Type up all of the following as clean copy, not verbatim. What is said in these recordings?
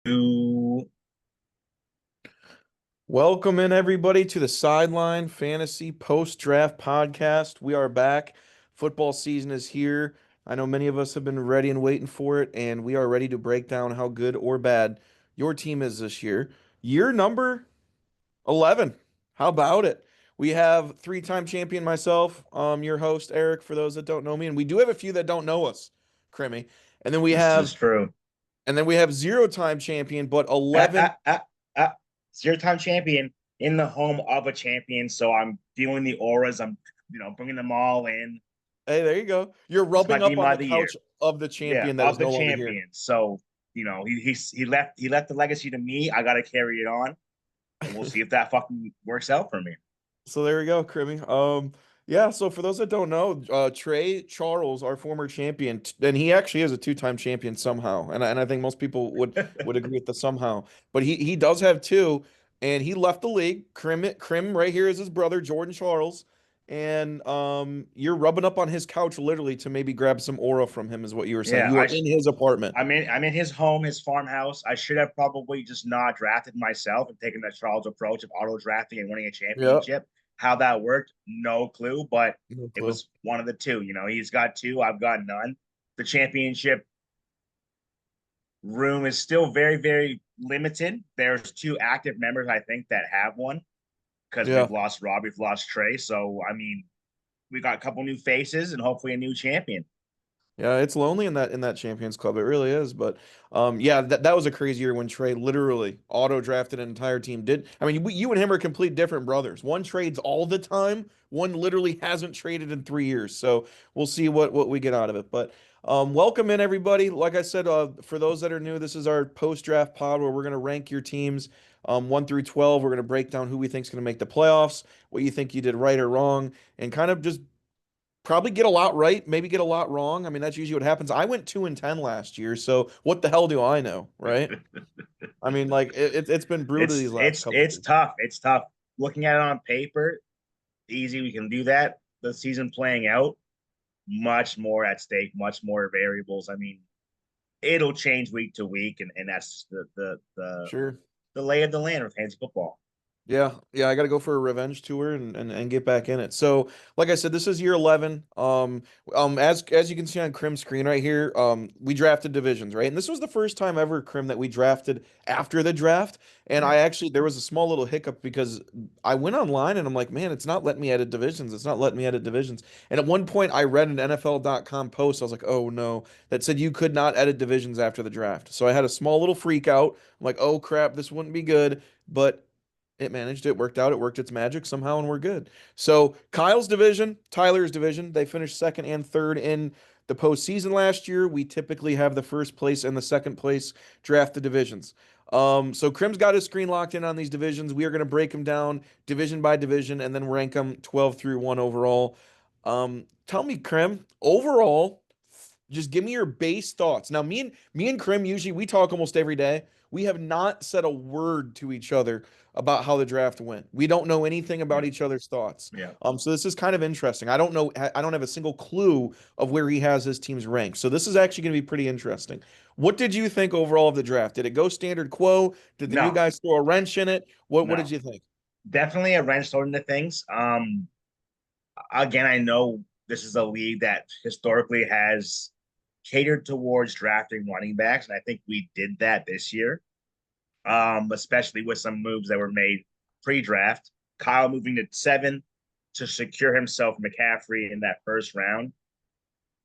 Ooh, Welcome in everybody to the Sideline Fantasy Post-Draft Podcast. We are back. Football season is here. I know many of us have been ready and waiting for it, and we are ready to break down how good or bad your team is this year. Year number 11. How about it? We have three-time champion myself, your host Eric, for those that don't know me, and we do have a few that don't know us, Crimmy. And then we this is have true. zero-time champion, but Uh, 11. uh, uh, uh, Zero-time champion in the home of a champion. So I'm feeling the auras. I'm, bringing them all in. Hey, there you go. You're This rubbing might be up on my the the year. couch of the Yeah, champion that of is the no longer here. champion. So he left the legacy to me. I got to carry it on, and we'll see if that fucking works out for me. So there we go, Crimmy. Yeah. So for those that don't know, Trey Charles, our former champion, and he actually is a two-time champion somehow, and I think most people would agree with the somehow. But he does have two, and he left the league. Crim right here is his brother, Jordan Charles, and you're rubbing up on his couch literally to maybe grab some aura from him, is what you were saying. Yeah, You are in his apartment. I'm in his home, his farmhouse. I should have probably just not drafted myself and taken the Charles approach of auto drafting and winning a Yeah. championship. How that worked, no clue, but No it clue. was one of the two. He's got two, I've got none. The championship room is still very, very limited. There's two active members, I think, that have one because Yeah. we've lost Rob, we've lost Trey. So, I mean, we got a couple new faces and hopefully a new champion. Yeah, it's lonely in that Champions Club. It really is. But yeah, that was a crazy year when Trey literally auto drafted an entire team. I mean, you and him are complete different brothers. One trades all the time. One literally hasn't traded in 3 years. So we'll see what we get out of it. But welcome in everybody. Like I said, for those that are new, this is our post draft pod where we're gonna rank your teams 1 through 12. We're gonna break down who we think is gonna make the playoffs, what you think you did right or wrong, and kind of just probably get a lot right, maybe get a lot wrong. I mean, that's usually what happens. I went 2-10 last year, so what the hell do I know, right? I mean, like it's been brutal it's these last it's couple of it's years. tough. It's tough. Looking at it on paper, easy. We can do that. The season playing out, much more at stake, much more variables. I mean, it'll change week to week, and that's Sure. the lay of the land of fantasy football. Yeah, yeah, I got to go for a revenge tour and get back in it. So, like I said, this is year 11. As you can see on Crim's screen right here, we drafted divisions, right? And this was the first time ever, Crim, that we drafted after the draft. And Yeah. there was a small little hiccup because I went online and I'm like, man, it's not letting me edit divisions. It's not letting me edit divisions. And at one point, I read an NFL.com post. I was like, oh no, that said you could not edit divisions after the draft. So I had a small little freak out. I'm like, oh crap, this wouldn't be good. But it managed, it worked out, it worked its magic somehow, and we're good. So Kyle's division, Tyler's division, they finished second and third in the postseason last year. We typically have the first place and the second place draft the divisions. So Crim's got his screen locked in on these divisions. We are going to break them down division by division and then rank them 12 through 1 overall. Tell me, Crim, overall, just give me your base thoughts. Now, me and Crim usually we talk almost every day. We have not said a word to each other about how the draft went. We don't know anything about Yeah. each other's thoughts. Yeah. So this is kind of interesting. I don't know. I don't have a single clue of where he has his team's ranked. So this is actually going to be pretty interesting. What did you think overall of the draft? Did it go standard quo? Did the new No, guys throw a wrench in it? What no. did you think? Definitely a wrench thrown into things. Again, I know this is a league that historically has catered towards drafting running backs, and I think we did that this year. Especially with some moves that were made pre-draft. Kyle moving to 7 to secure himself McCaffrey in that first round.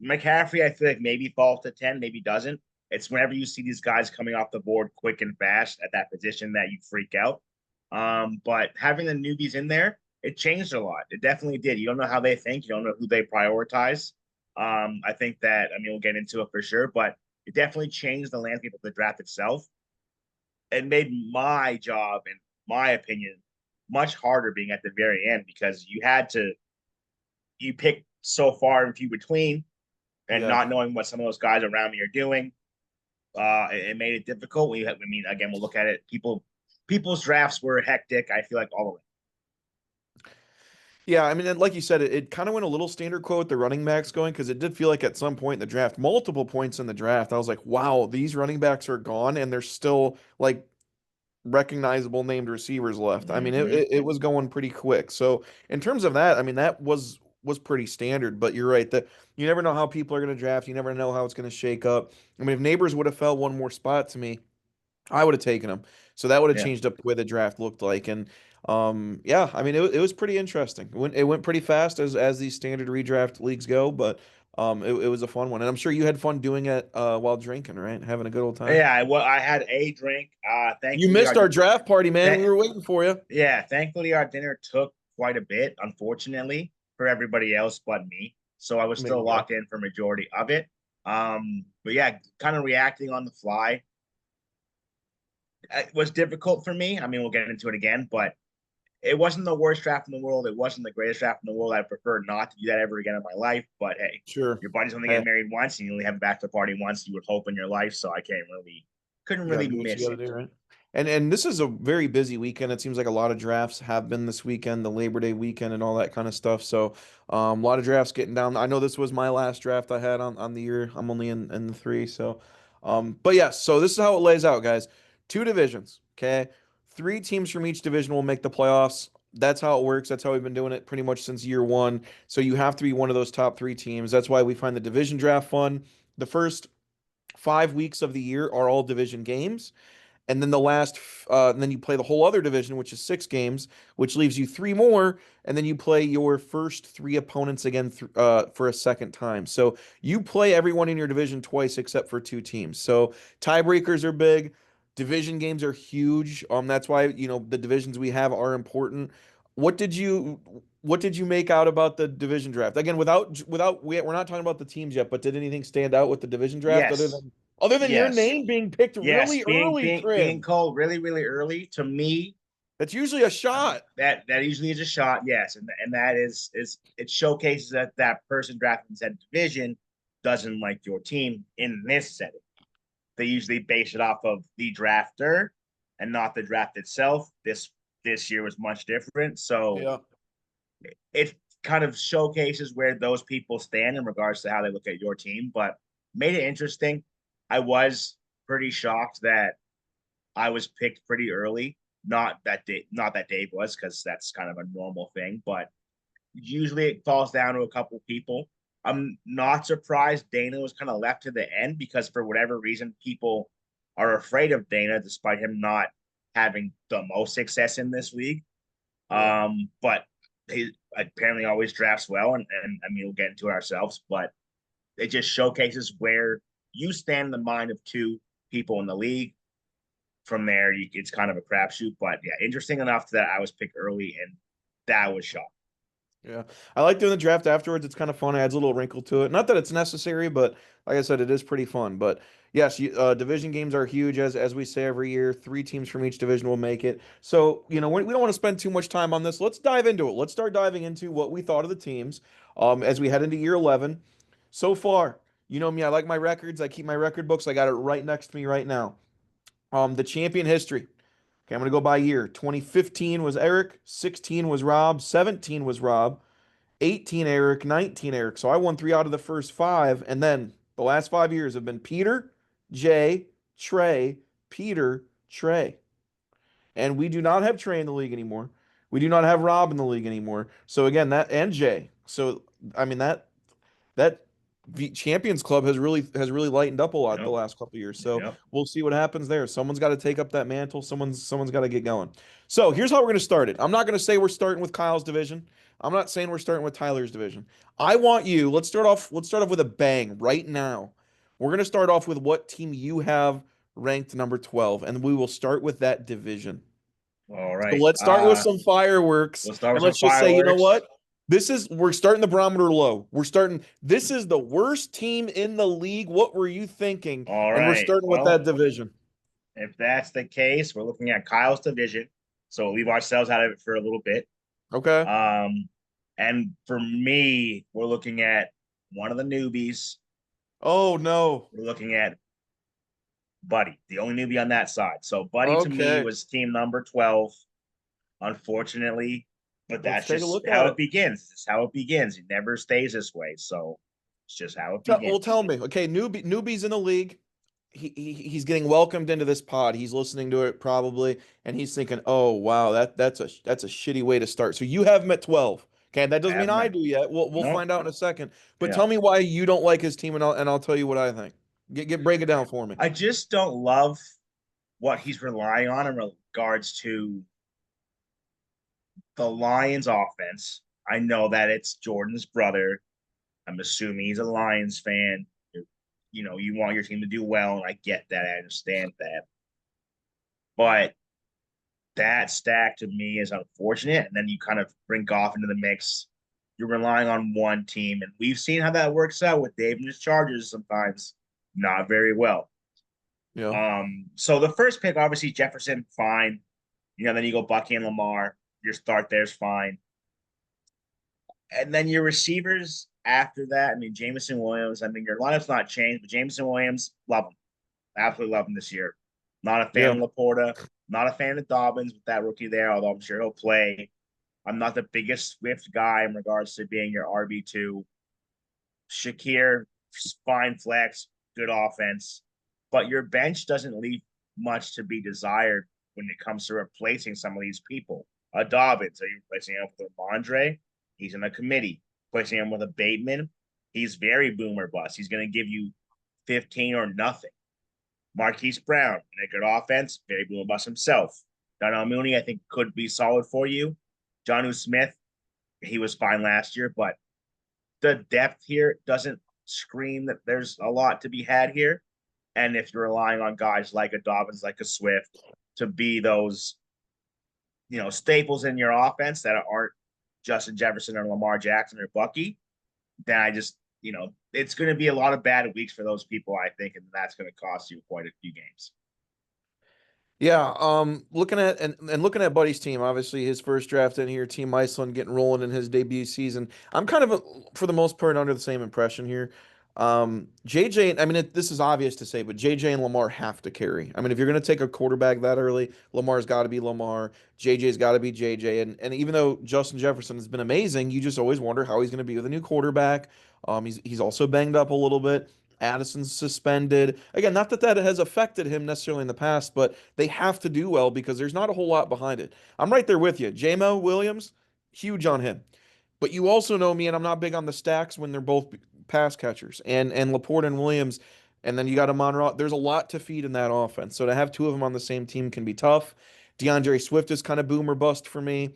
McCaffrey, I feel like maybe falls to 10, maybe doesn't. It's whenever you see these guys coming off the board quick and fast at that position that you freak out. But having the newbies in there, it changed a lot. It definitely did. You don't know how they think. You don't know who they prioritize. I think that, I mean, we'll get into it for sure, but it definitely changed the landscape of the draft itself and made my job, in my opinion, much harder being at the very end because you pick so far and few between and Yeah. not knowing what some of those guys around me are doing. It made it difficult. I mean, again, we'll look at it. People's drafts were hectic. I feel like all of it. Yeah, I mean, and like you said, it kind of went a little standard quote with the running backs going because it did feel like at some point in the draft, multiple points in the draft, I was like, wow, these running backs are gone and there's still like recognizable named receivers left. I mean, Hmm. it was going pretty quick. So in terms of that, I mean, that was pretty standard. But you're right that you never know how people are going to draft. You never know how it's going to shake up. I mean, if Neighbors would have fell one more spot to me, I would have taken him. So that would have Yeah. changed up the way the draft looked like. And yeah, I mean, it was pretty interesting. It went pretty fast as these standard redraft leagues go, but it was a fun one. And I'm sure you had fun doing it while drinking, right? Having a good old time. Yeah, well, I had a drink. You Thankfully, missed our draft party, man. We th- were waiting for you. yeah, thankfully our dinner took quite a bit, unfortunately, for everybody else but me. So I was There still you go. locked in for majority of it. But yeah, kind of reacting on the fly. It was difficult for me. I mean, we'll get into it again, but it wasn't the worst draft in the world. It wasn't the greatest draft in the world. I prefer not to do that ever again in my life. But hey, Sure. your buddy's only Hey, getting married once, and you only have a bachelor party once. You would hope in your life, so I couldn't you got to really do what you miss got to it. do, right? And this is a very busy weekend. It seems like a lot of drafts have been this weekend, the Labor Day weekend, and all that kind of stuff. So, a lot of drafts getting down. I know this was my last draft I had on the year. I'm only in the three. So, but yes. So this is how it lays out, guys. Two divisions. Okay, three teams from each division will make the playoffs. That's how it works. That's how we've been doing it pretty much since year one. So you have to be one of those top three teams. That's why we find the division draft fun. The first 5 weeks of the year are all division games. And then and then you play the whole other division, which is 6 games, which leaves you three more, and then you play your first three opponents again for a second time. So you play everyone in your division twice except for two teams. So tiebreakers are big, division games are huge. That's why the divisions we have are important. What did you what did you make out about the division draft? Again, we're not talking about the teams yet, but did anything stand out with the division draft Yes, other than your yes, name being picked yes. really Being early, being being Trim? called really really early to me, That's usually a shot. that usually is a shot. Yes, and that is it showcases that that person drafted in said division doesn't like your team in this setting. They usually base it off of the drafter and not the draft itself. This year was much different, so Yeah. it kind of showcases where those people stand in regards to how they look at your team, but made it interesting. I was pretty shocked that I was picked pretty early. Not that Dave was, because that's kind of a normal thing, but usually it falls down to a couple people. I'm not surprised Dana was kind of left to the end because for whatever reason, people are afraid of Dana despite him not having the most success in this league. Yeah. But he apparently always drafts well, and I mean we'll get into it ourselves, but it just showcases where you stand in the mind of two people in the league. From there, it's kind of a crapshoot, but yeah, interesting enough that I was picked early, and that was shocking. Yeah. I like doing the draft afterwards. It's kind of fun. It adds a little wrinkle to it. Not that it's necessary, but like I said, it is pretty fun. But yes, division games are huge, as we say every year. Three teams from each division will make it. So, we don't want to spend too much time on this. Let's dive into it. Let's start diving into what we thought of the teams as we head into year 11. So far, you know me, I like my records. I keep my record books. I got it right next to me right now. The champion history. Okay, I'm going to go by year. 2015 was Eric, 16 was Rob, 17 was Rob, 18 Eric, 19 Eric. So I won three out of the first five. And then the last 5 years have been Peter, Jay, Trey, Peter, Trey. And we do not have Trey in the league anymore. We do not have Rob in the league anymore. So again, that and Jay. So I mean that the Champions Club has really lightened up a lot the Yep. last couple of years. So Yep. we'll see what happens there. Someone's got to take up that mantle. Someone's got to get going. So here's how we're going to start it. I'm not going to say we're starting with Kyle's division. I'm not saying we're starting with Tyler's division. I want you. Let's start off. Let's start off with a bang right now. We're going to start off with what team you have ranked number 12, and we will start with that division. All So right. let's start with some fireworks We'll start with and some let's just say, you know fireworks. what? We're starting the barometer low. This is the worst team in the league. What were you thinking? All And we're right. starting with Well, that division. if that's the case, we're looking at Kyle's division. So we'll leave ourselves out of it for a little bit. Okay. Um, and for me, we're looking at one of the newbies. Oh, no. We're looking at Buddy, the only newbie on that side. So Buddy to me Okay. was team number 12. Unfortunately, But Let's that's take a just look how at it it. begins. It's how it begins. It never stays this way. So it's just how it Well, begins. tell me. Okay, newbie's in the league. He's getting welcomed into this pod. He's listening to it probably, and he's thinking, "Oh wow, that's a shitty way to start." So you have him at 12. Okay, that I doesn't mean have I met. do yet. We'll No, find out in a second. But yeah. tell me why you don't like his team, and I'll tell you what I think. Get break it down for me. I just don't love what he's relying on in regards to the Lions offense. I know that it's Jordan's brother. I'm assuming he's a Lions fan. You know, you want your team to do well, and I get that. I understand that. But that stack to me is unfortunate. And then you kind of bring Goff into the mix. You're relying on one team, and we've seen how that works out with Dave and his Chargers sometimes not very well. Yeah. So the first pick, obviously Jefferson, fine. You know, then you go Bucky and Lamar. Your start there's fine. And then your receivers after that, I mean, Jameson Williams, I mean, your lineup's not changed, but Jameson Williams, love him. Absolutely love him this year. Not a fan Yeah. of Laporta, not a fan of Dobbins with that rookie there, although I'm sure he'll play. I'm not the biggest Swift guy in regards to being your RB2. Shakir, fine flex, good offense. But your bench doesn't leave much to be desired when it comes to replacing some of these people. A Dobbins, are you replacing him with a Mondre? He's in a committee. Replacing him with a Bateman, he's very boomer bust. He's going to give you 15 or nothing. Marquise Brown, in a good offense, very boomer bust himself. Donnell Mooney, I think, could be solid for you. Jonnu Smith, he was fine last year, but the depth here doesn't scream that there's a lot to be had here. And if you're relying on guys like a Dobbins, like a Swift, to be those, staples in your offense that aren't Justin Jefferson or Lamar Jackson or Bucky, then it's going to be a lot of bad weeks for those people, I think, and that's going to cost you quite a few games. Yeah, looking at and looking at Buddy's team, obviously his first draft in here, Team Iceland getting rolling in his debut season. I'm kind of for the most part under the same impression here. JJ, I mean this is obvious to say, but JJ and Lamar have to carry. I mean, if you're going to take a quarterback that early, Lamar's got to be Lamar, JJ's got to be JJ, and even though Justin Jefferson has been amazing, you just always wonder how he's going to be with a new quarterback. He's also banged up a little bit. Addison's suspended. Again, not that that has affected him necessarily in the past, but they have to do well because there's not a whole lot behind it. I'm right there with you. JMO Williams, huge on him. But you also know me, and I'm not big on the stacks when they're both pass catchers. And Laporte and Williams, and then you got Amon Ra. There's a lot to feed in that offense. So to have two of them on the same team can be tough. DeAndre Swift is kind of boomer bust for me.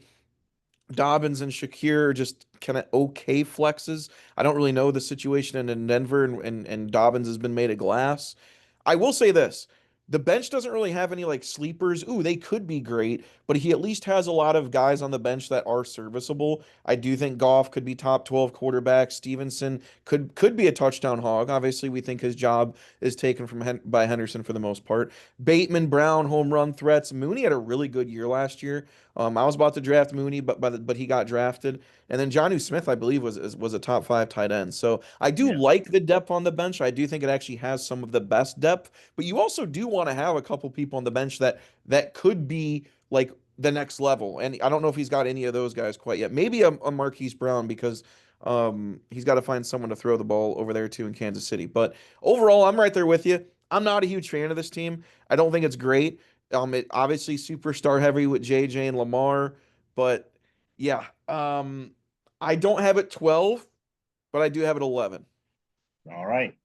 Dobbins and Shakir are just kind of okay flexes. I don't really know the situation in Denver, and Dobbins has been made of glass. I will say this. The bench doesn't really have any like sleepers. Ooh, they could be great, but he at least has a lot of guys on the bench that are serviceable. I do think Goff could be top 12 quarterback. Stevenson could be a touchdown hog. Obviously, we think his job is taken by Henderson for the most part. Bateman, Brown, home run threats. Mooney had a really good year last year. I was about to draft Mooney, but he got drafted, and then Jonnu Smith, I believe, was a top five tight end. So I do Yeah. like the depth on the bench. I do think it actually has some of the best depth, but you also do want to have a couple people on the bench that could be like the next level. And I don't know if he's got any of those guys quite yet. Maybe a Marquise Brown because he's got to find someone to throw the ball over there too in Kansas City. But overall, I'm right there with you. I'm not a huge fan of this team. I don't think it's great. It obviously superstar heavy with JJ and Lamar, but yeah, I don't have it 12, but I do have it 11. All right.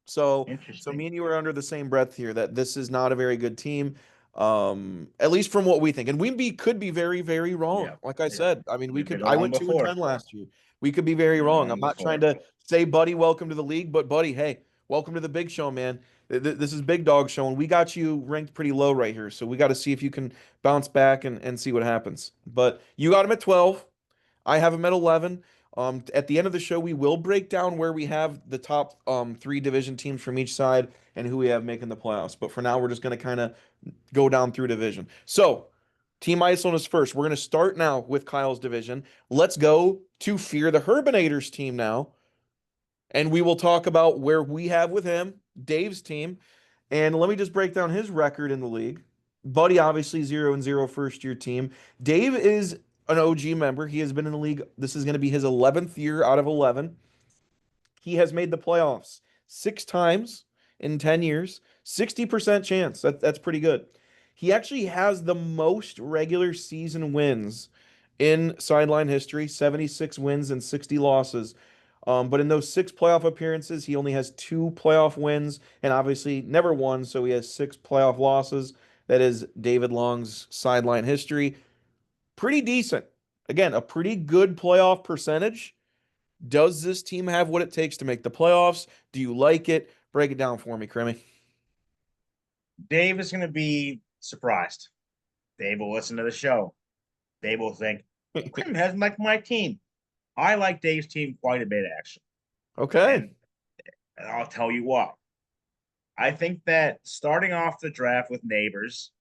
So Interesting. me and you are under the same breath here that this is not a very good team. At least from what we think. And could be very, very wrong. Yeah. Like I Yeah. said, I mean, We've been I wrong went 2-10 before. last year. We could be very Been wrong. I'm wrong not trying before. to say, buddy, welcome to the league, but buddy, hey, welcome to the big show, man. This is big dog show, and we got you ranked pretty low right here. So we got to see if you can bounce back and see what happens. But you got him at 12. I have them at 11. At the end of the show, we will break down where we have the top three division teams from each side and who we have making the playoffs. But for now, we're just going to kind of go down through division. So, Team Iceland is first. We're going to start now with Kyle's division. Let's go to Fear the Herbinators team now. And we will talk about where we have with him, Dave's team. And let me just break down his record in the league. Buddy, obviously 0-0 first year team. Dave is an OG member. He has been in the league. This is going to be his 11th year out of 11. He has made the playoffs 6 times in 10 years, 60% chance. That's pretty good. He actually has the most regular season wins in sideline history, 76 wins and 60 losses. But in those 6 playoff appearances, he only has 2 playoff wins and obviously never won. So he has 6 playoff losses. That is David Long's sideline history. Pretty decent. Again, a pretty good playoff percentage. Does this team have what it takes to make the playoffs? Do you like it? Break it down for me, Crimmy. Dave is going to be surprised. Dave will listen to the show. Dave will think, Crim has like my team. I like Dave's team quite a bit, actually. Okay. And I'll tell you what. I think that starting off the draft with Neighbors,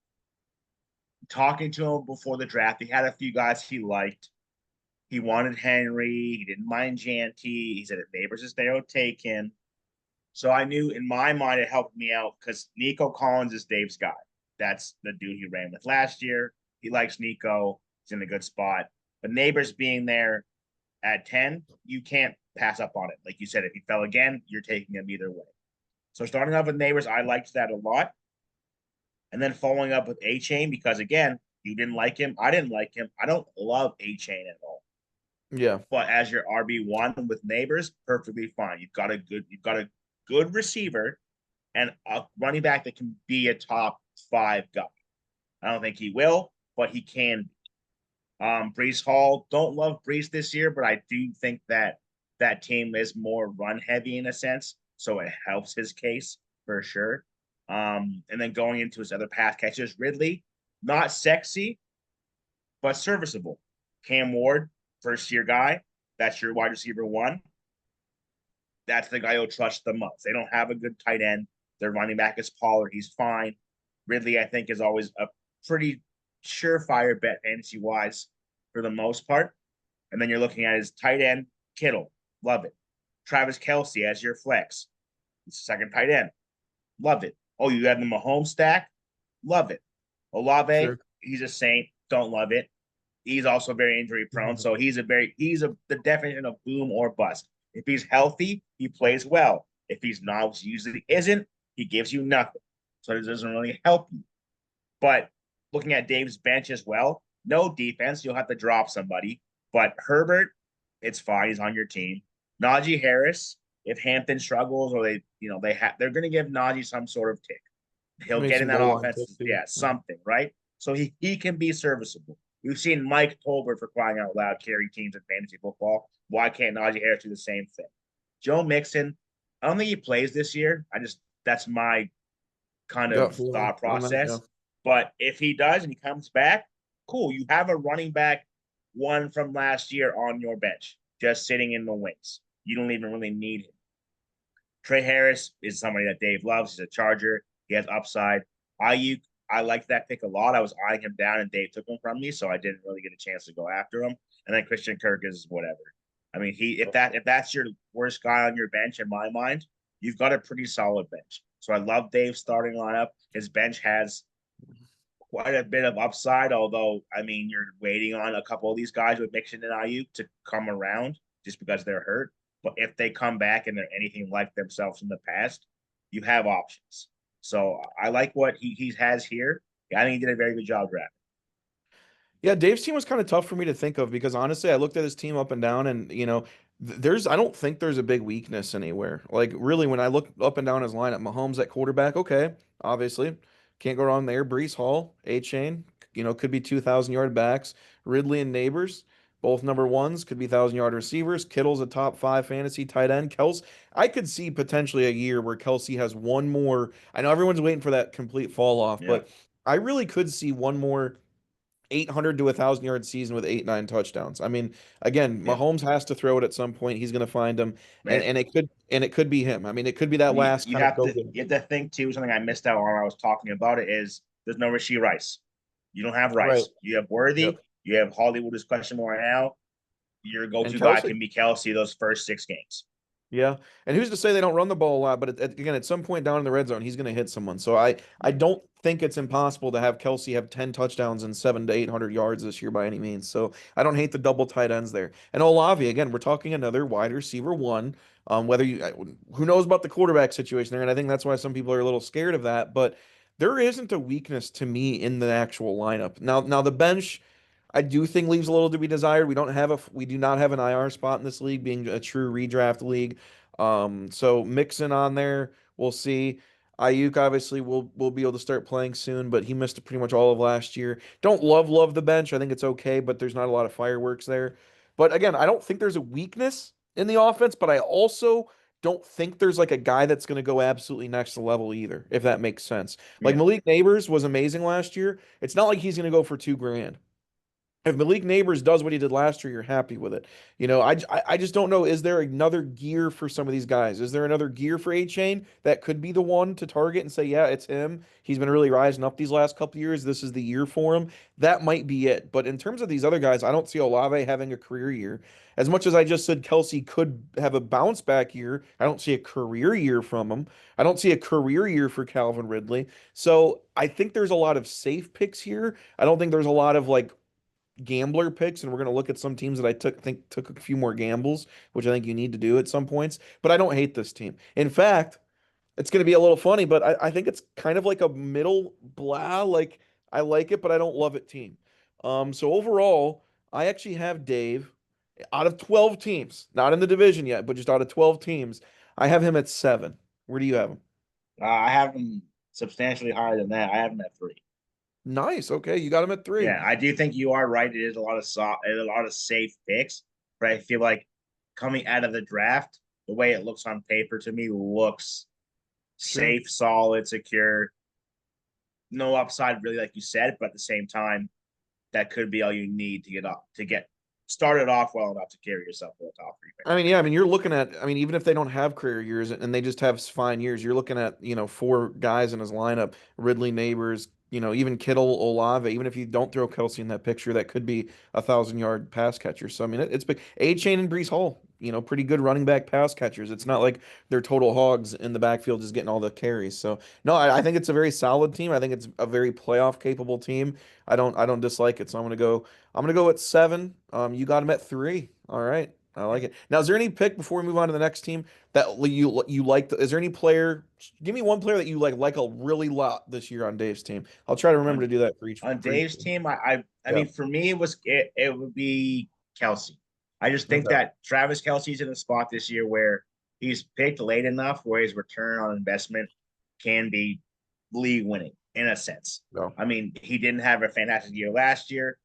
talking to him before the draft, he had a few guys he liked. He wanted Henry. He didn't mind Janty. He said if Neighbors is there, he'll take him. So I knew in my mind it helped me out because Nico Collins is Dave's guy. That's the dude he ran with last year. He likes Nico. He's in a good spot. But Neighbors being there at 10, you can't pass up on it. Like you said, if he fell again, you're taking him either way. So starting off with Neighbors, I liked that a lot. And then following up with A Chain because again, you didn't like him. I didn't like him. I don't love A Chain at all. Yeah. But as your RB1 with Neighbors, perfectly fine. You've got a good receiver and a running back that can be a top 5 guy. I don't think he will, but he can be. Brees Hall, don't love Brees this year, but I do think that that team is more run heavy in a sense, so it helps his case for sure. And then going into his other pass catchers, Ridley, not sexy, but serviceable. Cam Ward, first year guy, that's your wide receiver 1. That's the guy you'll trust the most. They don't have a good tight end. Their running back is Pollard. He's fine. Ridley, I think, is always a pretty surefire bet fantasy wise for the most part. And then you're looking at his tight end, Kittle. Love it. Travis Kelce as your flex. He's second tight end. Love it. Oh, you have the Mahomes stack? Love it. Olave, Sure. he's a saint. Don't love it. He's also very injury prone. So the definition of boom or bust. If he's healthy, he plays well. If he's not, which he usually isn't, he gives you nothing. So it doesn't really help you. But looking at Dave's bench as well, no defense. You'll have to drop somebody. But Herbert, it's fine. He's on your team. Najee Harris, if Hampton struggles or they're going to give Najee some sort of tick. He'll Maybe get in some that goal line offense. pick too. Yeah, something, right? So he can be serviceable. We've seen Mike Tolbert, for crying out loud, carry teams in fantasy football. Why can't Najee Harris do the same thing? Joe Mixon, I don't think he plays this year. That's my kind Gut of feeling thought on that. Yeah. process. But if he does and he comes back, cool. You have a running back 1 from last year on your bench, just sitting in the wings. You don't even really need him. Trey Harris is somebody that Dave loves. He's a Charger. He has upside. Ayuk, I liked that pick a lot. I was eyeing him down, and Dave took him from me, so I didn't really get a chance to go after him. And then Christian Kirk is whatever. I mean, if that's your worst guy on your bench, in my mind, you've got a pretty solid bench. So I love Dave's starting lineup. His bench has quite a bit of upside, although I mean you're waiting on a couple of these guys with Mixon and Ayuk to come around just because they're hurt. But if they come back and they're anything like themselves in the past, you have options. So I like what he has here. I think he did a very good job drafting. Yeah, Dave's team was kind of tough for me to think of because honestly, I looked at his team up and down, and there's I don't think there's a big weakness anywhere. Like really, when I look up and down his lineup, Mahomes at quarterback, okay, obviously can't go wrong there. Brees Hall, A Chain, could be 2,000 yard backs. Ridley and Neighbors, both number ones, could be 1,000 yard receivers. Kittle's a top 5 fantasy tight end. I could see potentially a year where Kelsey has one more. I know everyone's waiting for that complete fall off, Yeah. but I really could see one more 800 to 1,000 yard season with 8, 9 touchdowns. I mean, again, Yeah. Mahomes has to throw it at some point. He's going to find him, and Man, it could be him. I mean, it could be that you last you kind of have go to getter. you have to think too. Something I missed out on when I was talking about it is there's no Rasheed Rice. You don't have Right. Rice. You have Yep. Worthy. You have Hollywood is questionable right now. Your And go-to guy Kelsey. can be Kelsey those first 6 games. Yeah, and who's to say they don't run the ball a lot? But again, at some point down in the red zone, he's going to hit someone. So I Yeah. don't think it's impossible to have Kelsey have 10 touchdowns and 700 to 800 yards this year by any means. So I don't hate the double tight ends there. And Olave, again, we're talking another wide receiver one. Whether you who knows about the quarterback situation there, and I think that's why some people are a little scared of that. But there isn't a weakness to me in the actual lineup. Now the bench. I do think leaves a little to be desired. We do not have an IR spot in this league, being a true redraft league. So Mixon on there, we'll see. Ayuk obviously will be able to start playing soon, but he missed pretty much all of last year. Don't love the bench. I think it's okay, but there's not a lot of fireworks there. But again, I don't think there's a weakness in the offense, but I also don't think there's like a guy that's going to go absolutely next level either, if that makes sense. Like Yeah. Malik Neighbors was amazing last year. It's not like he's going to go for 2 grand. If Malik Neighbors does what he did last year, you're happy with it. I just don't know. Is there another gear for some of these guys? Is there another gear for A Chain that could be the one to target and say, yeah, it's him. He's been really rising up these last couple years. This is the year for him. That might be it. But in terms of these other guys, I don't see Olave having a career year. As much as I just said Kelsey could have a bounce back year, I don't see a career year from him. I don't see a career year for Calvin Ridley. So I think there's a lot of safe picks here. I don't think there's a lot of like gambler picks, and we're going to look at some teams that I took a few more gambles, which I think you need to do at some points. But I don't hate this team. In fact, it's going to be a little funny, but I think it's kind of like a middle blah. Like I like it, but I don't love it team. So overall, I actually have Dave out of 12 teams, not in the division yet, but just out of 12 teams, I have him at 7. Where do you have him? I have him substantially higher than that. I have him at 3. Nice. Okay, you got him at 3. Yeah, I do think you are right. It is a lot of safe picks, but I feel like coming out of the draft, the way it looks on paper to me looks Sure. safe, solid, secure. No upside, really, like you said, but at the same time, that could be all you need to get started off well enough to carry yourself to the top 3 I picks. mean, yeah, I mean, you're looking at, I mean, even if they don't have career years and they just have fine years, you're looking at, 4 guys in his lineup, Ridley Neighbors, even Kittle, Olave, even if you don't throw Kelsey in that picture, that could be 1,000 yard pass catcher. So, I mean, it's big. A Chain and Brees Hall, pretty good running back pass catchers. It's not like they're total hogs in the backfield just getting all the carries. So, no, I think it's a very solid team. I think it's a very playoff capable team. I don't dislike it. So I'm gonna go at 7. You got him at 3. All right. I like it. Now, is there any pick before we move on to the next team that you like? Is there any player? Give me one player that you like a really lot this year on Dave's team. I'll try to remember On to do that for each on for each Dave's team. team, I Yeah. mean, for me, it would be Kelsey. I just think Okay. that Travis Kelsey's in a spot this year where he's picked late enough where his return on investment can be league winning in a sense. No. I mean, he didn't have a fantastic year last year.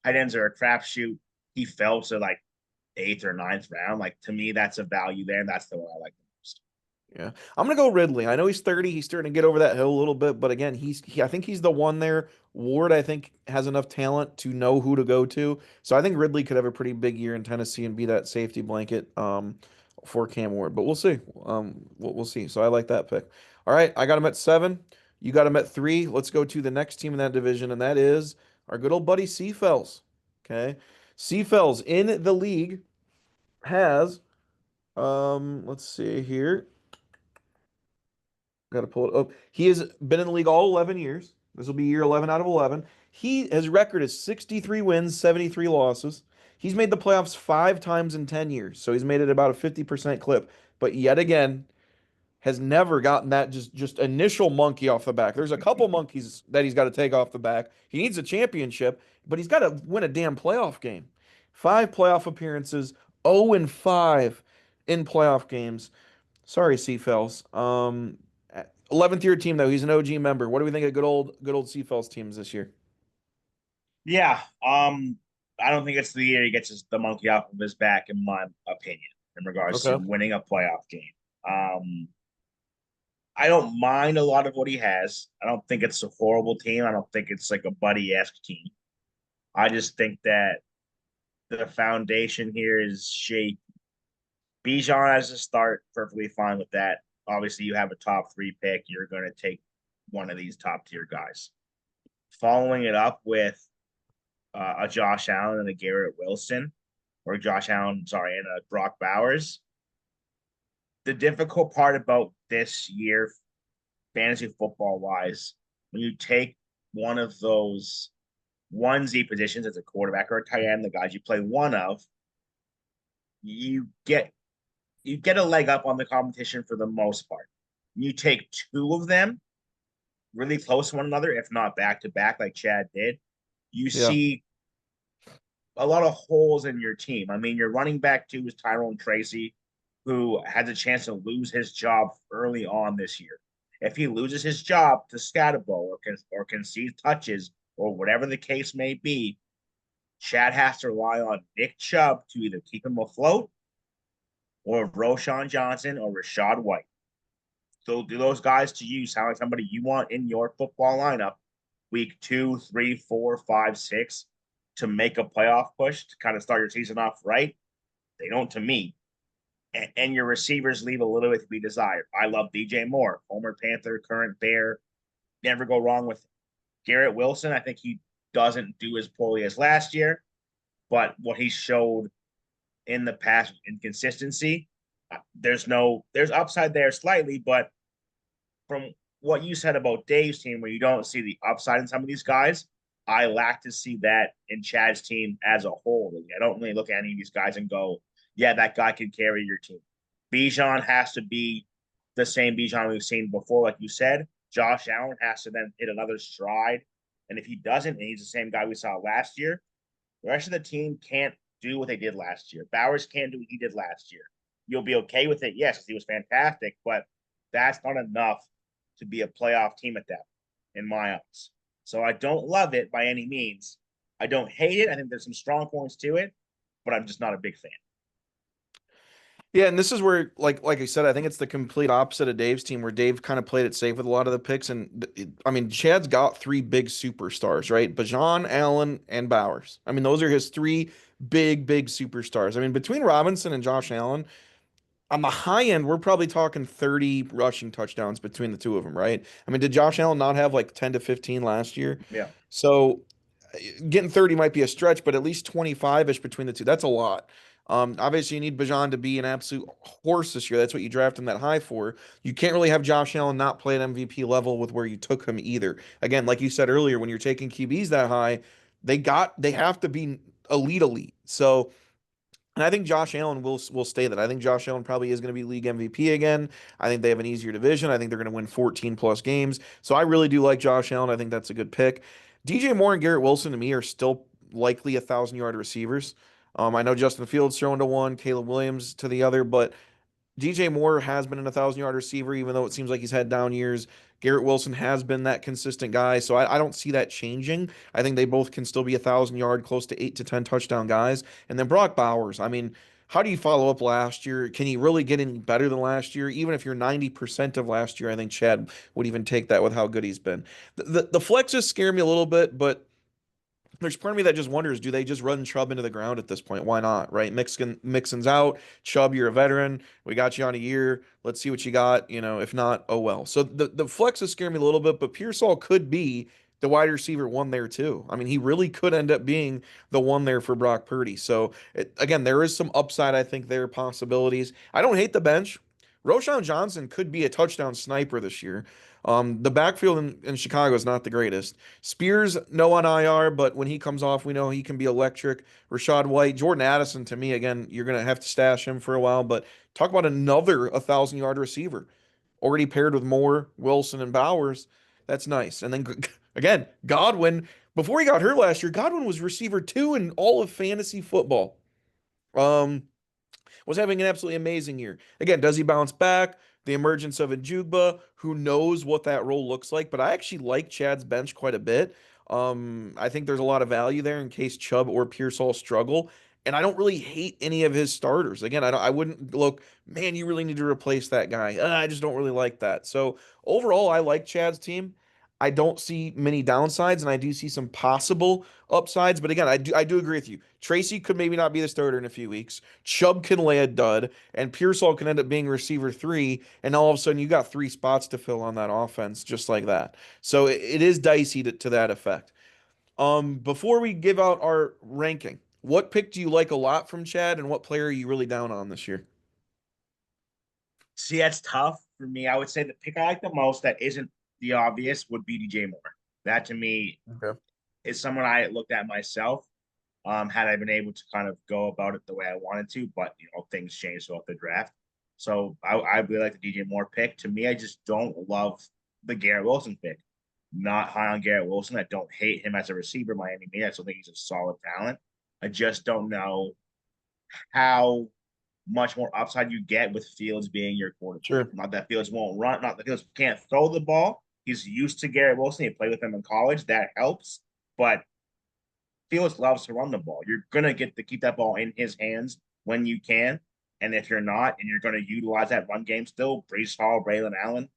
Tight ends are a crapshoot. He fell to like 8th or 9th round. Like to me, that's a value there, and that's the one I like the most. Yeah, I'm gonna go Ridley. I know he's 30. He's starting to get over that hill a little bit, but again, I think he's the one there. Ward, I think, has enough talent to know who to go to. So I think Ridley could have a pretty big year in Tennessee and be that safety blanket for Cam Ward. But we'll see. We'll see. So I like that pick. All right, I got him at 7. You got him at 3. Let's go to the next team in that division, and that is our good old buddy Seafells. Okay, Seafells in the league has let's see here. Got to pull it up. He has been in the league all 11 years. This will be year 11 out of 11. His record is 63 wins, 73 losses. He's made the playoffs 5 times in 10 years. So he's made it about a 50% clip. But yet again, has never gotten that just initial monkey off the back. There's a couple monkeys that he's got to take off the back. He needs a championship, but he's got to win a damn playoff game. 5 playoff appearances, 0 and 5 in playoff games. Sorry, Seafells. 11th year team though. He's an OG member. What do we think of good old Seafells teams this year? Yeah, I don't think it's the year he gets the monkey off of his back, in my opinion, in regards to Okay. winning a playoff game. Um, I don't mind a lot of what he has. I don't think it's a horrible team. I don't think it's like a buddy-esque team. I just think that the foundation here is shaky. Bijan as a start, perfectly fine with that. Obviously, you have a top 3 pick. You're going to take one of these top tier guys. Following it up with a Josh Allen and a Garrett Wilson, or Josh Allen, sorry, and a Brock Bowers. the difficult part about this year, fantasy football wise, when you take one of those onesie positions as a quarterback or a tight end, the guys you play one of, you get you get a leg up on the competition for the most part. You take two of them really close to one another, if not back to back, like Chad did, you Yeah. see a lot of holes in your team. I mean, your running back two is Tyrone Tracy, who has a chance to lose his job early on this year. If he loses his job to Scatabo or concede touches or whatever the case may be, Chad has to rely on Nick Chubb to either keep him afloat or Roshan Johnson or Rashad White. So do those guys to you sound like somebody you want in your football lineup week 2, 3, 4, 5, 6 to make a playoff push to kind of start your season off right? They don't to me. And your receivers leave a little bit to be desired. I love DJ Moore, former Panther, current Bear. Never go wrong with Garrett Wilson. I think he doesn't do as poorly as last year, but what he showed in the past inconsistency, there's upside there slightly, but from what you said about Dave's team, where you don't see the upside in some of these guys, I lack to see that in Chad's team as a whole. I don't really look at any of these guys and go, yeah, that guy can carry your team. Bijan has to be the same Bijan we've seen before, like you said. Josh Allen has to then hit another stride. And if he doesn't, and he's the same guy we saw last year, the rest of the team can't do what they did last year. Bowers can't do what he did last year. You'll be okay with it, yes, he was fantastic, but that's not enough to be a playoff team at that, in my eyes. So I don't love it by any means. I don't hate it. I think there's some strong points to it, but I'm just not a big fan. Yeah, and this is where, like I said, I think it's the complete opposite of Dave's team, where Dave kind of played it safe with a lot of the picks. And I mean, Chad's got three big superstars, right? Bajan, Allen, and Bowers. I mean, those are his three big superstars. I mean, between Robinson and Josh Allen, on the high end, we're probably talking 30 rushing touchdowns between the two of them, right? I mean, did Josh Allen not have like 10 to 15 last year? Yeah. So getting 30 might be a stretch, but at least 25-ish between the two. That's a lot. Obviously, you need Bajan to be an absolute horse this year. That's what you draft him that high for. You can't really have Josh Allen not play at MVP level with where you took him either. Again, like you said earlier, when you're taking QBs that high, they have to be elite. So, and I think Josh Allen will stay that. I think Josh Allen probably is going to be league MVP again. I think they have an easier division. I think they're going to win 14 plus games. So I really do like Josh Allen. I think that's a good pick. DJ Moore and Garrett Wilson to me are still likely 1,000 yard receivers. I know Justin Fields thrown to one, Caleb Williams to the other, but DJ Moore has been an 1,000 yard receiver, even though it seems like he's had down years. Garrett Wilson has been that consistent guy, so I don't see that changing. I think they both can still be 1,000 yard, close to 8 to 10 touchdown guys. And then Brock Bowers, I mean, how do you follow up last year? Can he really get any better than last year? Even if you're 90% of last year, I think Chad would even take that with how good he's been. The flexes scare me a little bit, but there's part of me that just wonders, do they just run Chubb into the ground at this point? Why not, right? Mixon's out. Chubb, you're a veteran. We got you on a year. Let's see what you got. If not, oh well. So the flexes scare me a little bit, but Pearsall could be the wide receiver one there too. I mean, he really could end up being the one there for Brock Purdy. So again, there is some upside. I think there are possibilities. I don't hate the bench. Roshan Johnson could be a touchdown sniper this year. The backfield in Chicago is not the greatest. Spears, no on IR, but when he comes off, we know he can be electric. Rashad White, Jordan Addison, to me, again, you're going to have to stash him for a while, but talk about another 1,000 yard receiver. Already paired with Moore, Wilson, and Bowers. That's nice. And then, again, Godwin, before he got hurt last year, Godwin was receiver two in all of fantasy football. Um, was having an absolutely amazing year. Again, does he bounce back? The emergence of Njugba, who knows what that role looks like, but I actually like Chad's bench quite a bit. I think there's a lot of value there in case Chubb or Pearsall struggle. And I don't really hate any of his starters. Again, I wouldn't look, man, you really need to replace that guy. I just don't really like that. So overall, I like Chad's team. I don't see many downsides, and I do see some possible upsides. But again, I do agree with you. Tracy could maybe not be the starter in a few weeks. Chubb can lay a dud, and Pearsall can end up being receiver three, and all of a sudden you got three spots to fill on that offense just like that. So it is dicey to that effect. Before we give out our ranking, what pick do you like a lot from Chad, and what player are you really down on this year? See, that's tough for me. I would say the pick I like the most that isn't the obvious would be DJ Moore. That to me Okay. is someone I looked at myself. Had I been able to kind of go about it the way I wanted to, but things changed throughout the draft. So I really like the DJ Moore pick. To me, I just don't love the Garrett Wilson pick. Not high on Garrett Wilson. I don't hate him as a receiver by any means. I still think he's a solid talent. I just don't know how much more upside you get with Fields being your quarterback. Sure. Not that Fields won't run, not that Fields can't throw the ball. He's used to Garrett Wilson. He played with him in college. That helps. But Fields loves to run the ball. You're gonna get to keep that ball in his hands when you can. And if you're not, and you're going to utilize that run game still, Brees Hall, Braylon Allen,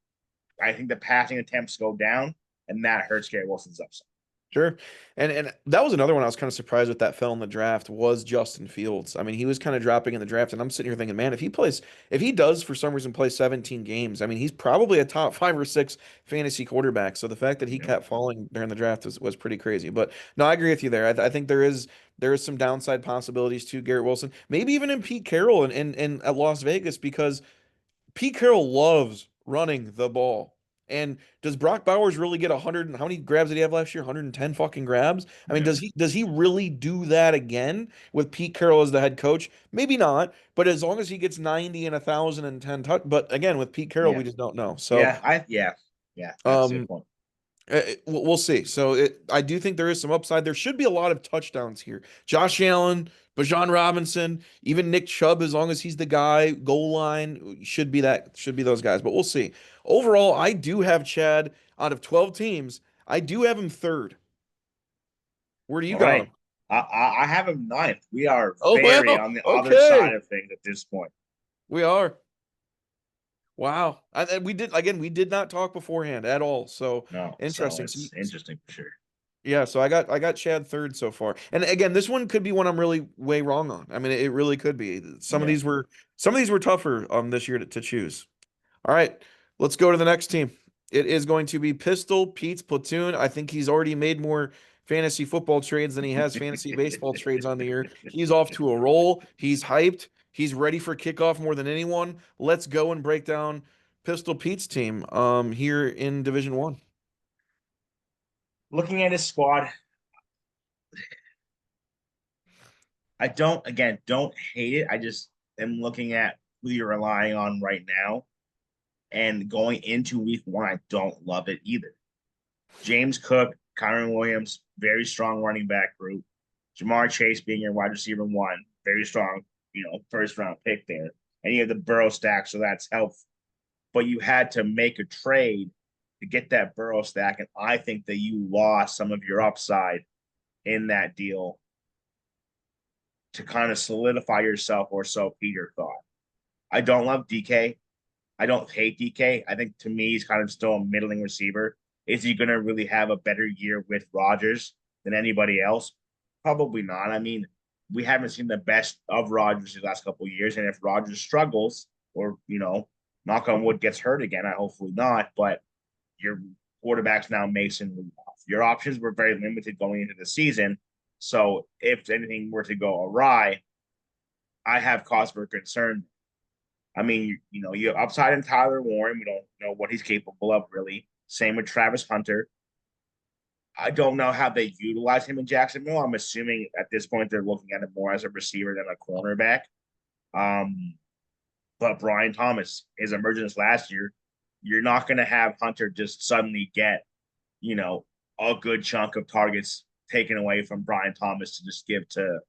I think the passing attempts go down, and that hurts Garrett Wilson's upside. Sure. And that was another one I was kind of surprised with that fell in the draft was Justin Fields. I mean, he was kind of dropping in the draft, and I'm sitting here thinking, man, if he does for some reason play 17 games, I mean, he's probably a top 5 or 6 fantasy quarterback. So the fact that he Yeah. kept falling during the draft was pretty crazy. But no, I agree with you there. I think there is some downside possibilities to Garrett Wilson, maybe even in Pete Carroll and at Las Vegas because Pete Carroll loves running the ball. And does Brock Bowers really get 100 and how many grabs did he have last year? 110 fucking grabs? I mean, Yeah. does he really do that again with Pete Carroll as the head coach? Maybe not, but as long as he gets 90 and 1,010 touch, but again, with Pete Carroll, Yeah. we just don't know. So, Yeah, that's a good um point. we'll see. So I do think there is some upside. There should be a lot of touchdowns here. Josh Allen, Bijan Robinson, even Nick Chubb, as long as he's the guy, goal line should be those guys. But we'll see. Overall, I do have Chad out of 12 teams. I do have him third. Where do you All got right. him? I have him ninth. We are Oh very well, on the other okay. side of things at this point. We are. Wow. And we did not talk beforehand at all. So No, so interesting. it's interesting for sure. Yeah, so I got Chad third so far. And again, this one could be one I'm really way wrong on. I mean, it really could be. Yeah. Some of these were tougher this year to choose. All right, let's go to the next team. It is going to be Pistol Pete's platoon. I think he's already made more fantasy football trades than he has fantasy baseball trades on the year. He's off to a roll. He's hyped. He's ready for kickoff more than anyone. Let's go and break down Pistol Pete's team here in Division 1. Looking at his squad, I don't hate it. I just am looking at who you're relying on right now. And going into week one, I don't love it either. James Cook, Kyron Williams, very strong running back group. Jamar Chase being your wide receiver one, very strong, first round pick there. And you have the Burrow stack, so that's helpful. But you had to make a trade to get that Burrow stack, and I think that you lost some of your upside in that deal to kind of solidify yourself, or so Peter thought. I don't love DK. I don't hate DK. I think to me he's kind of still a middling receiver. Is he going to really have a better year with Rodgers than anybody else? Probably not. I mean, we haven't seen the best of Rodgers the last couple of years, and if Rodgers struggles, or knock on wood, gets hurt again, I hopefully not. But your quarterback's now Mason Rudolph. Your options were very limited going into the season. So if anything were to go awry, I have cause for concern. I mean, you have upside in Tyler Warren. We don't know what he's capable of, really. Same with Travis Hunter. I don't know how they utilize him in Jacksonville. I'm assuming at this point they're looking at him more as a receiver than a cornerback. Um, but Brian Thomas, his emergence last year, you're not going to have Hunter just suddenly get, you know, a good chunk of targets taken away from Brian Thomas to just give to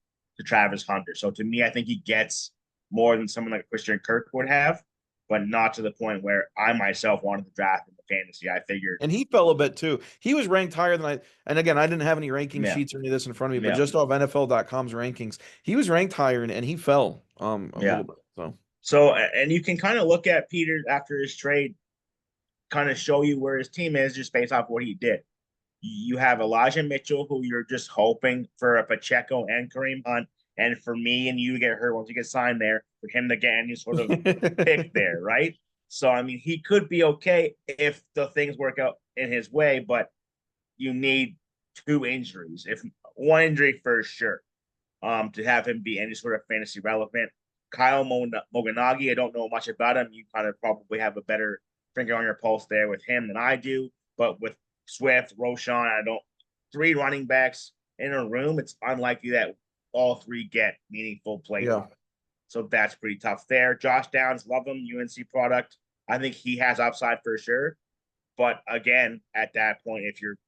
Travis Hunter. So to me, I think he gets more than someone like Christian Kirk would have, but not to the point where I myself wanted to draft in the fantasy. I figured, And he fell a bit too. He was ranked higher than and again, I didn't have any ranking yeah, sheets or any of this in front of me, but yeah, just off NFL.com's rankings, he was ranked higher and he fell a yeah. little bit. So So, and you can kind of look at Peter after his trade, kind of show you where his team is just based off what he did. You have Elijah Mitchell, who you're just hoping for a Pacheco and Kareem Hunt, and for me and you to get hurt once you get signed there, for him to get any sort of pick there, right? So, I mean, he could be okay if the things work out in his way, but you need two injuries, if one injury for sure, to have him be any sort of fantasy relevant. Kyle Moganagi, I don't know much about him. You kind of probably have a better finger on your pulse there with him than I do. But with Swift, Roshan, I don't. Three running backs in a room, it's unlikely that all three get meaningful play Yeah. time. So that's pretty tough there. Josh Downs, love him, UNC product. I think he has upside for sure. But again, at that point, if you're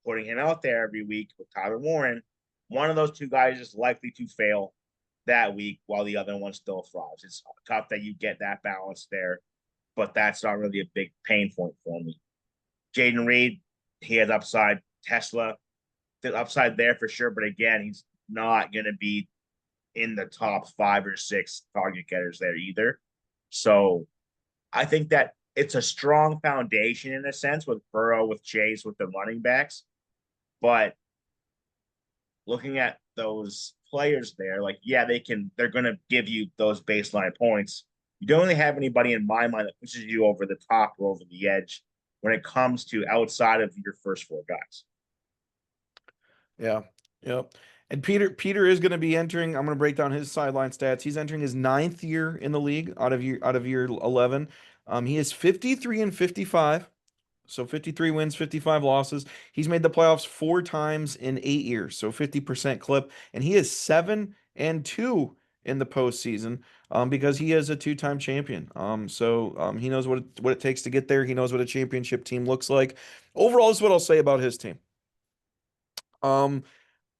putting him out there every week with Tyler Warren, one of those two guys is likely to fail that week while the other one still thrives. It's tough that you get that balance there, but that's not really a big pain point for me. Jaden Reed, he has upside. Tesla, the upside there for sure, but again, he's not going to be in the top 5 or 6 target getters there either. So I think that it's a strong foundation in a sense with Burrow, with Chase, with the running backs. But looking at those players there, like, yeah, they're going to give you those baseline points. You don't really have anybody in my mind that pushes you over the top or over the edge when it comes to outside of your first 4 guys. Yeah. Yep. And Peter is going to be entering. I'm going to break down his sideline stats. He's entering his ninth year in the league out of year 11. He is 53 and 55. So 53 wins, 55 losses. He's made the playoffs 4 times in 8 years, so 50% clip. And he is 7-2 in the postseason because he is a 2-time champion. So he knows what it takes to get there. He knows what a championship team looks like. Overall, this is what I'll say about his team. Um,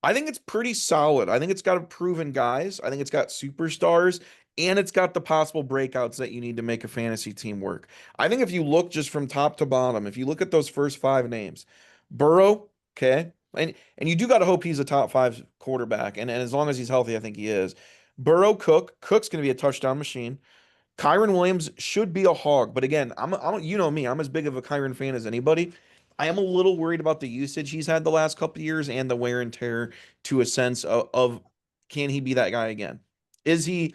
I think it's pretty solid. I think it's got proven guys. I think it's got superstars and it's got the possible breakouts that you need to make a fantasy team work. I think if you look just from top to bottom, if you look at those first 5 names, Burrow, okay, and you do got to hope he's a top 5 quarterback. And as long as he's healthy, I think he is. Burrow, Cook's going to be a touchdown machine. Kyron Williams should be a hog, but again, you know me, I'm as big of a Kyron fan as anybody. I am a little worried about the usage he's had the last couple of years and the wear and tear to a sense of can he be that guy again? Is he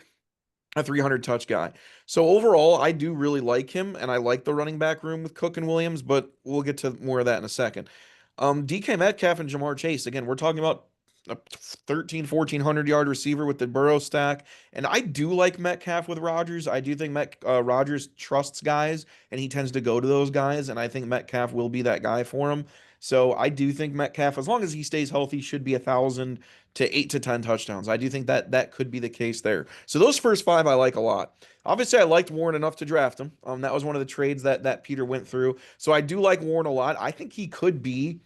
a 300 touch guy? So overall, I do really like him and I like the running back room with Cook and Williams, but we'll get to more of that in a second. DK Metcalf and Jamar Chase, again, we're talking about a 1,400 yard receiver with the Burrow stack. And I do like Metcalf with Rodgers. I do think Rodgers trusts guys and he tends to go to those guys. And I think Metcalf will be that guy for him. So I do think Metcalf, as long as he stays healthy, should be 1,000 to 8 to 10 touchdowns. I do think that could be the case there. So those first 5 I like a lot. Obviously, I liked Warren enough to draft him. That was one of the trades that Peter went through. So I do like Warren a lot. I think he could be,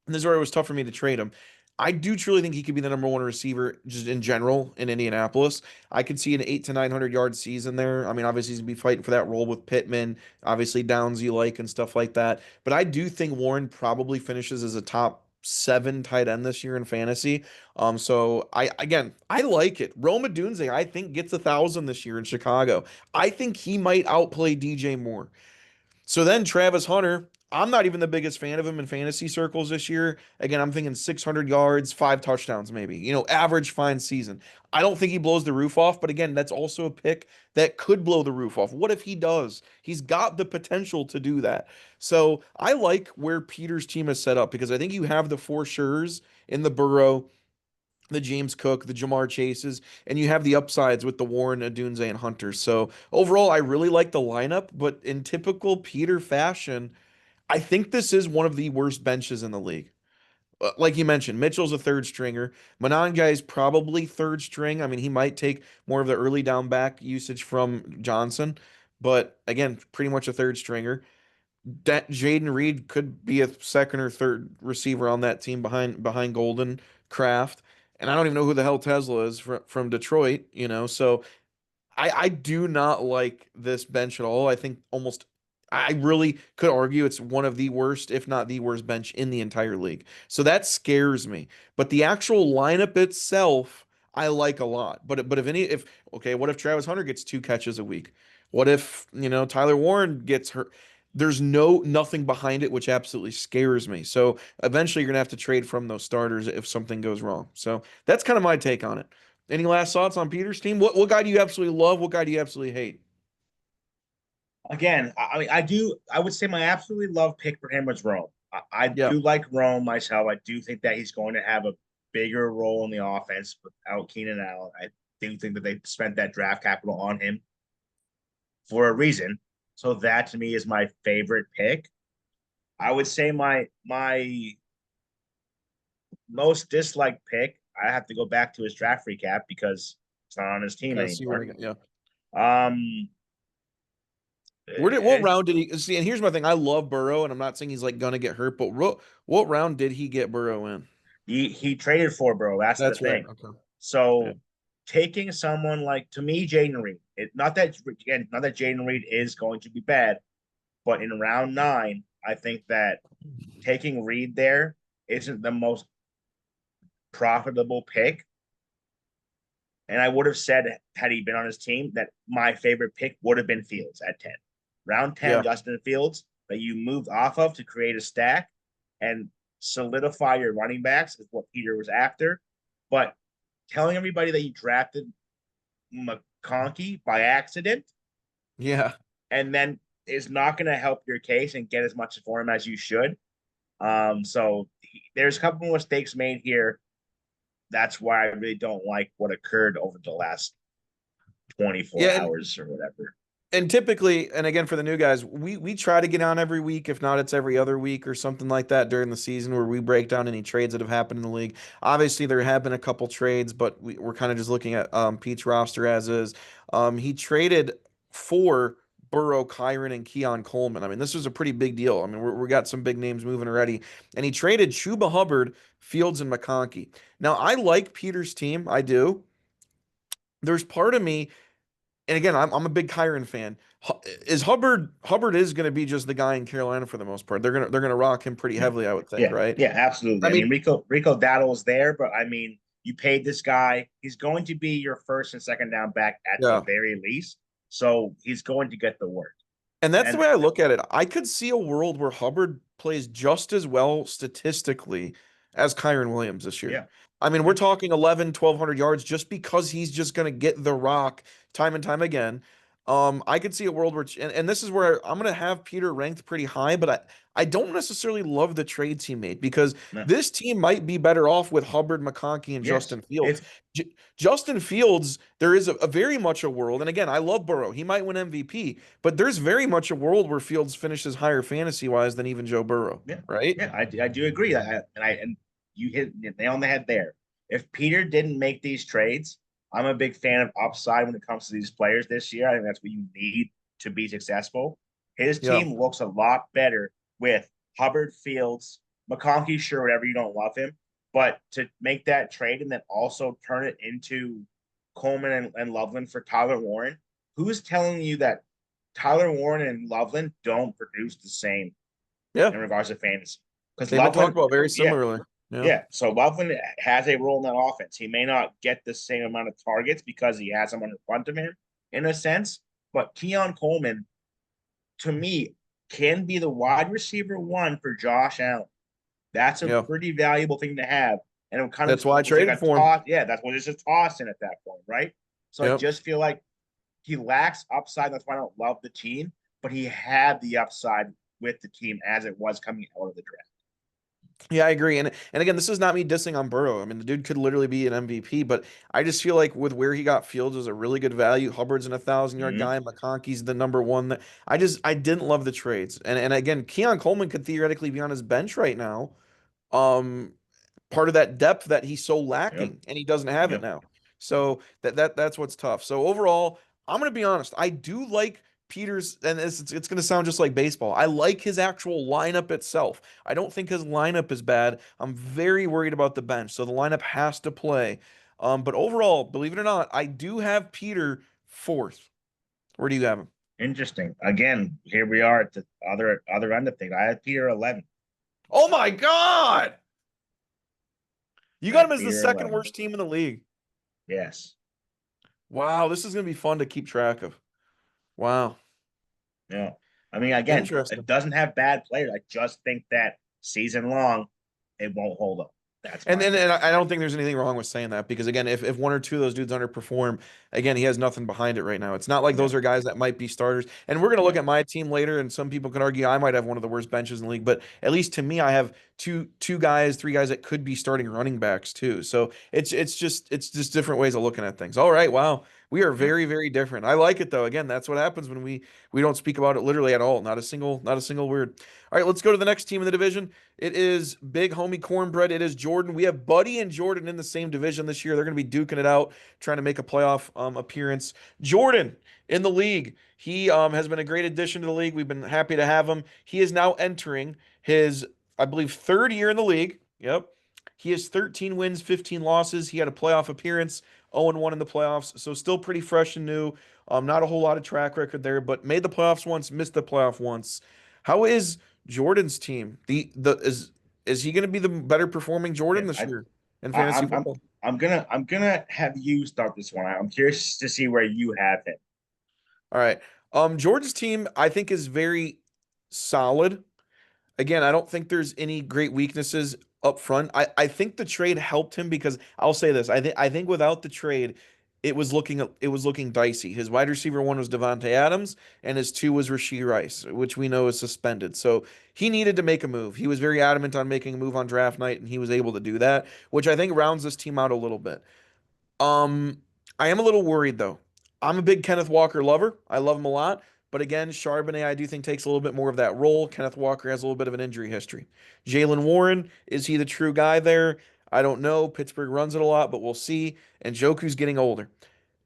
and this is where it was tough for me to trade him. I do truly think he could be the number 1 receiver just in general in Indianapolis. I could see an 8 to 900 yard season there. I mean, obviously he's gonna be fighting for that role with Pittman, obviously Downs you like and stuff like that. But I do think Warren probably finishes as a top 7 tight end this year in fantasy. So I like it. Roma Dunze, I think gets 1,000 this year in Chicago. I think he might outplay DJ Moore. So then Travis Hunter, I'm not even the biggest fan of him in fantasy circles this year. Again, I'm thinking 600 yards, 5 touchdowns, maybe. Average fine season. I don't think he blows the roof off, but again, that's also a pick that could blow the roof off. What if he does? He's got the potential to do that. So I like where Peter's team is set up because I think you have the 4 sures in the Burrow, the James Cook, the Jamar Chases, and you have the upsides with the Warren, Adunze, and Hunter. So overall, I really like the lineup, but in typical Peter fashion, I think this is one of the worst benches in the league. Like you mentioned, Mitchell's a third stringer. Monangai is probably third string. I mean, he might take more of the early down back usage from Johnson, but again, pretty much a third stringer. That Jaden Reed could be a second or third receiver on that team behind Golden Kraft. And I don't even know who the hell Tesla is from Detroit. So I do not like this bench at all. I think I really could argue it's one of the worst, if not the worst bench in the entire league. So that scares me. But the actual lineup itself, I like a lot. But if okay, what if Travis Hunter gets 2 catches a week? What if, Tyler Warren gets hurt? There's nothing behind it, which absolutely scares me. So eventually you're gonna have to trade from those starters if something goes wrong. So that's kind of my take on it. Any last thoughts on Peter's team? What guy do you absolutely love? What guy do you absolutely hate? Again, I mean, I would say my absolutely love pick for him was Rome. I Yeah. do like Rome myself. I do think that he's going to have a bigger role in the offense without Keenan Allen. I do think that they spent that draft capital on him for a reason. So that to me is my favorite pick. I would say my most disliked pick. I have to go back to his draft recap because it's not on his team Okay, see where we anymore. go. Yeah. Um, What eh, round did he see? And here's my thing. I love Burrow, and I'm not saying he's like gonna get hurt, but what round did he get Burrow in? he traded for bro. That's the That's right. thing. Okay. Yeah. So taking someone like to me, Jaden Reed. Not that again, not that Jaden Reed is going to be bad, but in round 9, I think that taking Reed there isn't the most profitable pick. And I would have said, had he been on his team, that my favorite pick would have been Fields at 10. Round 10, Yeah. Justin Fields, that you moved off of to create a stack and solidify your running backs is what Peter was after. But telling everybody that you drafted McConkey by accident Yeah. and then is not going to help your case and get as much for him as you should. There's a couple of mistakes made here. That's why I really don't like what occurred over the last 24 Yeah. And hours or whatever. and typically, and again for the new guys, we try to get on every week. If not, it's every other week or something like that during the season where we break down any trades that have happened in the league. Obviously, there have been a couple trades, but we're kind of just looking at Pete's roster as is. He traded for Burrow, Kyron, and Keon Coleman. I mean, this was a pretty big deal. I mean, we got some big names moving already, and he traded Chuba Hubbard, Fields, and McConkey. Now, I like Peter's team. I do. There's part of me and again, I'm a big Kyron fan. Is Hubbard is going to be just the guy in Carolina for the most part. They're gonna rock him pretty Yeah, heavily, I would think, yeah, right? yeah, absolutely. I I mean, mean, Rico Daddle's there, but I mean, you paid this guy. He's going to be your first and second down back at the yeah. very least. So he's going to get the work. And that's the And way I look at it. I could see a world where Hubbard plays just as well statistically as Kyron Williams this year. yeah, I mean, we're yeah, talking 11, 1,200 yards just because he's just going to get the rock time and time again. I could see a world where, and this is where I'm going to have Peter ranked pretty high, but I don't necessarily love the trades he made because no, this team might be better off with Hubbard, McConkey, and yes. Justin Fields. It's Justin Fields, there is a very much a world, and again, I love Burrow. He might win MVP, but there's very much a world where Fields finishes higher fantasy wise than even Joe Burrow, Yeah, right? yeah, I do agree. And you hit the nail on the head there. If Peter didn't make these trades, I'm a big fan of upside when it comes to these players this year. I think that's what you need to be successful. His Yeah. team looks a lot better with Hubbard, Fields, McConkey. Sure, whatever you don't love him, but to make that trade and then also turn it into Coleman and Loveland for Tyler Warren, who's telling you that Tyler Warren and Loveland don't produce the same Yeah. in regards to fantasy. Because They've been talked Loveland, about very yeah, similarly. Yeah. yeah. So Loveland has a role in that offense. He may not get the same amount of targets because he has someone in front of him, in a sense. But Keon Coleman, to me, can be the wide receiver one for Josh Allen. That's a Yeah. pretty valuable thing to have. And it kind of That's why I was like traded a for him. toss. Yeah, that's what it's a toss in at that point, right? So I Yep. just feel like he lacks upside. That's why I don't love the team, but he had the upside with the team as it was coming out of the draft. Yeah, I agree. And again, this is not me dissing on Burrow. I mean, the dude could literally be an MVP, but I just feel like with where he got Fields is a really good value. Hubbard's an 1,000 yard Mm-hmm. guy. McConkey's the number one. That I didn't love the trades. And again, Keon Coleman could theoretically be on his bench right now. Um, part of that depth that he's so Yep. lacking, and he doesn't have it Yep. now. So that's what's tough. So overall, I'm gonna be honest. I do like Peters, and it's gonna sound just like baseball. I like his actual lineup itself. I don't think his lineup is bad. I'm very worried about the bench, so the lineup has to play. But overall, believe it or not, I do have Peter fourth. Where do you have him? Interesting. Again, here we are at the other end of things. I had Peter 11. Oh my God! You I got him had as the Peter second 11. worst team in the league. Yes. Wow, this is gonna be fun to keep track of. Wow. Yeah. I mean, again, it Interesting. doesn't have bad players. I just think that season long, it won't hold up. That's And my then pick. and I don't think there's anything wrong with saying that because again, if one or two of those dudes underperform, again, he has nothing behind it right now. It's not like Yep, those are guys that might be starters. And we're gonna look yep, at my team later, and some people can argue I might have one of the worst benches in the league, but at least to me, I have two guys, three guys that could be starting running backs too. So it's just different ways of looking at things. All right, wow. We are yep. very, very different. I like it though. Again, that's what happens when we don't speak about it literally at all. Not a single word. All right, let's go to the next team in the division. It is big homie cornbread. It is Jordan. We have Buddy and Jordan in the same division this year. They're going to be duking it out, trying to make a playoff appearance. Jordan in the league. He has been a great addition to the league. We've been happy to have him. He is now entering his, I believe, third year in the league. Yep. He has 13 wins, 15 losses. He had a playoff appearance, 0-1 in the playoffs. So still pretty fresh and new. Not a whole lot of track record there, but made the playoffs once, missed the playoff once. How is Jordan's team? The is he going to be the better performing Yeah, Jordan this year in I, fantasy I'm, I'm, football? I'm gonna have you start this one. I'm curious to see where you have him. All right. Jordan's team I think is very solid. Again, I don't think there's any great weaknesses up front. I think the trade helped him because I'll say this. I think without the trade, it was looking dicey. His wide receiver one was Devontae Adams, and his two was Rashee Rice, which we know is suspended. So he needed to make a move. He was very adamant on making a move on draft night, and he was able to do that, which I think rounds this team out a little bit. Um, I am a little worried though. I'm a big Kenneth Walker lover. I love him a lot. But again, Charbonnet, I do think takes a little bit more of that role. Kenneth Walker has a little bit of an injury history. Jalen Warren, is he the true guy there? I don't know. Pittsburgh runs it a lot, but we'll see. And Joku's getting older.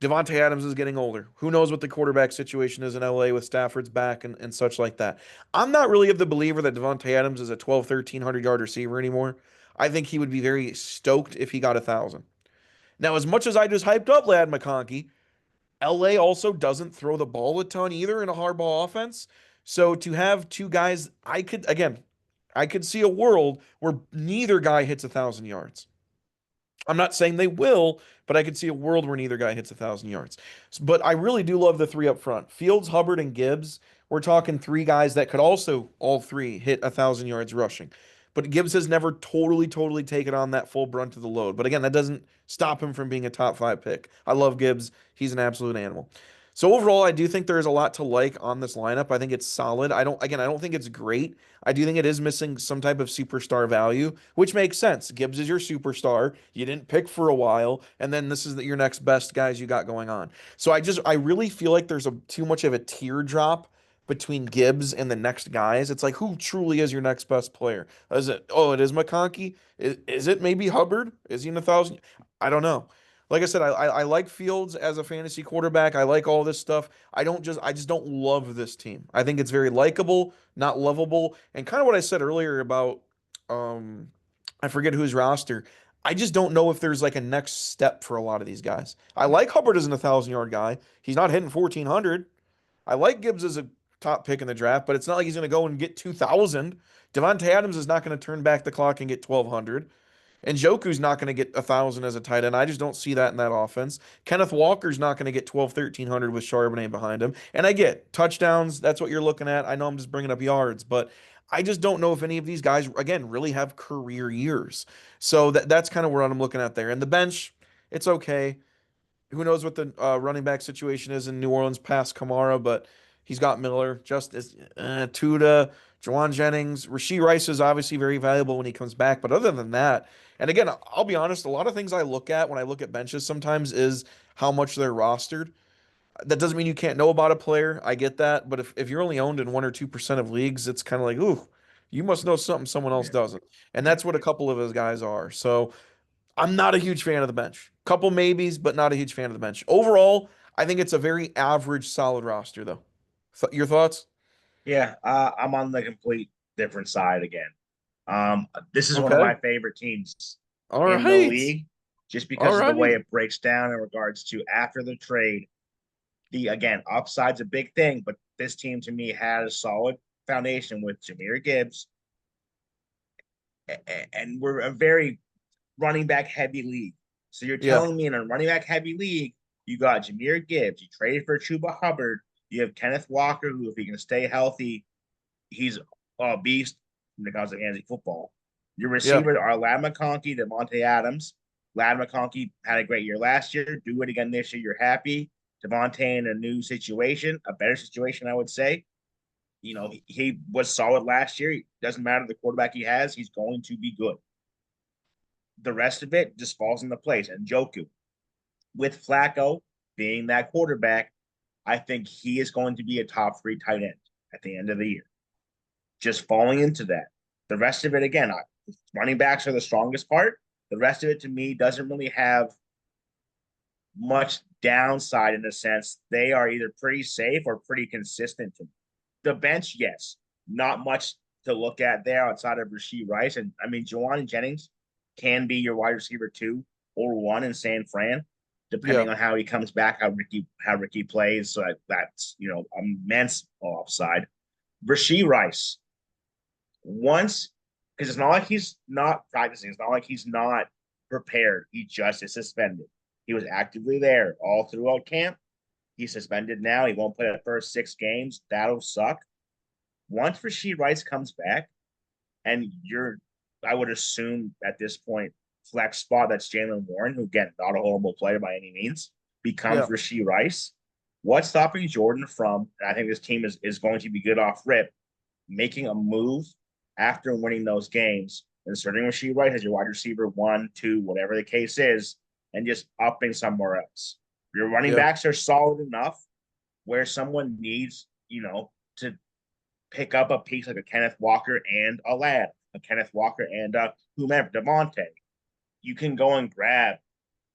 Devontae Adams is getting older. Who knows what the quarterback situation is in LA with Stafford's back and such like that. I'm not really of the believer that Devontae Adams is a 12, 1,300 yard receiver anymore. I think he would be very stoked if he got 1,000. Now, as much as I just hyped up Lad McConkey, LA also doesn't throw the ball a ton either in a hardball offense. So to have two guys, I could see a world where neither guy hits 1,000 yards. I'm not saying they will, but I could see a world where neither guy hits 1,000 yards. But I really do love the three up front: Fields, Hubbard, and Gibbs. We're talking three guys that could also all three hit 1,000 yards rushing. But Gibbs has never totally taken on that full brunt of the load. But again, that doesn't stop him from being a top five pick. I love Gibbs. He's an absolute animal. So overall, I do think there's a lot to like on this lineup. I think it's solid. I don't think it's great. I do think it is missing some type of superstar value, which makes sense. Gibbs is your superstar. You didn't pick for a while, and then this is your next best guys you got going on. So I really feel like there's too much of a teardrop between Gibbs and the next guys. It's like who truly is your next best player? Is it? Oh, it is McConkey. Is it maybe Hubbard? Is he in 1,000? I don't know. Like I said, I like Fields as a fantasy quarterback. I like all this stuff. I just don't love this team. I think it's very likable, not lovable, and kind of what I said earlier about um I forget whose roster. I just don't know if there's like a next step for a lot of these guys. I Yeah, like Hubbard as an 1,000 yard guy. He's not hitting 1,400. I like Gibbs as a top pick in the draft, but it's not like he's going to go and get 2,000. Devontae Adams is not going to turn back the clock and get 1,200. And Joku's not going to get 1,000 as a tight end. I just don't see that in that offense. Kenneth Walker's not going to get 12, 1,300 with Charbonnet behind him. And I get touchdowns. That's what you're looking at. I know I'm just bringing up yards, but I just don't know if any of these guys, again, really have career years. So that's kind of what I'm looking at there. And the bench, it's okay. Who knows what the running back situation is in New Orleans past Kamara, but he's got Miller, Justice, Tuda, Jawan Jennings. Rasheed Rice is obviously very valuable when he comes back, but other than that, and again, I'll be honest, a lot of things I look at when I look at benches sometimes is how much they're rostered. That doesn't mean you can't know about a player. I get that, but if you're only owned in 1 or 2% of leagues, it's kind of like, ooh, you must know something someone else yeah, doesn't. And yeah. that's what a couple of his guys are. So I'm not a huge fan of the bench. Couple maybes, but not a huge fan of the bench. Overall, I think it's a very average, solid roster, though. Your thoughts? Yeah, I'm on the complete different side again. This is one of Okay. my favorite teams All in the right. league, just All because of the way right. it breaks down in regards to after the trade. The again, upside's a big thing, but this team to me had a solid foundation with Jahmyr Gibbs, and we're a very running back heavy league. So you're Yeah. telling me in a running back heavy league, you got Jahmyr Gibbs, you traded for Chuba Hubbard, you have Kenneth Walker, who, if he can stay healthy, he's a beast when it comes to fantasy football. Your Yeah. receivers are Lad McConkey, Devontae Adams. Lad McConkey had a great year last year. Do it again this year. You're happy. Devontae in a new situation, a better situation, I would say. He was solid last year. It doesn't matter the quarterback he has, he's going to be good. The rest of it just falls into place. And Joku, with Flacco being that quarterback, I think he is going to be a top 3 tight end at the end of the year. Just falling into that. The rest of it, again, running backs are the strongest part. The rest of it, to me, doesn't really have much downside in the sense they are either pretty safe or pretty consistent. The bench, yes, not much to look at there outside of Rasheed Rice. And I mean, Jawan Jennings can be your wide receiver 2 or 1 in San Fran, Yeah. depending on how he comes back, how Ricky plays. So that's immense upside. Rasheed Rice, once, because it's not like he's not practicing, it's not like he's not prepared. He just is suspended. He was actively there all throughout camp. He's suspended now. He won't play the first 6 games. That'll suck. Once Rasheed Rice comes back, and I would assume at this point, flex spot, that's Jalen Warren, who, again, not a horrible player by any means, becomes Yeah. Rasheed Rice. What's stopping Jordan from, and I think this team is going to be good off rip, making a move after winning those games, inserting Rasheed Rice as your wide receiver 1, 2, whatever the case is, and just upping somewhere else. Your running Yeah. backs are solid enough where someone needs, to pick up a piece like a Kenneth Walker and a Lad, a Kenneth Walker and whomever, Devontae. You can go and grab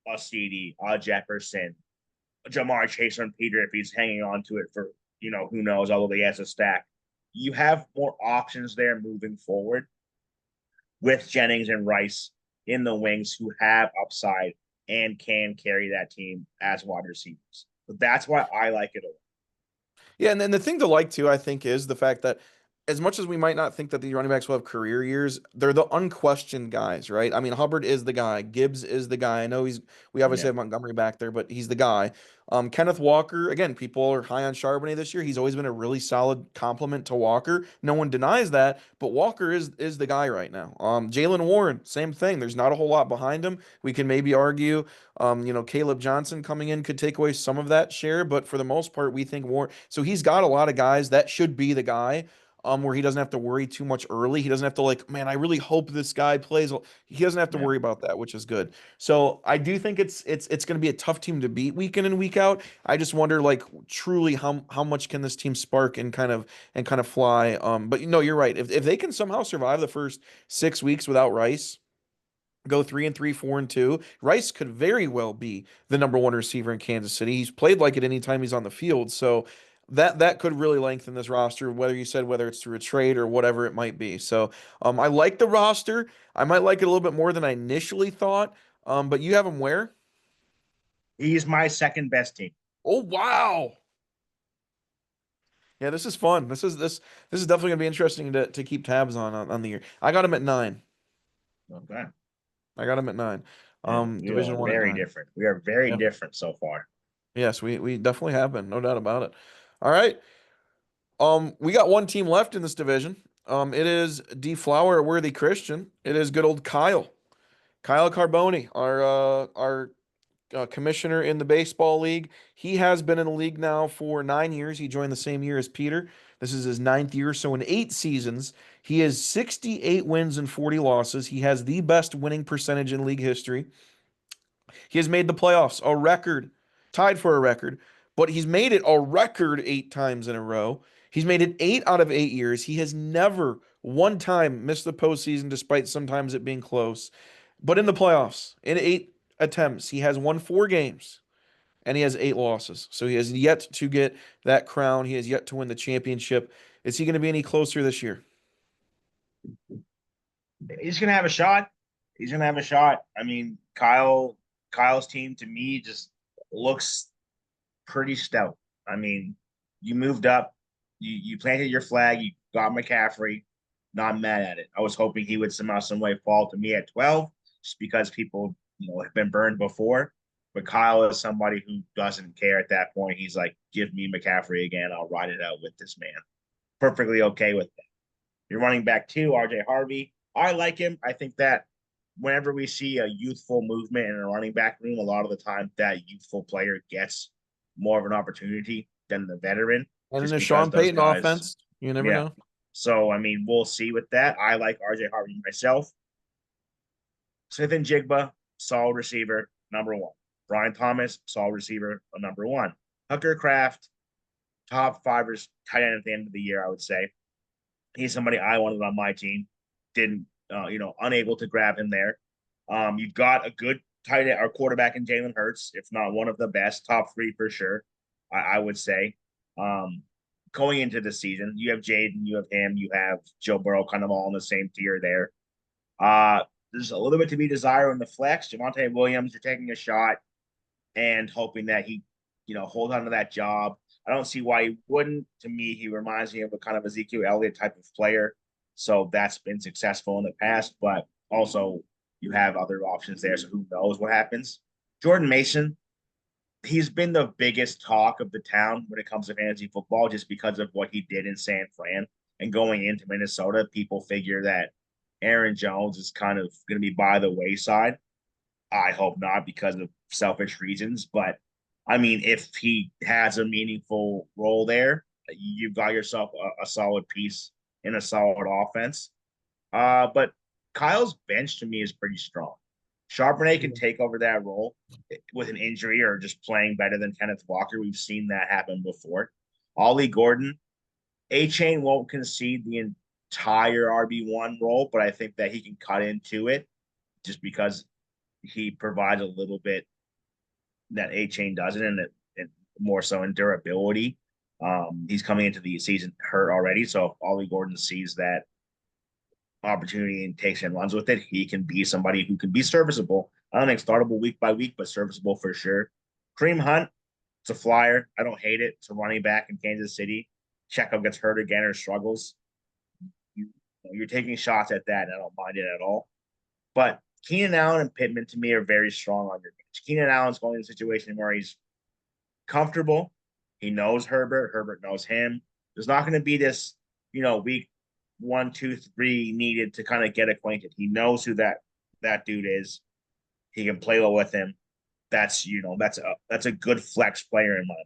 a CD, a Jefferson, a Jamar Chase and Peter if he's hanging on to it for, who knows, although he has a stack. You have more options there moving forward with Jennings and Rice in the wings who have upside and can carry that team as wide receivers. But that's why I like it a lot. Yeah, and then the thing to like too, I think, is the fact that as much as we might not think that the running backs will have career years, they're the unquestioned guys, right? I mean, Hubbard is the guy, Gibbs is the guy. I know we obviously Yeah. have Montgomery back there, but he's the guy. Kenneth Walker, again, people are high on Charbonnet this year. He's always been a really solid complement to Walker. No one denies that, but Walker is the guy right now. Jalen Warren, same thing. There's not a whole lot behind him. We can maybe argue Caleb Johnson coming in could take away some of that share, but for the most part, we think Warren. So he's got a lot of guys that should be the guy. Where he doesn't have to worry too much early. He doesn't have to like, man, I really hope this guy plays. He doesn't have to Yeah. worry about that, which is good. So I do think it's going to be a tough team to beat week in and week out. I just wonder, like, truly how much can this team spark and kind of fly. But you're right. If they can somehow survive the first 6 weeks without Rice, go 3-3, 4-2. Rice could very well be the number one receiver in Kansas City. He's played like it anytime he's on the field. So that could really lengthen this roster, whether it's through a trade or whatever it might be. So I like the roster. I might like it a little bit more than I initially thought. But you have him where? He's my second best team. Oh wow. Yeah, this is fun. This is definitely gonna be interesting to keep tabs on the year. I got him at 9. Okay. I got him at 9. Yeah, we are Division one at very 9. different. We are very Yeah. different so far. Yes, we definitely have been, no doubt about it. All right. We got one team left in this division. It is Deflower Worthy Christian. It is good old Kyle. Kyle Carboni, our commissioner in the baseball league. He has been in the league now for 9 years. He joined the same year as Peter. This is his ninth year. So in 8 seasons, he has 68 wins and 40 losses. He has the best winning percentage in league history. He has made the playoffs, a record, tied for a record, but he's made it a record 8 times in a row. He's made it 8 out of 8 years. He has never one time missed the postseason, despite sometimes it being close. But in the playoffs, in 8 attempts, he has won 4 games and he has 8 losses. So he has yet to get that crown. He has yet to win the championship. Is he going to be any closer this year? He's gonna have a shot. He's gonna have a shot. I mean, Kyle's team to me just looks pretty stout. I mean, you moved up, you planted your flag, you got McCaffrey. Not mad at it. I was hoping he would somehow, some way fall to me at 12, just because people, have been burned before. But Kyle is somebody who doesn't care at that point. He's like, give me McCaffrey again. I'll ride it out with this man. Perfectly okay with that. You're running back 2, RJ Harvey. I like him. I think that whenever we see a youthful movement in a running back room, a lot of the time that youthful player gets more of an opportunity than the veteran, And in just the because Sean those Payton guys, offense, you never yeah. know. So I mean, we'll see with that. I like RJ Harvey myself. Smith and Jigba, solid receiver, number one. Brian Thomas, solid receiver, number one. Tucker Craft, top fivers tight end at the end of the year, I would say. He's somebody I wanted on my team. Didn't, unable to grab him there. You've got a good tight end or quarterback in Jalen Hurts, if not one of the best, top three for sure. I would say. Um, Going into the season, you have Jaden, you have him, you have Joe Burrow, kind of all in the same tier there. There's a little bit to be desired in the flex. Javonte Williams, you're taking a shot and hoping that he, hold on to that job. I don't see why he wouldn't. To me, he reminds me of a kind of Ezekiel Elliott type of player. So that's been successful in the past, but also you have other options there. So who knows what happens? Jordan Mason, he's been the biggest talk of the town when it comes to fantasy football just because of what he did in San Fran. And going into Minnesota, people figure that Aaron Jones is kind of going to be by the wayside. I hope not because of selfish reasons. But I mean, if he has a meaningful role there, you've got yourself a solid piece in a solid offense. But Kyle's bench to me is pretty strong. Charbonnet can take over that role with an injury or just playing better than Kenneth Walker. We've seen that happen before. Ollie Gordon, A-Chain won't concede the entire RB1 role, but I think that he can cut into it just because he provides a little bit that A-Chain doesn't, and more so in durability. He's coming into the season hurt already, so if Ollie Gordon sees that opportunity and takes and runs with it, he can be somebody who can be serviceable. I don't think startable week by week, but serviceable for sure. Kareem Hunt, it's a flyer. I don't hate it. It's a running back in Kansas City. Checo gets hurt again or struggles. You're taking shots at that, and I don't mind it at all. But Keenan Allen and Pittman to me are very strong on your bench. Keenan Allen's going in a situation where he's comfortable. He knows Herbert. Herbert knows him. There's not going to be this, week 1, 2, 3 needed to kind of get acquainted. He knows who that dude is. He can play well with him. That's a good flex player in mind.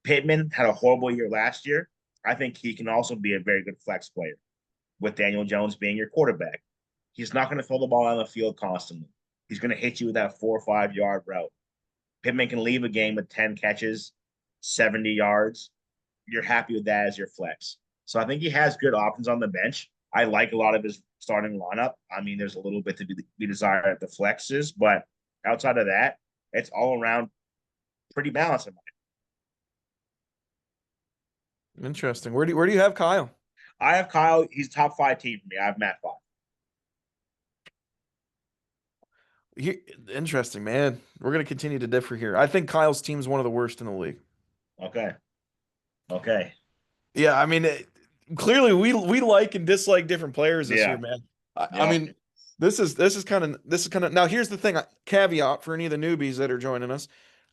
Pittman had a horrible year last year. I think he can also be a very good flex player with Daniel Jones being your quarterback. He's not going to throw the ball on the field constantly. He's going to hit you with that 4 or 5 yard route. Pittman can leave a game with 10 catches, 70 yards. You're happy with that as your flex. So I think he has good options on the bench. I like a lot of his starting lineup. I mean, there's a little bit to be desired at the flexes, but outside of that, it's all around pretty balanced in my Interesting. Where do you have Kyle? I have Kyle. He's top 5 team for me. I have Matt 5. Interesting, man. We're gonna continue to differ here. I think Kyle's team is one of the worst in the league. Okay. Okay. Yeah, I mean, clearly we like and dislike different players this year, Yeah. man. I Yep. mean, this is kind of now. Here's the thing. Caveat for any of the newbies that are joining us.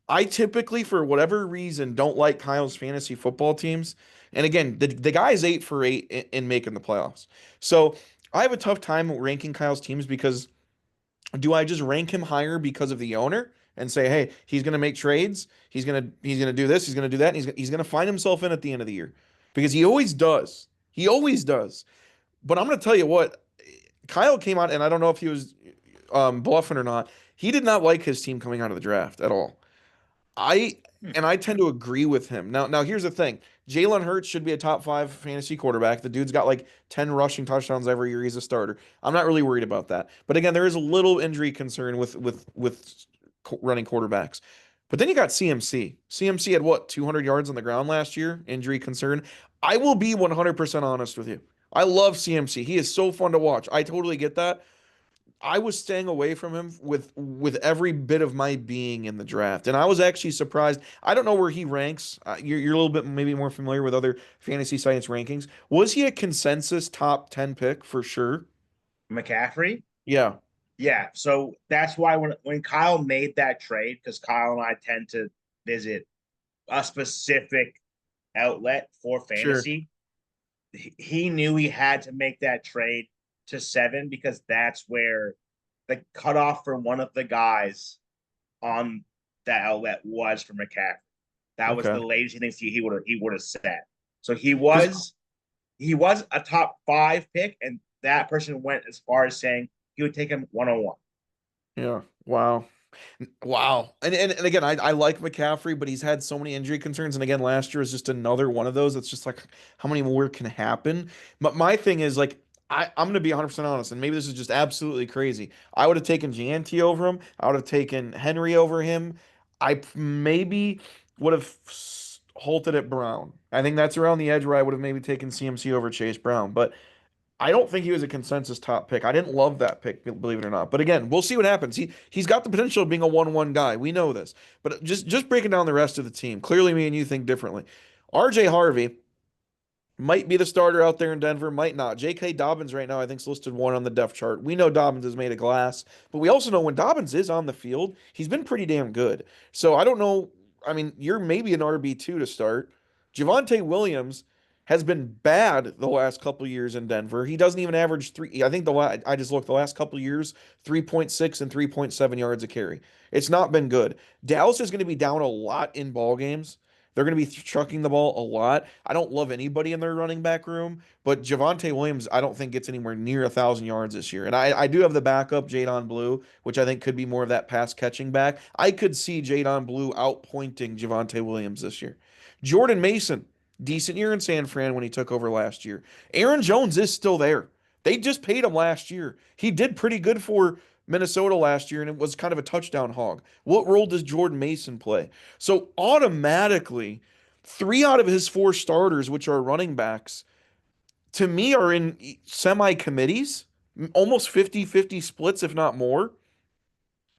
I typically, for whatever reason, don't like Kyle's fantasy football teams. And again, the guy is 8 for 8 in making the playoffs. So I have a tough time ranking Kyle's teams because do I just rank him higher because of the owner and say, hey, he's going to make trades, he's gonna do this, he's going to do that, and he's going to find himself in at the end of the year because he always does. He always does. But I'm going to tell you what, Kyle came out, and I don't know if he was bluffing or not. He did not like his team coming out of the draft at all. I Hmm. and I tend to agree with him. Now here's the thing. Jalen Hurts should be a top 5 fantasy quarterback. The dude's got like 10 rushing touchdowns every year he's a starter. I'm not really worried about that. But again, there is a little injury concern with running quarterbacks. But then you got CMC. CMC had what, 200 yards on the ground last year? Injury concern. I will be 100% honest with you. I love CMC. He is so fun to watch. I totally get that. I was staying away from him with every bit of my being in the draft, and I was actually surprised. I don't know where he ranks. You're a little bit maybe more familiar with other fantasy science rankings. Was he a consensus top 10 pick for sure? McCaffrey. Yeah, Yeah. So that's why when Kyle made that trade, because Kyle and I tend to visit a specific outlet for sure. fantasy, he knew he had to make that trade to 7 because that's where the cutoff for one of the guys on that outlet was for McCaffrey. That was Okay. the latest he thinks he would have set. So Because he was a top 5 pick, and that person went as far as saying he would take him 101. yeah, wow. Wow. And again, I like McCaffrey, but he's had so many injury concerns. And again, last year is just another one of those. It's just like how many more can happen? But my thing is like I'm gonna be 100% honest, and maybe this is just absolutely crazy. I would have taken GNT over him. I would have taken Henry over him. Maybe would have halted at Brown. I think that's around the edge where I would have maybe taken CMC over Chase Brown. But I don't think he was a consensus top pick. I didn't love that pick, believe it or not. But again, we'll see what happens. He's got the potential of being a 1-1 guy. We know this. But just breaking down the rest of the team. Clearly me and you think differently. RJ Harvey might be the starter out there in Denver, might not. J.K. Dobbins right now, I think, is listed 1 on the depth chart. We know Dobbins is made of glass, but we also know when Dobbins is on the field, he's been pretty damn good. So I don't know. I mean, you're maybe an RB2 to start. Javonte Williams has been bad the last couple years in Denver. He doesn't even average three. I think I just looked the last couple years, 3.6 and 3.7 yards a carry. It's not been good. Dallas is going to be down a lot in ball games. They're going to be chucking the ball a lot. I don't love anybody in their running back room, but Javonte Williams, I don't think gets anywhere near 1,000 yards this year. And I do have the backup, Jadon Blue, which I think could be more of that pass catching back. I could see Jadon Blue outpointing Javonte Williams this year. Jordan Mason, decent year in San Fran when he took over last year. Aaron Jones is still there. They just paid him last year. He did pretty good for Minnesota last year, and it was kind of a touchdown hog. What role does Jordan Mason play? So automatically, 3 out of his 4 starters, which are running backs, to me are in semi committees, almost 50-50 splits, if not more.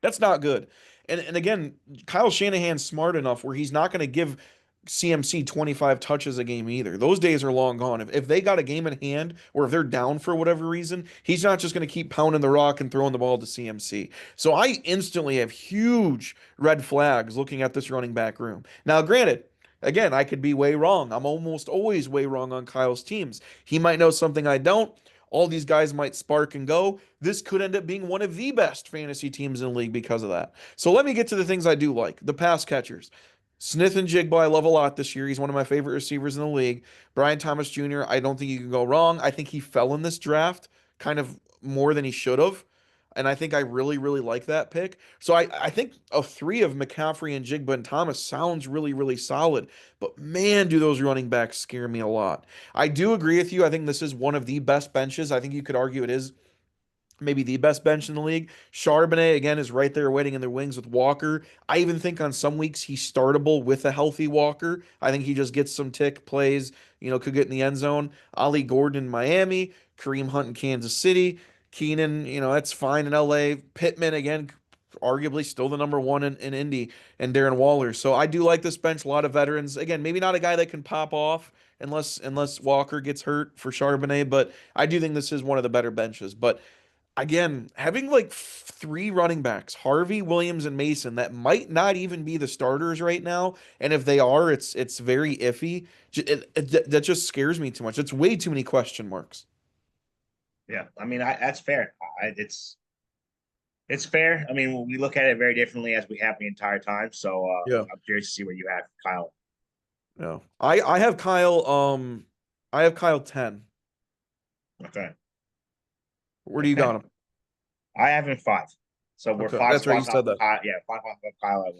That's not good. And again, Kyle Shanahan's smart enough where he's not going to give CMC 25 touches a game either. Those days are long gone. If they got a game in hand or if they're down for whatever reason, he's not just going to keep pounding the rock and throwing the ball to CMC. So I instantly have huge red flags looking at this running back room. Now, granted, again, I could be way wrong. I'm almost always way wrong on Kyle's teams. He might know something I don't. All these guys might spark and go. This could end up being one of the best fantasy teams in the league because of that. So let me get to the things I do like. The pass catchers. Smith and Jigba, I love a lot this year. He's one of my favorite receivers in the league. Brian Thomas Jr., I don't think you can go wrong. I think he fell in this draft kind of more than he should have. And I think I really, really like that pick. So I think a 3 of McCaffrey and Jigba and Thomas sounds really, really solid. But man, do those running backs scare me a lot. I do agree with you. I think this is one of the best benches. I think you could argue it is maybe the best bench in the league. Charbonnet, again, is right there waiting in the wings with Walker. I even think on some weeks he's startable with a healthy Walker. I think he just gets some tick plays, could get in the end zone. Ali Gordon in Miami, Kareem Hunt in Kansas City, Keenan, that's fine in LA. Pittman, again, arguably still the number 1 in Indy, and Darren Waller. So I do like this bench. A lot of veterans. Again, maybe not a guy that can pop off unless Walker gets hurt for Charbonnet, but I do think this is one of the better benches. But again, having like 3 running backs, Harvey, Williams, and Mason, that might not even be the starters right now, and if they are, it's very iffy. That just scares me too much. It's way too many question marks. Yeah, I mean, that's fair. It's fair. I mean, we look at it very differently as we have the entire time. So Yeah, I'm curious to see what you have, Kyle. yeah. I have Kyle. I have Kyle 10. Okay, Where do you okay. got him? I have him 5. So we're Okay, 5 that's right. You spots off said of that. Kyle. Yeah, 5 spots off Kyle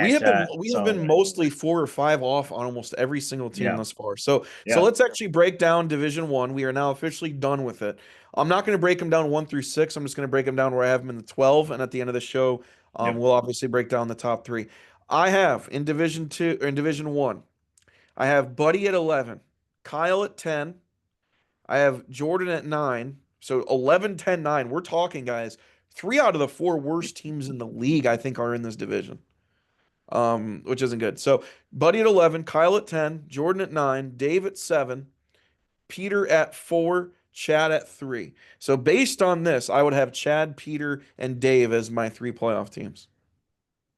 We have been we have so been mostly 4 or 5 off on almost every single team yeah, thus far. So yeah, let's actually break down Division One. We are now officially done with it. I'm not going to break them down 1 through 6. I'm just going to break them down where I have them in the 12, and at the end of the show, yep. we'll obviously break down the top 3. I have in Division Two or in Division One, I have Buddy at 11, Kyle at 10, I have Jordan at 9. So 11, 10, 9. We're talking, guys. 3 out of the 4 worst teams in the league, I think, are in this division, which isn't good. So Buddy at 11, Kyle at 10, Jordan at 9, Dave at 7, Peter at 4, Chad at 3. So based on this, I would have Chad, Peter, and Dave as my 3 playoff teams.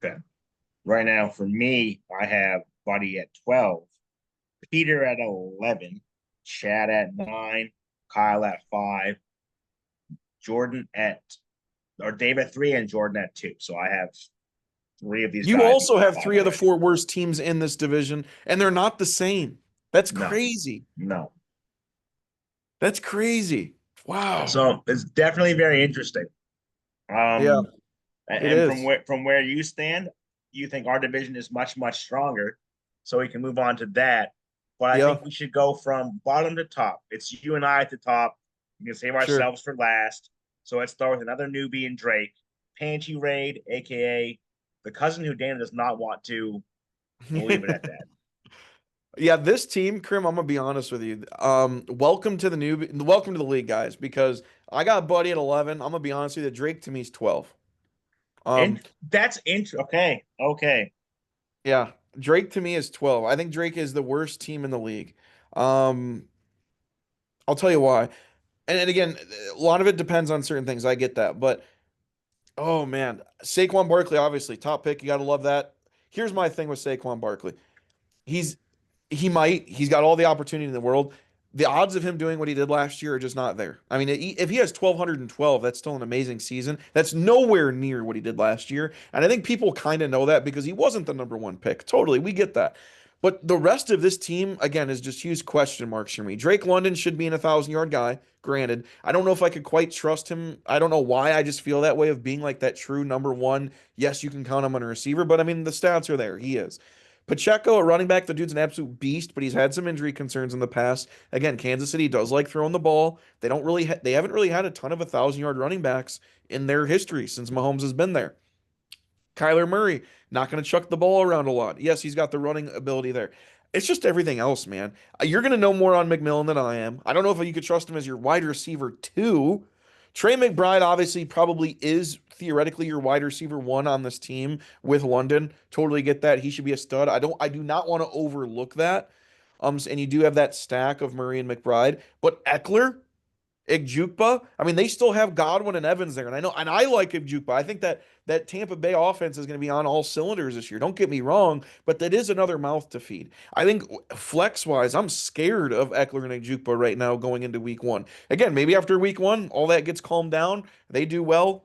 Okay. Right now, for me, I have Buddy at 12, Peter at 11, Chad at 9, Kyle at 5, Jordan at or Dave at 3, and Jordan at 2. So I have 3 of these You guys also in top have 5 three of the already. four worst teams in this division, and they're not the same. That's No, crazy. no. That's crazy. Wow. So it's definitely very interesting. Yeah, Um, it and is. from where you stand, you think our division is much stronger. So we can move on to that. But I Yeah, think we should go from bottom to top. It's you and I at the top. We can save sure. ourselves for last. So let's start with another newbie in Drake, Pantry Raid, aka the cousin who Dana does not want to. We'll leave it at that. Yeah, this team, Krim, I'm gonna be honest with you. Welcome to the league, guys, because I got Buddy at 11. I'm gonna be honest with you, Drake to me is 12. Um, And that's Okay. Okay. yeah, Drake to me is 12. I think Drake is the worst team in the league. Um, I'll tell you why. And again, a lot of it depends on certain things. I get that, but oh man, Saquon Barkley, obviously top pick. You gotta love that. Here's my thing with Saquon Barkley. He's he's got all the opportunity in the world. The odds of him doing what he did last year are just not there. I mean, if he has 1,212, that's still an amazing season. That's nowhere near what he did last year. And I think people kind of know that because he wasn't the number one pick. Totally, we get that. But the rest of this team, again, is just huge question marks for me. Drake London should be an 1,000 yard guy. Granted, I don't know if I could quite trust him. I don't know why. I just feel that way of being like that true number one. Yes, you can count him on a receiver, but I mean, the stats are there. He is. Pacheco, a running back, the dude's an absolute beast, but he's had some injury concerns in the past. Again, Kansas City does like throwing the ball. They haven't really had a ton of 1,000 yard running backs in their history since Mahomes has been there. Kyler Murray, not going to chuck the ball around a lot. Yes, he's got the running ability there. It's just everything else, man. You're going to know more on McMillan than I am. I don't know if you could trust him as your wide receiver too. Trey McBride obviously probably is theoretically your wide receiver one on this team with London. Totally get that. He should be a stud. I do not want to overlook that. And you do have that stack of Murray and McBride, but Eckler, Igjukba. I mean, they still have Godwin and Evans there, and I know, and I like Igjukba. I think that Tampa Bay offense is going to be on all cylinders this year. Don't get me wrong, but that is another mouth to feed. I think flex wise, I'm scared of Eckler and Igjukba right now going into week one. Again, maybe after week one, all that gets calmed down, they do well,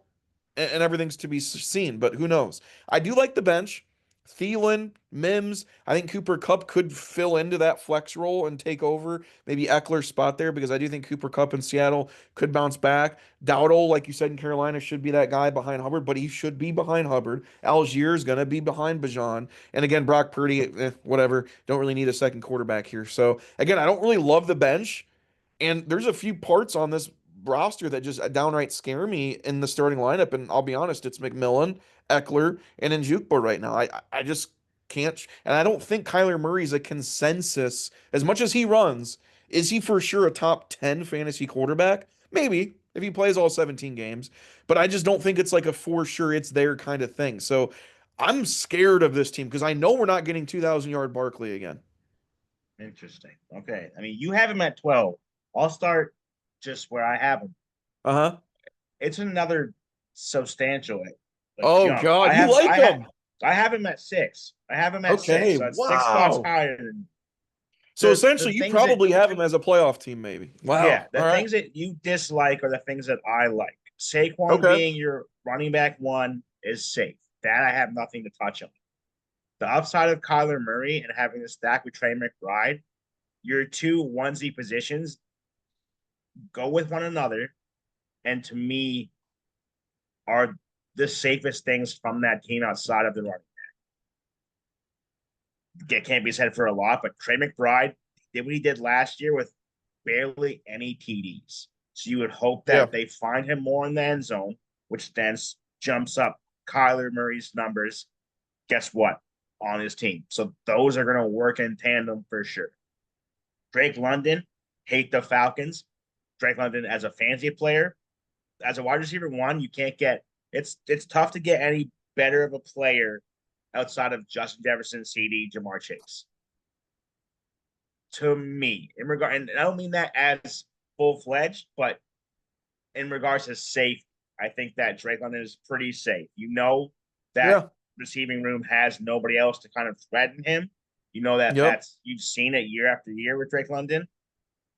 and everything's to be seen. But who knows? I do like the bench. Thielen, Mims. I think Cooper Kupp could fill into that flex role and take over maybe Eckler's spot there because I do think Cooper Kupp in Seattle could bounce back. Dowdle, like you said in Carolina, should be that guy behind Hubbard, but he should be behind Hubbard. Algier is going to be behind Bajan. And again, Brock Purdy, whatever. Don't really need a second quarterback here. So again, I don't really love the bench. And there's a few parts on this roster that just downright scare me in the starting lineup. And I'll be honest, it's McMillan, Eckler, and Njukba right now. I just can't. And I don't think Kyler Murray's a consensus. As much as he runs, is he for sure a top 10 fantasy quarterback? Maybe if he plays all 17 games. But I just don't think it's like a for sure it's there kind of thing. So I'm scared of this team because I know we're not getting 2,000 yard Barkley again. Interesting. Okay. I mean, you have him at 12. I'll start just where I have him. Uh huh. It's another substantial Oh jump. God, you like him? I have him at 6. I have him at 6. Okay, So it's 6 spots wow. higher than So the essentially, you things that probably have him as a playoff team, maybe. yeah, Wow. the All right. things that you dislike are the things that I like. Saquon Okay. being your running back one is safe. That I have nothing to touch on. The upside of Kyler Murray and having the stack with Trey McBride, your two onesie positions go with one another, and to me are the safest things from that team outside of the running. It can't be said for a lot, but Trey McBride did what he did last year with barely any TDs. So you would hope Yeah. that they find him more in the end zone, which then jumps up Kyler Murray's numbers. Guess what? On his team. So those are going to work in tandem for sure. Drake London, hate the Falcons. Drake London as a fantasy player, as a wide receiver one, you can't get it's tough to get any better of a player outside of Justin Jefferson, CD, Jamar Chase. To me, in regard, and I don't mean that as full fledged, but in regards to safe, I think that Drake London is pretty safe. You know that Yeah. receiving room has nobody else to kind of threaten him. You know that Yep. you've seen it year after year with Drake London.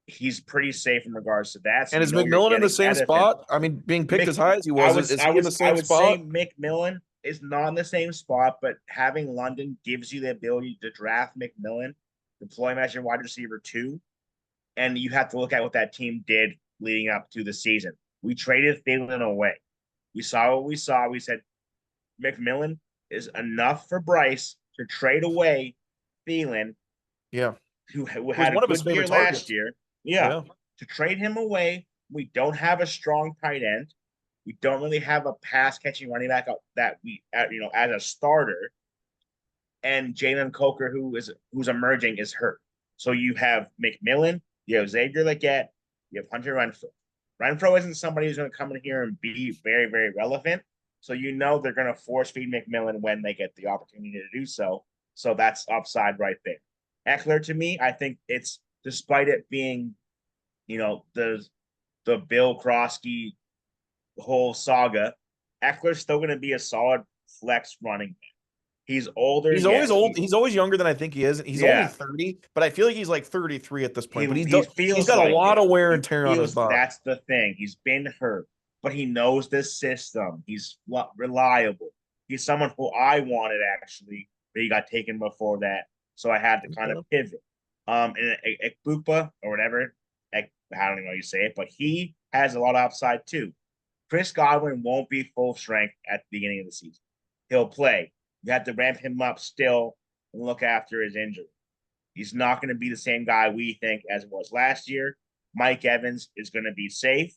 he's pretty safe in regards to that. So And you is know you're McMillan in the getting same out of him. spot? I mean, being picked Mick, as high as he I was, would is I he in would the I same would say spot? McMillan is not in the same spot, but having London gives you the ability to draft McMillan, deploy him as your wide receiver too, and you have to look at what that team did leading up to the season. We traded Thielen away. We saw what we saw. We said McMillan is enough for Bryce to trade away Thielen, Yeah. who It was had a one of his good year favorite last targets. year. Yeah, Yeah. to trade him away. We don't have a strong tight end. We don't really have a pass catching running back that we, as a starter. And Jalen Coker, who's emerging, is hurt. So you have McMillan, you have Xavier Legette, you have Hunter Renfro. Renfro isn't somebody who's going to come in here and be very, very relevant. So you know they're going to force feed McMillan when they get the opportunity to do so. So that's upside right there. Eckler, to me, I think it's despite it being, the Bill Krosky whole saga, Eckler's still going to be a solid flex running. He's older, He's always yes. old. He's always younger than I think he is. He's only Yeah, 30, but I feel like he's like 33 at this point. But he he's feels got a like lot it. of wear and He tear on his feels body. that's the thing. He's been hurt, but he knows this system. He's reliable. He's someone who I wanted actually, but he got taken before that, so I had to kind of Okay. pivot. And Ekbupa or whatever, I don't even know how you say it, but he has a lot of upside too. Chris Godwin won't be full strength at the beginning of the season. He'll play. You have to ramp him up still and look after his injury. He's not going to be the same guy we think as it was last year. Mike Evans is going to be safe.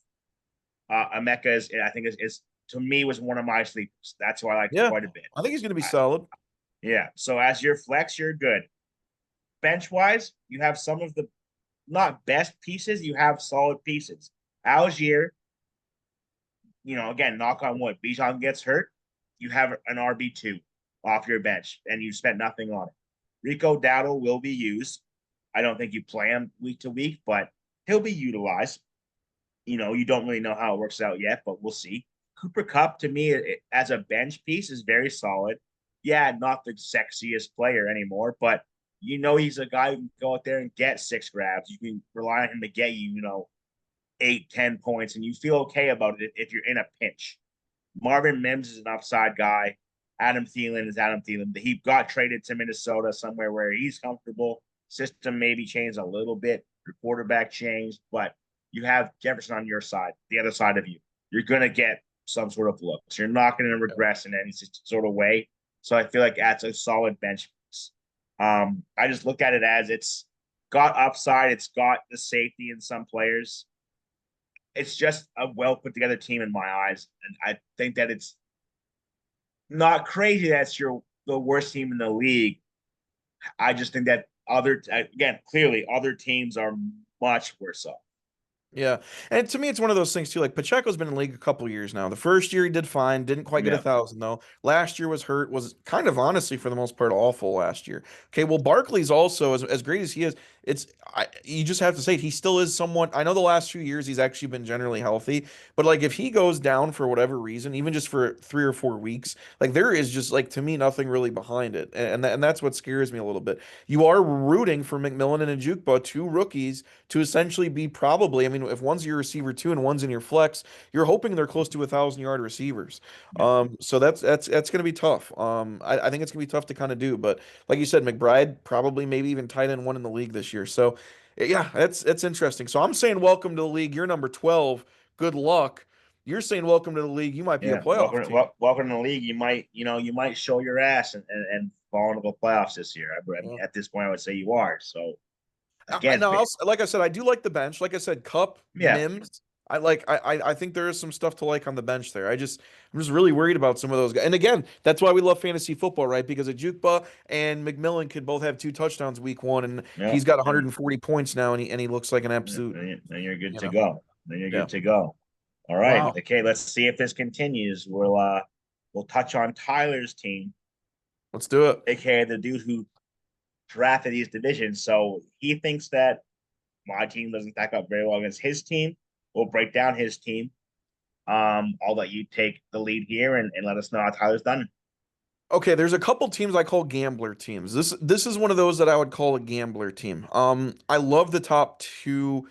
Emeka I think, is to me was one of my sleepers. That's who I liked Yeah. quite a bit. I think he's going to be I, solid. yeah. So as your flex, you're good. Bench wise, you have some of the not best pieces. You have solid pieces. Algier, again, knock on wood. Bijan gets hurt. You have an RB2 off your bench, and you spent nothing on it. Rico Dowdle will be used. I don't think you play him week to week, but he'll be utilized. You don't really know how it works out yet, but we'll see. Cooper Cup, to me, as a bench piece, is very solid. Yeah, not the sexiest player anymore, but he's a guy who can go out there and get 6 grabs. You can rely on him to get you, 8, 10 points, and you feel okay about it if you're in a pinch. Marvin Mims is an upside guy. Adam Thielen is Adam Thielen. He got traded to Minnesota somewhere where he's comfortable. System maybe changed a little bit. Your quarterback changed, but you have Jefferson on your side, the other side of you. You're going to get some sort of looks. You're not going to regress in any sort of way. So I feel like that's a solid bench piece. I just look at it as it's got upside. It's got the safety in some players. It's just a well put together team in my eyes. And I think that it's not crazy that's the worst team in the league. I just think that clearly other teams are much worse off. Yeah. And to me, it's one of those things too. Like Pacheco's been in the league a couple years now. The first year he did fine, didn't quite get Yeah. 1,000 though. Last year was hurt, was kind of honestly for the most part awful last year. Okay, well Barkley's also as great as he is, you just have to say he still is somewhat. I know the last few years he's actually been generally healthy, but like if he goes down for whatever reason, even just for 3 or 4 weeks, like there is just like to me nothing really behind it, and that's what scares me a little bit. You are rooting for McMillan and Njukba, two rookies, to essentially be probably. I mean, if one's your receiver two and one's in your flex, you're hoping they're close to 1,000 yard receivers. Yeah. So that's going to be tough. I think it's going to be tough to kind of do, but like you said, McBride probably maybe even tight end one in the league this year. So yeah, that's interesting. So I'm saying welcome to the league. You're number 12. Good luck. You're saying welcome to the league. You might be a Yeah. playoff team. Welcome to the league. You might show your ass and fall into the playoffs this year. I mean, Yeah. at this point, I would say you are. So again, No, like I said, I do like the bench. Like I said, Cup, yeah, Mims. I think there is some stuff to like on the bench there. I'm just really worried about some of those guys. And again, that's why we love fantasy football, right? Because Ajukba and McMillan could both have 2 touchdowns week one, and yeah, he's got and 140 points now, and he looks like an yeah, absolute, then you're good you to know, go. Then you're yeah. good to go. All right. Wow. Okay. Let's see if this continues. We'll touch on Tyler's team, Let's do it. aka the dude who drafted these divisions. So he thinks that my team doesn't stack up very well against his team. We'll break down his team. I'll let you take the lead here and let us know how Tyler's done. Okay, there's a couple teams I call gambler teams. This is one of those that I would call a gambler team. I love the top two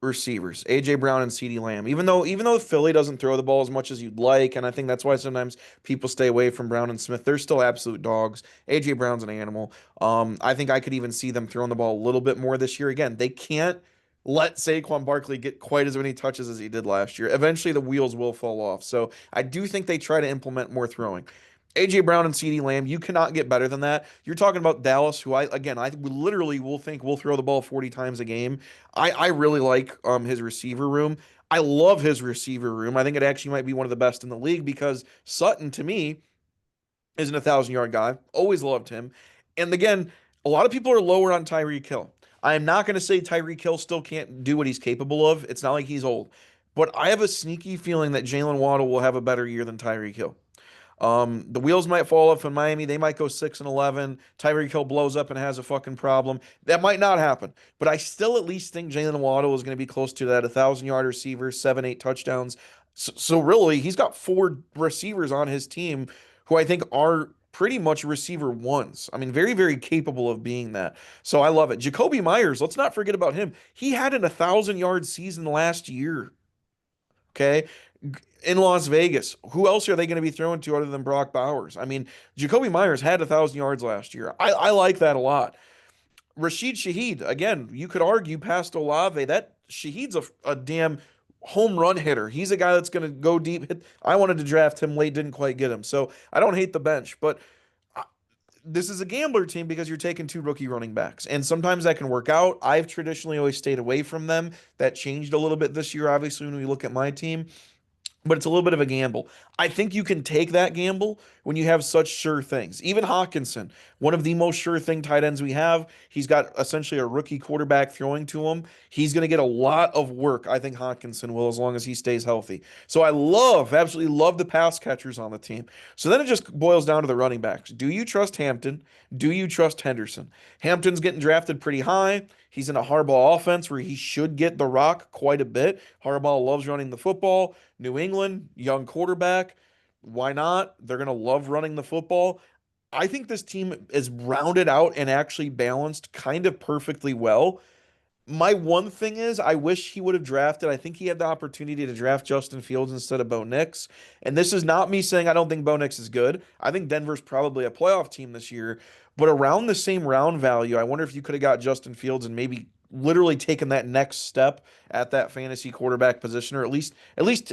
receivers, AJ Brown and CeeDee Lamb. Even though Philly doesn't throw the ball as much as you'd like, and I think that's why sometimes people stay away from Brown and Smith. They're still absolute dogs. AJ Brown's an animal. I think I could even see them throwing the ball a little bit more this year. Again, they can't let Saquon Barkley get quite as many touches as he did last year. Eventually, the wheels will fall off. So I do think they try to implement more throwing. AJ Brown and CeeDee Lamb, you cannot get better than that. You're talking about Dallas, who I literally will think will throw the ball 40 times a game. I really like his receiver room. I love his receiver room. I think it actually might be one of the best in the league because Sutton, to me, isn't a 1,000 yard guy. Always loved him. And again, a lot of people are lower on Tyreek Hill. I am not going to say Tyreek Hill still can't do what he's capable of. It's not like he's old. But I have a sneaky feeling that Jalen Waddle will have a better year than Tyreek Hill. The wheels might fall off in Miami. They might go 6-11. Tyreek Hill blows up and has a fucking problem. That might not happen, but I still at least think Jalen Waddle is going to be close to that 1,000 yard receiver, 7, 8 touchdowns. So really, he's got 4 receivers on his team who I think are pretty much receiver ones. I mean, very, very capable of being that. So I love it. Jacoby Myers, let's not forget about him. He had an 1,000 yard season last year. Okay. In Las Vegas, who else are they going to be throwing to other than Brock Bowers? I mean, Jacoby Myers had 1,000 yards last year. I like that a lot. Rashid Shaheed, again, you could argue past Olave. That Shaheed's a damn home run hitter. He's a guy that's going to go deep. I wanted to draft him late, didn't quite get him. So I don't hate the bench, but this is a gambler team because you're taking 2 rookie running backs. And sometimes that can work out. I've traditionally always stayed away from them. That changed a little bit this year, obviously, when we look at my team, but it's a little bit of a gamble. I think you can take that gamble when you have such sure things. Even Hawkinson, one of the most sure thing tight ends we have, he's got essentially a rookie quarterback throwing to him. He's going to get a lot of work, I think Hawkinson will, as long as he stays healthy. So I absolutely love the pass catchers on the team. So then it just boils down to the running backs. Do you trust Hampton? Do you trust Henderson? Hampton's getting drafted pretty high. He's in a Harbaugh offense where he should get the rock quite a bit. Harbaugh loves running the football. New England, young quarterback. Why not? They're going to love running the football. I think this team is rounded out and actually balanced kind of perfectly well. My one thing is, I wish he would have drafted. I think he had the opportunity to draft Justin Fields instead of Bo Nix. And this is not me saying I don't think Bo Nix is good. I think Denver's probably a playoff team this year. But around the same round value, I wonder if you could have got Justin Fields and maybe literally taken that next step at that fantasy quarterback position, or at least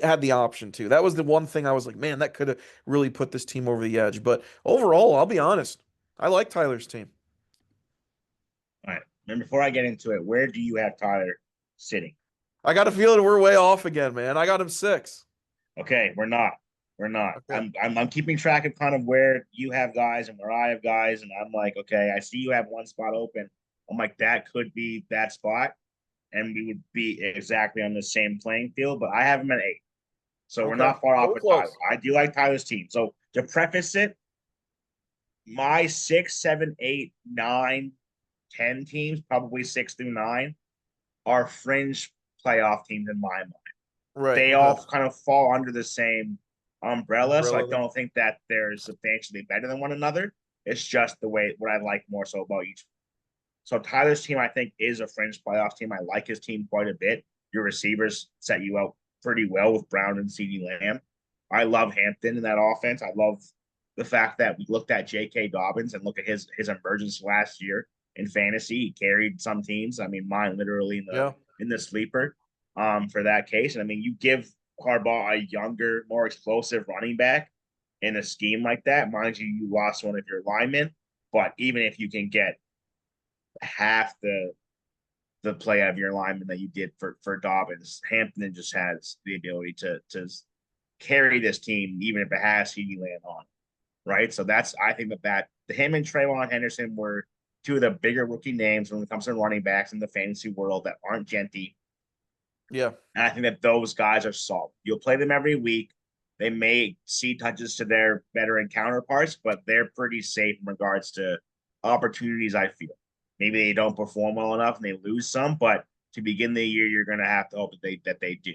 had the option to. That was the one thing I was like, man, that could have really put this team over the edge. But overall, I'll be honest, I like Tyler's team. All right. And before I get into it, where do you have Tyler sitting? I got a feeling we're way off again, man. I got him 6. Okay, we're not. We're not. Okay. I'm keeping track of kind of where you have guys and where I have guys, and I'm like, okay, I see you have one spot open. I'm like, that could be that spot, and we would be exactly on the same playing field. But I have him at 8, so we're Okay. not far So off we're with Tyler. close. I do like Tyler's team. So to preface it, my 6, 7, 8, 9, 10 teams, probably 6 through 9, are fringe playoff teams in my mind. Right. They Okay. all kind of fall under the same umbrella. So I Umbrella then. don't think that they're substantially better than one another. It's just the way what I like more so about each. So Tyler's team, I think, is a fringe playoff team. I like his team quite a bit. Your receivers set you out pretty well with Brown and CeeDee Lamb. I love Hampton in that offense. I love the fact that we looked at J.K. Dobbins and look at his emergence last year in fantasy. He carried some teams. I mean, mine literally Yeah. in the sleeper for that case. And I mean, you give Harbaugh a younger, more explosive running back in a scheme like that. Mind you, you lost one of your linemen, but even if you can get half the play out of your lineman that you did for Dobbins, Hampton just has the ability to carry this team, even if it has CeeDee Lamb on, right? So that's I think that him and Trayvon Henderson were 2 of the bigger rookie names when it comes to running backs in the fantasy world that aren't Genty. Yeah. And I think that those guys are solid. You'll play them every week. They may see touches to their veteran counterparts, but they're pretty safe in regards to opportunities, I feel. Maybe they don't perform well enough and they lose some, but to begin the year, you're gonna have to hope that they do.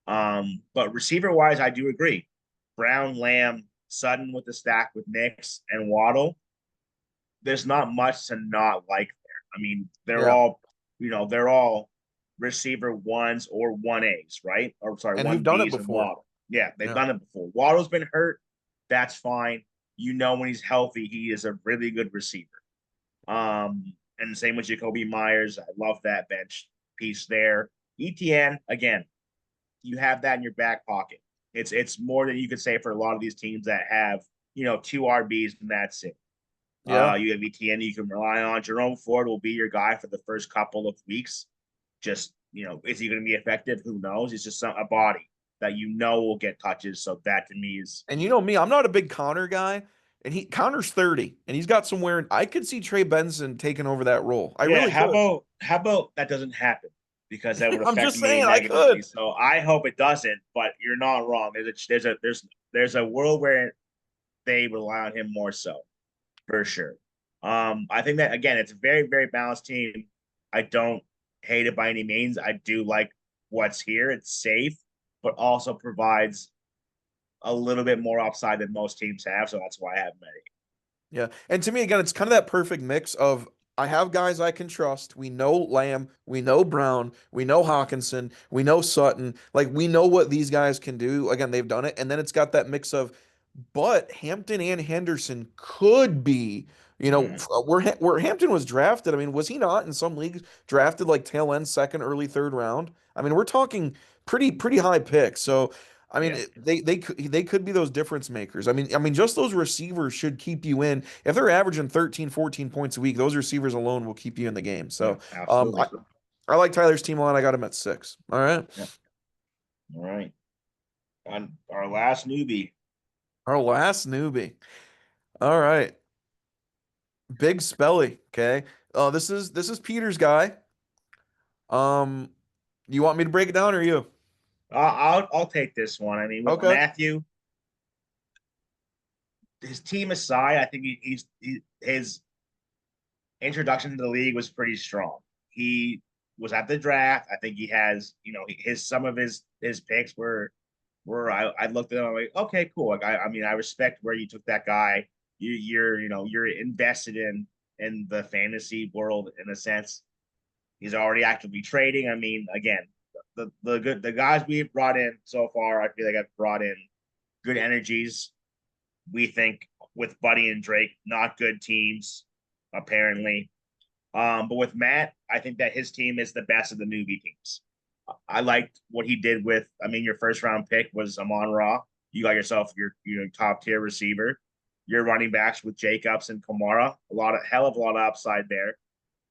But receiver wise, I do agree. Brown, Lamb, Sutton with the stack with Nix and Waddle. There's not much to not like there. I mean, they're Yeah. all, they're all receiver ones or 1As, right? Or sorry, and who've one done it Bs and before. Waddle. Yeah, they've Yeah. done it before. Waddle's been hurt. That's fine. You know when he's healthy, he is a really good receiver. And the same with Jacoby Myers. I love that bench piece there. ETN, again, you have that in your back pocket. It's more than you could say for a lot of these teams that have, two RBs and that's it. Yeah. You have ETN you can rely on. Jerome Ford will be your guy for the first couple of weeks. Just, is he going to be effective? Who knows? It's just a body that will get touches. So that to me is, And you know me, I'm not a big Connor guy, and he Connor's 30, and he's got some wearing. I could see Trey Benson taking over that role. I yeah. really could. How about that doesn't happen because that would I'm affect just me saying I negatively. could. So I hope it doesn't. But you're not wrong. There's a world where they rely on him more so for sure. I think that again, it's a very, very balanced team. I don't hate it by any means. I do like what's here. It's safe, but also provides a little bit more upside than most teams have. So that's why I have many. Yeah. And to me, again, it's kind of that perfect mix of I have guys I can trust. We know Lamb, we know Brown, we know Hawkinson, we know Sutton. Like we know what these guys can do. Again, they've done it. And then it's got that mix of, but Hampton and Henderson could be, Mm, where Hampton was drafted. I mean, was he not in some leagues drafted like tail end second, early third round? I mean, we're talking pretty high picks. So I mean, yeah, they could be those difference makers. I mean, just those receivers should keep you in. If they're averaging 13, 14 points a week, those receivers alone will keep you in the game. yeah, So, um, I, absolutely. I like Tyler's team a lot. I got him at 6. All right. Yeah. All right. On our last newbie. Our last newbie. All right. Big Spelly. Okay. This is Peter's guy. Um, you want me to break it down or you? I'll take this one. I mean, with Okay. Matthew, his team aside, I think his introduction to the league was pretty strong. He was at the draft. I think he has, his some of his picks were I looked at him I'm like, okay, cool. Like I mean, I respect where you took that guy. You're invested in the fantasy world in a sense. He's already actively trading. I mean, again, the guys we've brought in so far, I feel like I've brought in good energies. We think with Buddy and Drake, not good teams, apparently. But with Matt, I think that his team is the best of the newbie teams. I liked what he did with. I mean, your first round pick was Amon Ra. You got yourself your top tier receiver. Your running backs with Jacobs and Kamara. Hell of a lot of upside there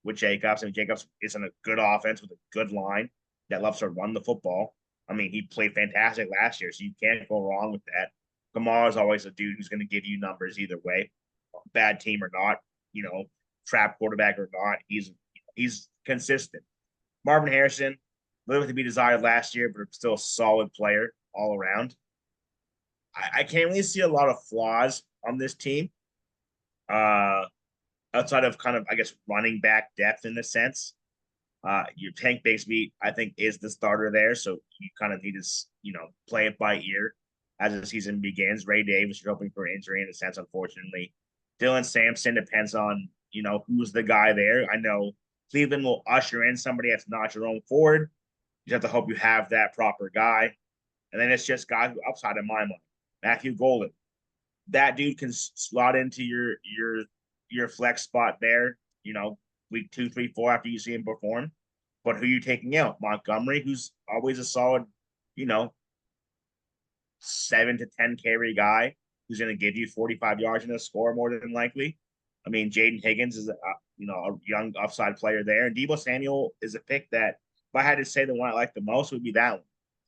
with Jacobs. And Jacobs is in a good offense with a good line that loves to run the football. I mean, he played fantastic last year, so you can't go wrong with that. Kamara is always a dude who's going to give you numbers either way, bad team or not, you know, trap quarterback or not. He's consistent. Marvin Harrison, a little bit to be desired last year, but still a solid player all around. I can't really see a lot of flaws on this team. Outside of kind of, I guess, running back depth in a sense. Your Tank Bigsby, I think, is the starter there. So you kind of need to, play it by ear as the season begins. Ray Davis, you're hoping for injury in a sense, unfortunately. Dylan Sampson depends on, who's the guy there. I know Cleveland will usher in somebody that's not Jerome Ford. You have to hope you have that proper guy. And then it's just guys upside in my mind. Matthew Golden. That dude can slot into your flex spot there, week 2, 3, 4 after you see him perform. But who are you taking out? Montgomery, who's always a solid, you know, 7 to 10 carry guy who's going to give you 45 yards in a score more than likely. I mean, Jaden Higgins is a young upside player there, and Debo Samuel is a pick that if I had to say the one I like the most would be that one.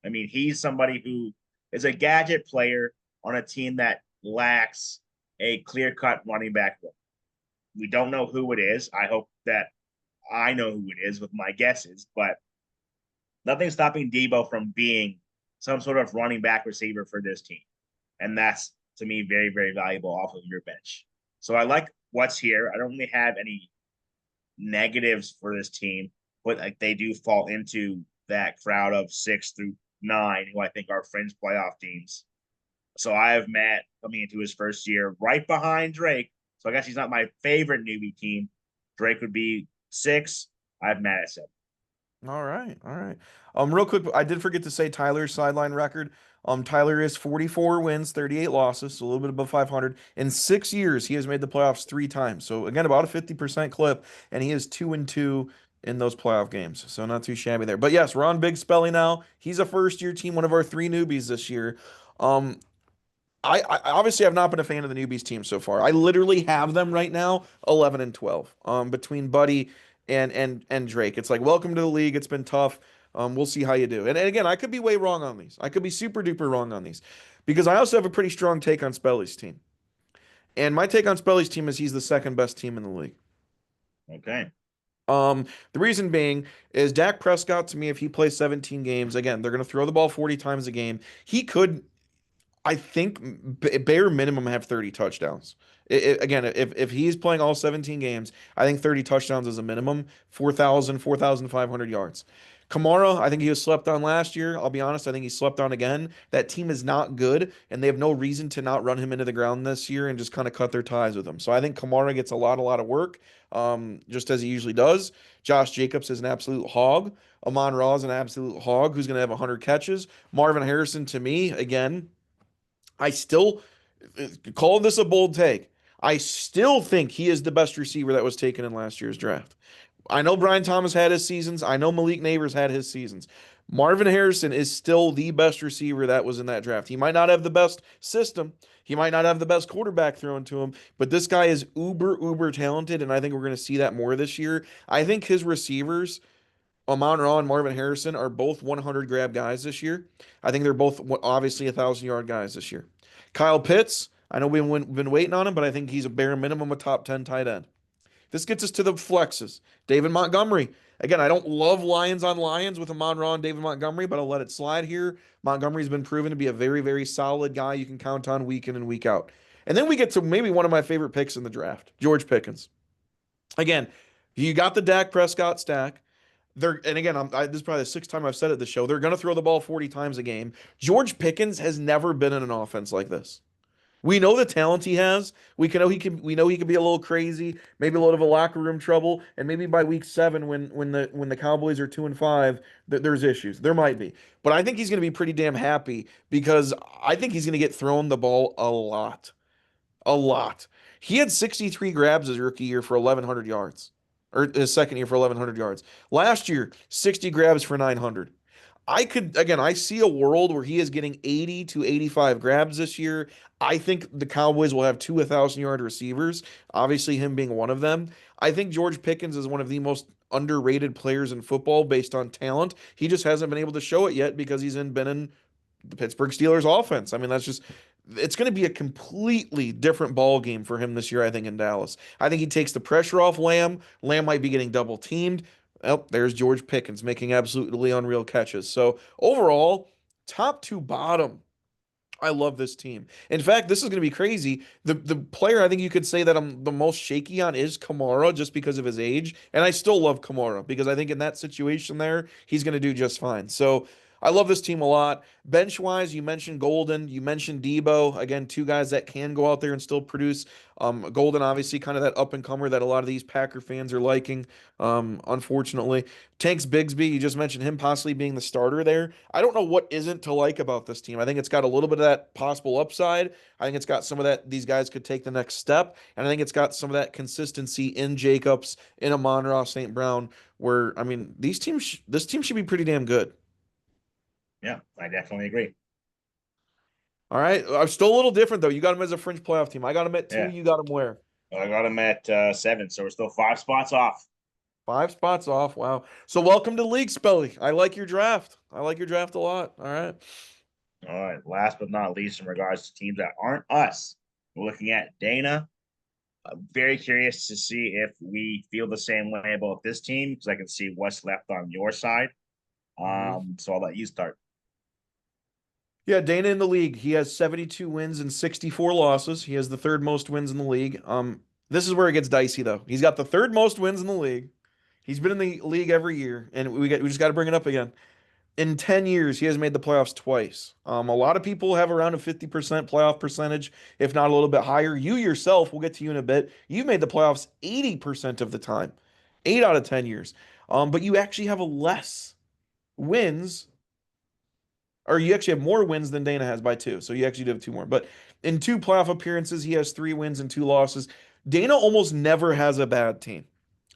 I mean, he's somebody who is a gadget player on a team that lacks a clear cut running back. We don't know who it is. I hope that I know who it is with my guesses, but nothing stopping Debo from being some sort of running back receiver for this team. And that's to me very, very valuable off of your bench. So I like what's here. I don't really have any negatives for this team, but like they do fall into that crowd of 6 through 9, who I think are fringe playoff teams. So I have Matt coming into his first year right behind Drake. So I guess he's not my favorite newbie team. Drake would be 6. I have Matt at 7. All right, all right. Real quick, I did forget to say Tyler's sideline record. Tyler is 44 wins, 38 losses, so a little bit above 500. In 6 years, he has made the playoffs 3 times. So again, about a 50% clip, and he is 2-2 in those playoff games. So not too shabby there. But yes, we're on Big Spelly now. He's a first-year team, one of our three newbies this year. Um, I obviously have not been a fan of the newbies team so far. I literally have them right now 11 and 12. Between Buddy and Drake. It's like welcome to the league. It's been tough. We'll see how you do. And again, I could be way wrong on these. I could be super duper wrong on these. Because I also have a pretty strong take on Spelly's team. And my take on Spelly's team is he's the second best team in the league. Okay. The reason being is Dak Prescott to me, if he plays 17 games, again, they're going to throw the ball 40 times a game. He could I think bare minimum have 30 touchdowns. Again, if he's playing all 17 games, I think 30 touchdowns is a minimum, 4,500 yards. Kamara, I think he was slept on last year. I'll be honest, I think he slept on again. That team is not good, and they have no reason to not run him into the ground this year and just kind of cut their ties with him. So I think Kamara gets a lot of work, just as he usually does. Josh Jacobs is an absolute hog. Amon Ra is an absolute hog who's going to have 100 catches. Marvin Harrison, to me, again, I still call this a bold take. I still think he is the best receiver that was taken in last year's draft. I know Brian Thomas had his seasons. I know Malik Neighbors had his seasons. Marvin Harrison is still the best receiver that was in that draft. He might not have the best system. He might not have the best quarterback thrown to him, but this guy is uber talented, and I think we're going to see that more this year. I think his receivers Amon Ra and Marvin Harrison are both 100 grab guys this year. I think they're both obviously 1,000 yard guys this year. Kyle Pitts, I know we've been waiting on him, but I think he's a bare minimum a top 10 tight end. This gets us to the flexes. David Montgomery. Again, I don't love Lions on Lions with Amon Ra and David Montgomery, but I'll let it slide here. Montgomery's been proven to be a very solid guy you can count on week in and week out. And then we get to maybe one of my favorite picks in the draft, George Pickens. Again, you got the Dak Prescott stack. And again, this is probably the sixth time I've said it this show. They're going to throw the ball 40 times a game. George Pickens has never been in an offense like this. We know the talent he has. We know he can be a little crazy, maybe a little of a locker room trouble, and maybe by week 7 when the Cowboys are 2-5, there's issues. There might be. But I think he's going to be pretty damn happy because I think he's going to get thrown the ball a lot. A lot. He had 63 grabs his rookie year for 1,100 yards, or his second year for 1,100 yards. Last year, 60 grabs for 900. I see a world where he is getting 80 to 85 grabs this year. I think the Cowboys will have two 1,000 yard receivers, obviously, him being one of them. I think George Pickens is one of the most underrated players in football based on talent. He just hasn't been able to show it yet because been in the Pittsburgh Steelers offense. I mean, it's going to be a completely different ball game for him this year, I think, in Dallas. I think he takes the pressure off Lamb. Lamb might be getting double teamed. Oh, there's George Pickens making absolutely unreal catches. So overall, top to bottom, I love this team. In fact, this is going to be crazy. The player I think you could say that I'm the most shaky on is Kamara just because of his age. And I still love Kamara because I think in that situation there, he's going to do just fine. So I love this team a lot. Bench wise, you mentioned Golden, you mentioned Debo. Again, two guys that can go out there and still produce. Golden, obviously, kind of that up and comer that a lot of these Packer fans are liking. Unfortunately, Tanks Bigsby, you just mentioned him possibly being the starter there. I don't know what isn't to like about this team. I think it's got a little bit of that possible upside. I think it's got some of that. These guys could take the next step, and I think it's got some of that consistency in Jacobs, in Amon-Ra, St. Brown. Where I mean, this team should be pretty damn good. Yeah, I definitely agree. All right. I'm still a little different though. You got him as a fringe playoff team. I got him at 2. Yeah. You got him where? I got him at 7, so we're still 5 spots off. 5 spots off. Wow. So welcome to the league, Spelly. I like your draft. I like your draft a lot. All right. All right. Last but not least, in regards to teams that aren't us, we're looking at Dana. I'm very curious to see if we feel the same way about this team because I can see what's left on your side. So I'll let you start. Yeah, Dana in the league. He has 72 wins and 64 losses. He has the third most wins in the league. This is where it gets dicey though. He's got the third most wins in the league. He's been in the league every year, and we just got to bring it up again. In 10 years, he has made the playoffs twice. A lot of people have around a 50% playoff percentage, if not a little bit higher. You yourself, we'll get to you in a bit. You've made the playoffs 80% of the time, 8 out of 10 years. But you actually have a less wins, or you actually have more wins than Dana has by two. So you actually do have two more. But in two playoff appearances, he has 3 wins and 2 losses. Dana almost never has a bad team.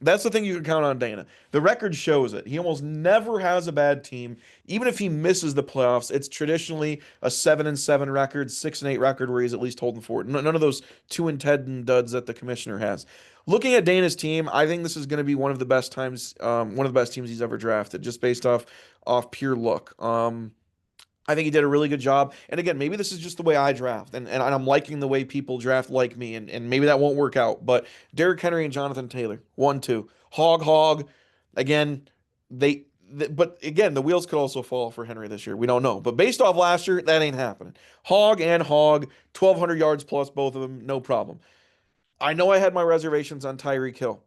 That's the thing you can count on Dana. The record shows it. He almost never has a bad team. Even if he misses the playoffs, it's traditionally a 7-7 record, 6-8 record where he's at least holding forward. None of those 2-10 and duds that the commissioner has. Looking at Dana's team, I think this is going to be one of the best times, one of the best teams he's ever drafted, just based off pure look. I think he did a really good job. And again, maybe this is just the way I draft, and I'm liking the way people draft like me, and maybe that won't work out. But Derrick Henry and Jonathan Taylor, 1-2. Hog. Again, but again, the wheels could also fall for Henry this year. We don't know. But based off last year, that ain't happening. Hog, 1,200 yards plus, both of them, no problem. I know I had my reservations on Tyreek Hill.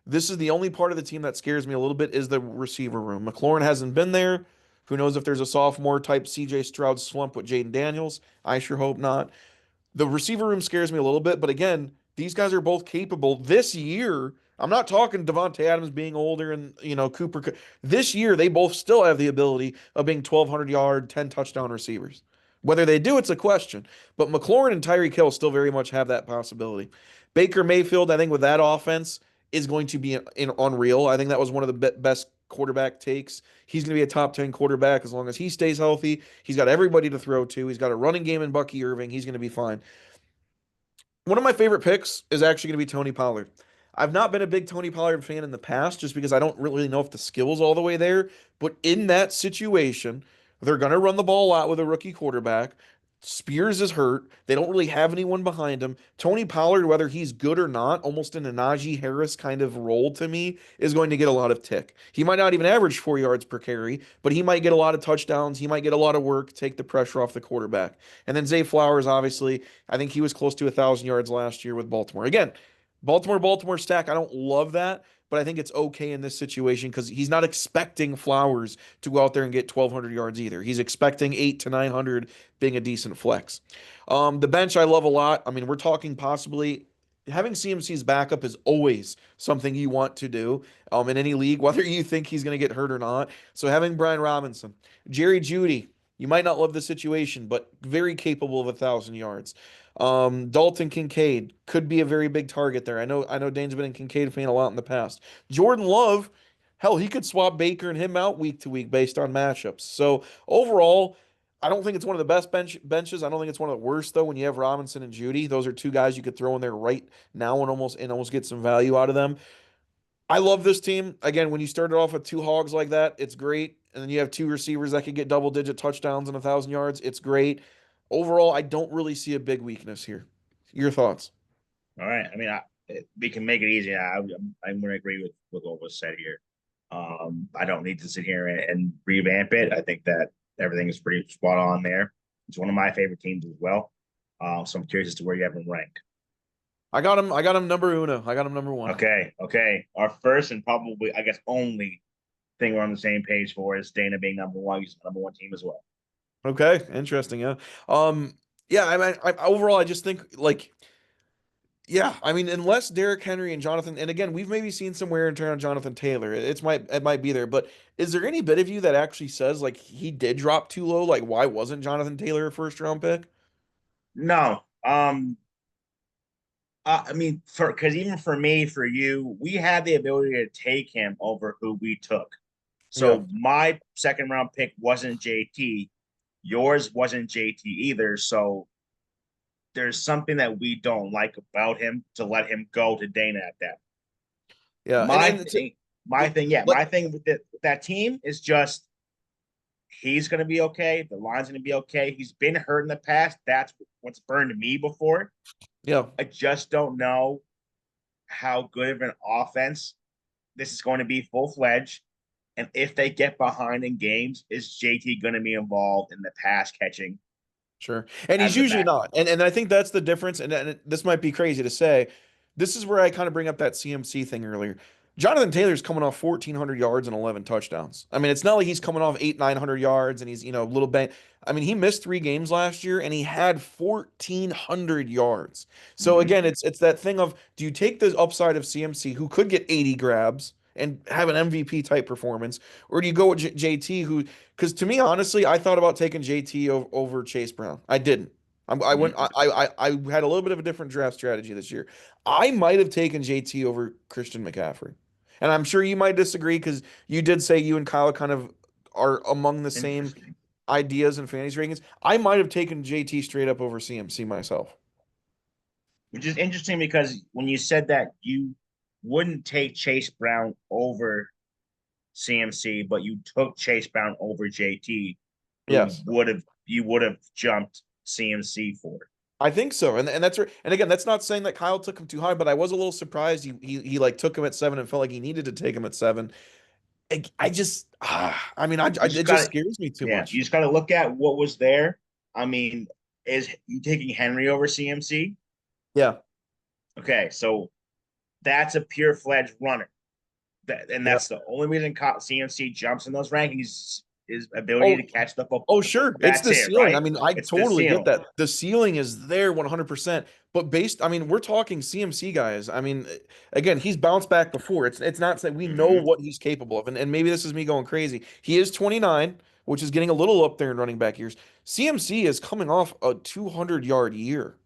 This is the only part of the team that scares me a little bit is the receiver room. McLaurin hasn't been there. Who knows if there's a sophomore type CJ Stroud slump with Jaden Daniels? I sure hope not. The receiver room scares me a little bit, but again, these guys are both capable this year. I'm not talking Devontae Adams being older and Cooper. This year, they both still have the ability of being 1,200 yard, 10 touchdown receivers. Whether they do, it's a question. But McLaurin and Tyreek Hill still very much have that possibility. Baker Mayfield, I think, with that offense, is going to be unreal. I think that was one of the best quarterback takes. He's going to be a top 10 quarterback as long as he stays healthy. He's got everybody to throw to. He's got a running game in Bucky Irving. He's going to be fine. One of my favorite picks is actually going to be Tony Pollard. I've not been a big Tony Pollard fan in the past just because I don't really know if the skill's all the way there. But in that situation, they're going to run the ball a lot with a rookie quarterback. Spears is hurt. They don't really have anyone behind him. Tony Pollard, whether he's good or not, almost in a Najee Harris kind of role to me, is going to get a lot of tick. He might not even average 4 yards per carry, but he might get a lot of touchdowns. He might get a lot of work, take the pressure off the quarterback. And then Zay Flowers, obviously, I think he was close to 1,000 yards last year with Baltimore. Again, Baltimore stack. I don't love that, but I think it's okay in this situation because he's not expecting Flowers to go out there and get 1,200 yards either. He's expecting 8 to 900 being a decent flex. The bench I love a lot. I mean, we're talking possibly having CMC's backup is always something you want to do in any league, whether you think he's going to get hurt or not. So having Brian Robinson, Jerry Jeudy, you might not love the situation, but very capable of 1,000 yards. Dalton Kincaid could be a very big target there. I know Dane's been a Kincaid fan a lot in the past. Jordan Love, hell, he could swap Baker and him out week to week based on matchups. So overall, I don't think it's one of the best benches. I don't think it's one of the worst though. When you have Robinson and Judy, those are two guys you could throw in there right now and almost get some value out of them. I love this team. Again, when you started off with two hogs like that, it's great. And then you have two receivers that could get double digit touchdowns and 1,000 yards. It's great. Overall, I don't really see a big weakness here. Your thoughts? All right. I mean, we can make it easy. I'm going to agree with what was said here. I don't need to sit here and revamp it. I think that everything is pretty spot on there. It's one of my favorite teams as well. So I'm curious as to where you have him ranked. I got him. I got him number uno. I got him number one. Okay. Our first and probably, I guess, only thing we're on the same page for is Dana being number one. He's the number one team as well. Okay, interesting. Yeah. Yeah. I mean, overall, I just think like, yeah. I mean, unless Derrick Henry and Jonathan, and again, we've maybe seen some wear and tear on Jonathan Taylor. It might be there, but is there any bit of you that actually says like he did drop too low? Like, why wasn't Jonathan Taylor a first round pick? No. I mean, because even for me, for you, we had the ability to take him over who we took. Yeah, So my second round pick wasn't JT. Yours wasn't JT either. So there's something that we don't like about him to let him go to Dana at that. yeah, My thing, like, my thing with that team is just he's going to be okay. The line's going to be okay. He's been hurt in the past. That's what's burned me before. yeah. I just don't know how good of an offense this is going to be full fledged. And if they get behind in games, is JT going to be involved in the pass catching Sure. And he's as the usually back? not. And I think that's the difference. And this might be crazy to say. This is where I kind of bring up that CMC thing earlier. Jonathan Taylor's coming off 1,400 yards and 11 touchdowns. I mean, it's not like he's coming off 900 yards and he's, a little bit. I mean, he missed 3 games last year and he had 1,400 yards. So Mm-hmm. again, it's that thing of do you take the upside of CMC who could get 80 grabs and have an MVP type performance, or do you go with JT who? Because to me, honestly, I thought about taking JT over Chase Brown. I didn't. I went. Mhm. I had a little bit of a different draft strategy this year. I might have taken JT over Christian McCaffrey, and I'm sure you might disagree because you did say you and Kyle kind of are among the same Interesting. ideas and fantasy rankings. I might have taken JT straight up over CMC myself. Which is interesting because when you said that you wouldn't take Chase Brown over CMC, but you took Chase Brown over JT, who Yes. would have you would have jumped CMC for. I think so, and that's and again, that's not saying that Kyle took him too high, but I was a little surprised he like took him at 7 and felt like he needed to take him at 7. I just I mean You just it just got to, scares me too yeah, you much. just got to look at what was there. I mean, is you taking Henry over CMC? Yeah, Okay, so that's a pure fledged runner. And yeah. that's the only reason CMC jumps in those rankings is ability Oh, to catch the oh, football. sure. It's That's the it, ceiling. I right? mean, I It's the totally get ceiling. that. The ceiling is there 100%. But I mean, we're talking CMC guys. I mean, again, he's bounced back before. It's not that we know Mm-hmm. what he's capable of. And maybe this is me going crazy. He is 29, which is getting a little up there in running back years. CMC is coming off a 200-yard year.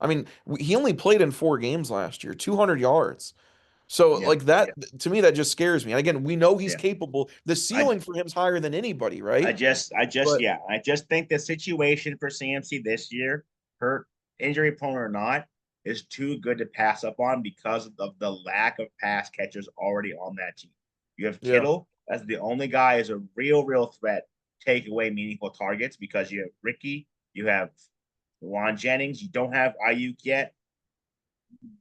I mean, he only played in 4 games last year, 200 yards. So Yeah, like that to me that just scares me. And again, we know he's yeah. capable. The I ceiling for him's higher than anybody, I right? just, I just, But yeah, I just think the situation for CMC this year, hurt, injury prone or not, is too good to pass up on because of the lack of pass catchers already on that team. You have yeah, Kittle as the only guy is a real threat, take away meaningful targets because you have Ricky, you have Juan Jennings, you don't have Ayuk yet.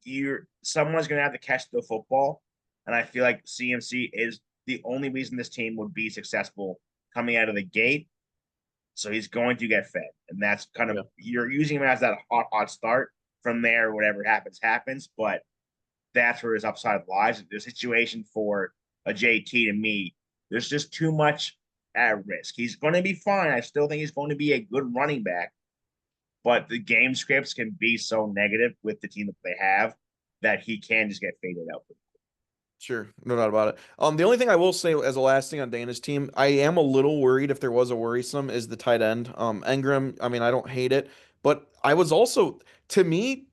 You're someone's gonna have to catch the football, and I feel like CMC is the only reason this team would be successful coming out of the gate. So he's going to get fed, and that's kind of yeah. you're using him as that hot start. From there, whatever happens. But that's where his upside lies. The situation for a JT to me, there's just too much at risk. He's going to be fine. I still think he's going to be a good running back, but the game scripts can be so negative with the team that they have that he can just get faded out. Sure, no doubt about it. The only thing I will say as a last thing on Dana's team, I am a little worried if there was a worrisome is the tight end. Engram, I mean, I don't hate it, but I was also to me,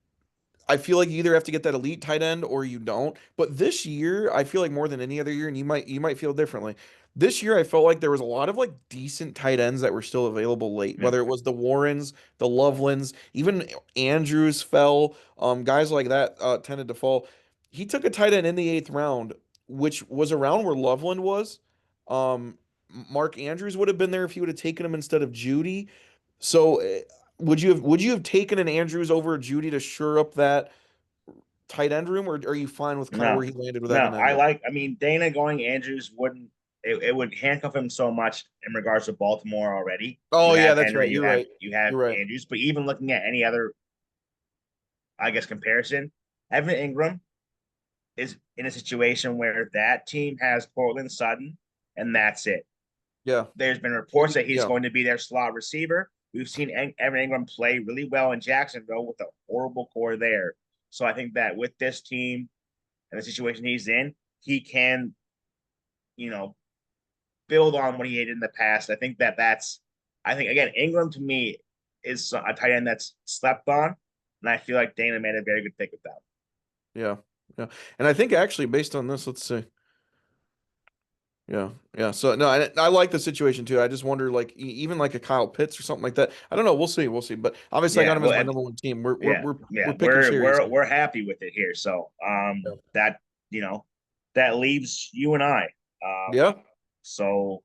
I feel like you either have to get that elite tight end or you don't. But this year, I feel like more than any other year, and you might feel differently. This year, I felt like there was a lot of like decent tight ends that were still available late, Yeah. whether it was the Warrens, the Lovelands, even Andrews fell. Guys like that tended to fall. He took a tight end in the 8th round, which was around where Loveland was. Um, Mark Andrews would have been there if he would have taken him instead of Judy. So would you have taken an Andrews over a Judy to shore up that tight end room, or are you fine with kind of No, where he landed with no. Evan Engram? I mean, Dana going Andrews wouldn't, it would handcuff him so much in regards to Baltimore already. You Oh yeah, have that's Henry, right. You're right. you have You're right. Andrews, but even looking at any other, I guess, comparison, Evan Ingram is in a situation where that team has Portland Sutton, and that's it. Yeah. There's been reports that he's Yeah. going to be their slot receiver. We've seen Evan Ingram play really well in Jacksonville with a horrible core there. So I think that with this team and the situation he's in, he can, you know, build on what he did in the past. I think, again, Ingram to me is a tight end that's slept on. And I feel like Dana made a very good pick with that. Yeah. Yeah. And I think actually based on this, let's see. Yeah. Yeah. So no, I like the situation too. I just wonder like even like a Kyle Pitts or something like that. I don't know. We'll see. We'll see. But obviously I Yeah. got him as my number one team. We're we're Yeah. we're Yeah. we're picking series here. We're happy with it here. So Yeah. that, you know, that leaves you and I. Yeah. So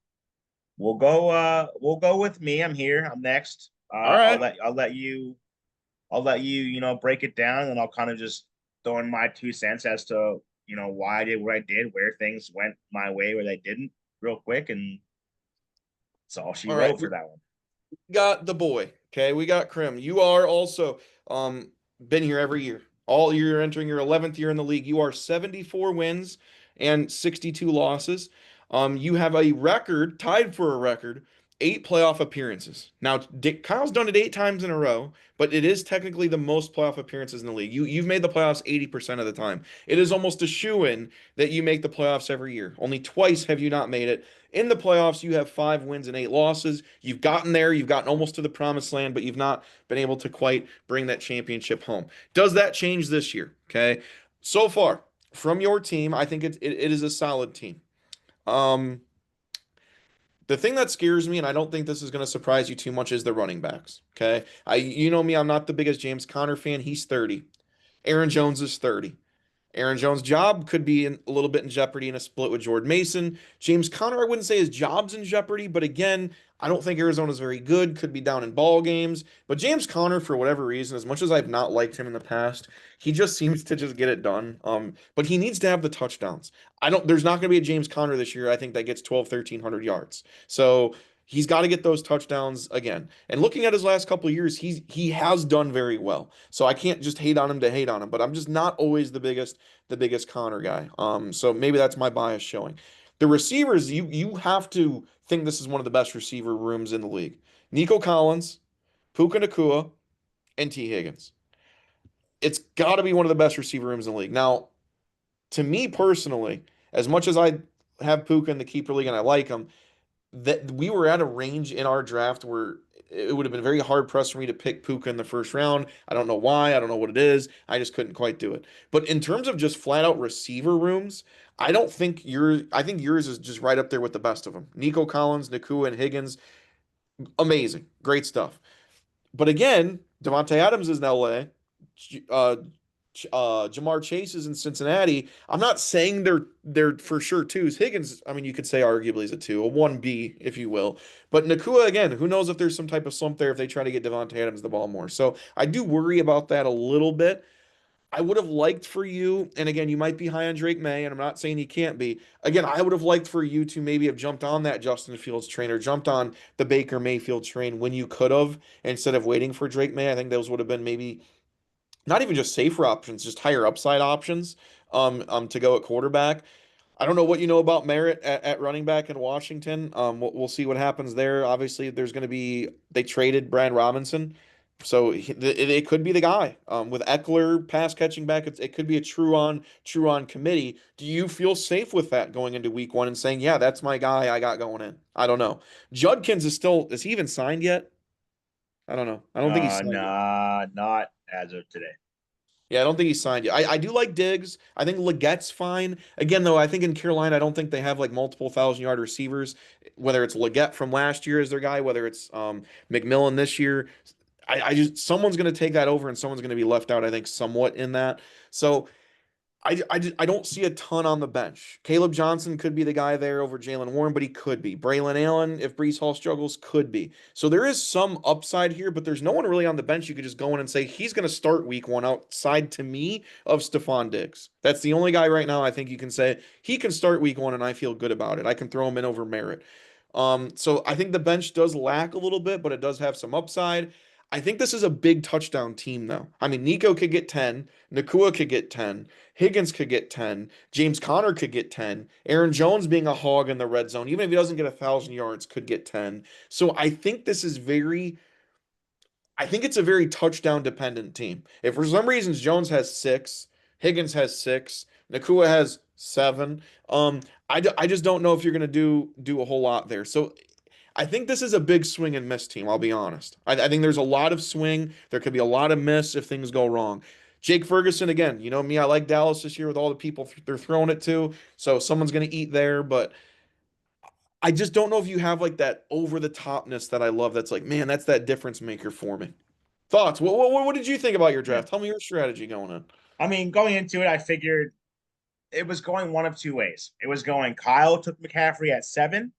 we'll go with me. I'm here. I'm next. All right. I'll let you, break it down, and I'll kind of just throw in my 2 cents as to, why I did what I did, where things went my way, where they didn't, real quick, and it's all she All right. wrote for that one. Got the boy. Okay, we got Krim. You are also been here every year. All year entering your 11th year in the league. You are 74 wins and 62 losses. You have a record tied for a record 8 playoff appearances. Now, Kyle's done it 8 times in a row, but it is technically the most playoff appearances in the league. You've made the playoffs 80% of the time. It is almost a shoo-in that you make the playoffs every year. Only twice have you not made it. In the playoffs, you have 5 wins and 8 losses. You've gotten there, you've gotten almost to the promised land, but you've not been able to quite bring that championship home. Does that change this year? Okay. So far, from your team, I think it is a solid team. Um, the thing that scares me, and I don't think this is going to surprise you too much, is the running backs. Okay. You know me, I'm not the biggest James Conner fan. He's 30. Aaron Jones is 30. Aaron Jones' job could be a little bit in jeopardy in a split with Jordan Mason. James Conner, I wouldn't say his job's in jeopardy, but again, I don't think Arizona's very good. Could be down in ball games. But James Conner, for whatever reason, as much as I've not liked him in the past, he just seems to just get it done. But he needs to have the touchdowns. There's not going to be a James Conner this year, I think, that gets 12, 1,300 yards. So he's got to get those touchdowns again. And looking at his last couple of years, he has done very well. So I can't just hate on him to hate on him, but I'm just not always the biggest Connor guy. So maybe that's my bias showing. The receivers, you have to think this is one of the best receiver rooms in the league. Nico Collins, Puka Nakua, and T. Higgins. It's got to be one of the best receiver rooms in the league. Now, to me personally, as much as I have Puka in the keeper league and I like him, that we were at a range in our draft where it would have been very hard pressed for me to pick Puka in the first round. I don't know why. I don't know what it is. I just couldn't quite do it. But in terms of just flat out receiver rooms, I think yours is just right up there with the best of them. Nico Collins, Nakua, and Higgins, amazing. Great stuff. But again, Devontae Adams is in LA. Uh, Jamar Chase is in Cincinnati. I'm not saying they're for sure twos. Higgins, I mean, you could say arguably is a two, a 1B, if you will. But Nakua, again, who knows if there's some type of slump there if they try to get Devontae Adams the ball more. So I do worry about that a little bit. I would have liked for you, and again, you might be high on Drake May, and I'm not saying he can't be. Again, I would have liked for you to maybe have jumped on that Justin Fields train or jumped on the Baker Mayfield train when you could have instead of waiting for Drake May. I think those would have been maybe not even just safer options, just higher upside options to go at quarterback. I don't know what you know about Merritt at running back in Washington. We'll see what happens there. Obviously, there's going to be they traded Brian Robinson, so it could be the guy. With Eckler pass catching back, it could be a true on committee. Do you feel safe with that going into week one and saying, yeah, that's my guy I got going in? I don't know. Judkins is he even signed yet? I don't know. I don't think he's signed yet. Nah, not as of today. Yeah, I don't think he signed yet. I do like Diggs. I think Legette's fine. Again, though, I think in Carolina, I don't think they have like multiple 1,000-yard receivers. Whether it's Legette from last year as their guy, whether it's McMillan this year, I just someone's going to take that over and someone's going to be left out. I think somewhat in that. So I don't see a ton on the bench. Caleb Johnson could be the guy there over Jalen Warren, but he could be. Braylon Allen, if Brees Hall struggles, could be. So there is some upside here, but there's no one really on the bench you could just go in and say he's going to start week one outside to me of Stephon Diggs. That's the only guy right now I think you can say he can start week one and I feel good about it. I can throw him in over Merritt. So I think the bench does lack a little bit, but it does have some upside. I think this is a big touchdown team, though. I mean, Nico could get 10, Nakua could get 10, Higgins could get 10, James Conner could get 10, Aaron Jones being a hog in the red zone, even if he doesn't get 1,000 yards, could get 10. So I think it's a very touchdown dependent team. If for some reasons Jones has 6, Higgins has 6, Nakua has 7, I just don't know if you're going to do a whole lot there. So I think this is a big swing and miss team. I'll be honest. I think there's a lot of swing. There could be a lot of miss if things go wrong. Jake Ferguson, again, you know me, I like Dallas this year with all the people they're throwing it to. So someone's going to eat there. But I just don't know if you have like that over the topness that I love. That's like, man, that's that difference maker for me. Thoughts? What did you think about your Yeah. draft? Tell me your strategy going on. I mean, going into it, I figured it was going one of two ways. It was going Kyle took McCaffrey at 7,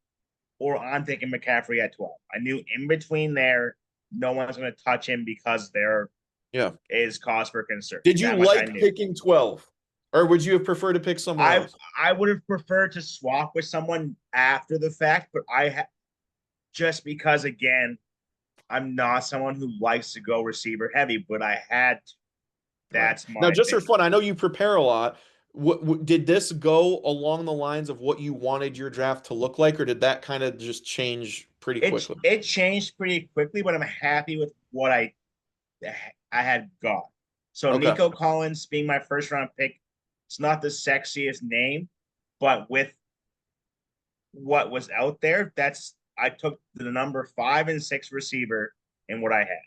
or I'm taking McCaffrey at 12. I knew in between there, no one's going to touch him because there Yeah. is cause for concern. Did you That much I like knew. picking 12? Or would you have preferred to pick somewhere I else? I would have preferred to swap with someone after the fact, but just because again, I'm not someone who likes to go receiver heavy, but I had to. Right. That's Now, my just for thing. fun, I know you prepare a lot. Did this go along the lines of what you wanted your draft to look like, or did that kind of just change pretty It quickly. it changed pretty quickly, but I'm happy with what I had got. So Okay. Nico Collins being my first round pick, it's not the sexiest name, but with what was out there, that's I took the number 5 and 6 receiver in what I had.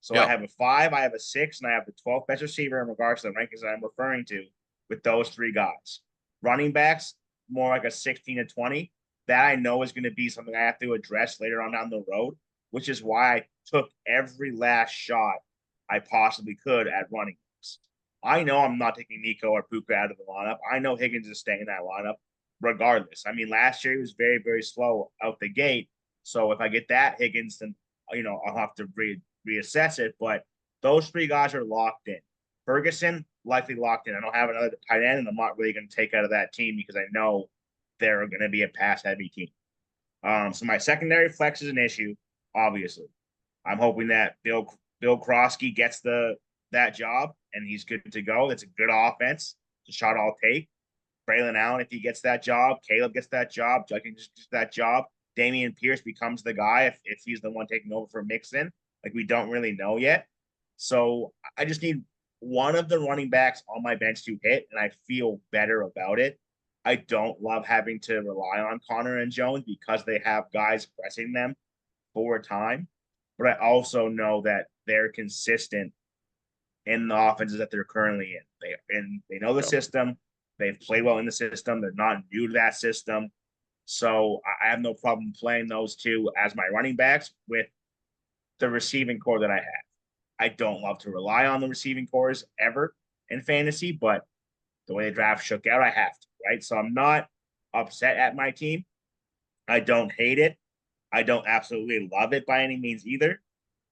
So I Yeah. have a 5, I have a 6, and I have the 12th best receiver in regards to the rankings that I'm referring to with those 3 guys. Running backs, more like a 16 to 20. That I know is going to be something I have to address later on down the road, which is why I took every last shot I possibly could at running backs. I know I'm not taking Nico or Puka out of the lineup. I know Higgins is staying in that lineup regardless. I mean, last year he was very, very slow out the gate. So if I get that Higgins, then I'll have to reassess it. But those 3 guys are locked in. Ferguson likely locked in. I don't have another tight end, and I'm not really going to take out of that team because I know they're going to be a pass heavy team. So my secondary flex is an issue, obviously. I'm hoping that Bill Krosky gets that job and he's good to go. It's a good offense. It's a shot I'll take. Braylon Allen, if he gets that job, Caleb gets that job, Judkins gets that job. Damian Pierce becomes the guy if he's the one taking over for Mixon. Like we don't really know yet. So I just need one of the running backs on my bench to hit, and I feel better about it. I don't love having to rely on Connor and Jones because they have guys pressing them for time. But I also know that they're consistent in the offenses that they're currently in. They know the Yeah. system. They've played well in the system. They're not new to that system. So I have no problem playing those 2 as my running backs with the receiving core that I have. I don't love to rely on the receiving cores ever in fantasy, but the way the draft shook out, I have to, right? So I'm not upset at my team. I don't hate it. I don't absolutely love it by any means either.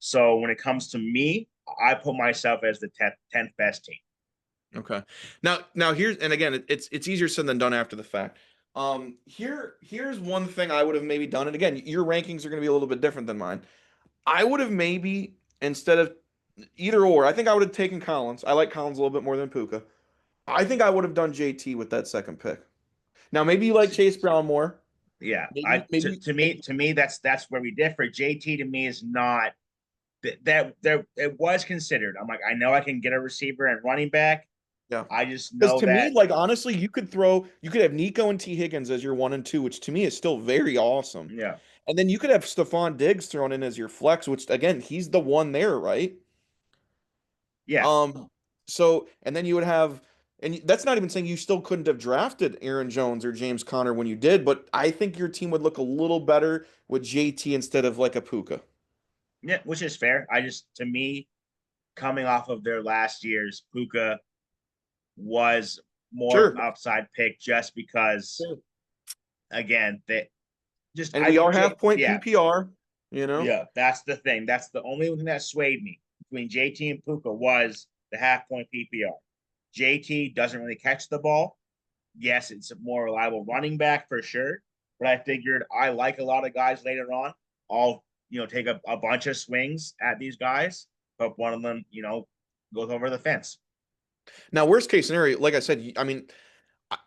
So when it comes to me, I put myself as the 10th best team. Okay. Now here's, and again, it's easier said than done after the fact. Here's one thing I would have maybe done, and again, your rankings are going to be a little bit different than mine. I would have maybe instead of either or, I think I would have taken Collins. I like Collins a little bit more than Puka. I think I would have done JT with that second pick. Now maybe you like Chase Brown more. Yeah, Maybe I maybe to me that's where we differ. JT to me is not that there it was considered. I'm like I know I can get a receiver and running back. yeah. I just Because know to me, that like honestly, you could have Nico and T. Higgins as your 1 and 2, which to me is still very awesome. yeah And then you could have Stephon Diggs thrown in as your flex, which again, he's the one there, right? yeah Um, so and then you would have, and that's not even saying you still couldn't have drafted Aaron Jones or James Conner when you did, but I think your team would look a little better with JT instead of like a Puka. yeah, which is fair. I just to me coming off of their last year's Puka was more of Sure. an upside pick just because Sure. again they just And I we think are half point yeah PPR, you know? yeah that's the thing. That's the only thing that swayed me between JT and Puka was the half point PPR. JT doesn't really catch the ball. Yes, it's a more reliable running back for sure. But I figured I like a lot of guys later on. I'll take a bunch of swings at these guys. Hope one of them goes over the fence. Now, worst case scenario, like I said, I mean,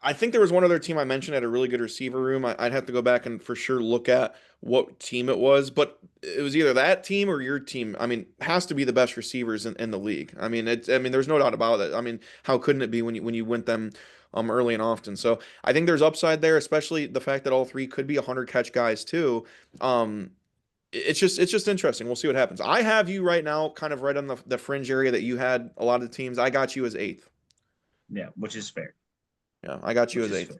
I think there was one other team I mentioned had a really good receiver room. Would have to go back and for sure look at what team it was, but it was either that team or your team. I mean, has to be the best receivers in the league. I mean, I mean, there's no doubt about it. I mean, how couldn't it be when you went them early and often? So I think there's upside there, especially the fact that all 3 could be 100 catch guys too. Um, it's just interesting. We'll see what happens. I have you right now, kind of right on the fringe area that you had a lot of the teams. I got you as eighth. Yeah, which is fair. Yeah, I got you Which as is eighth.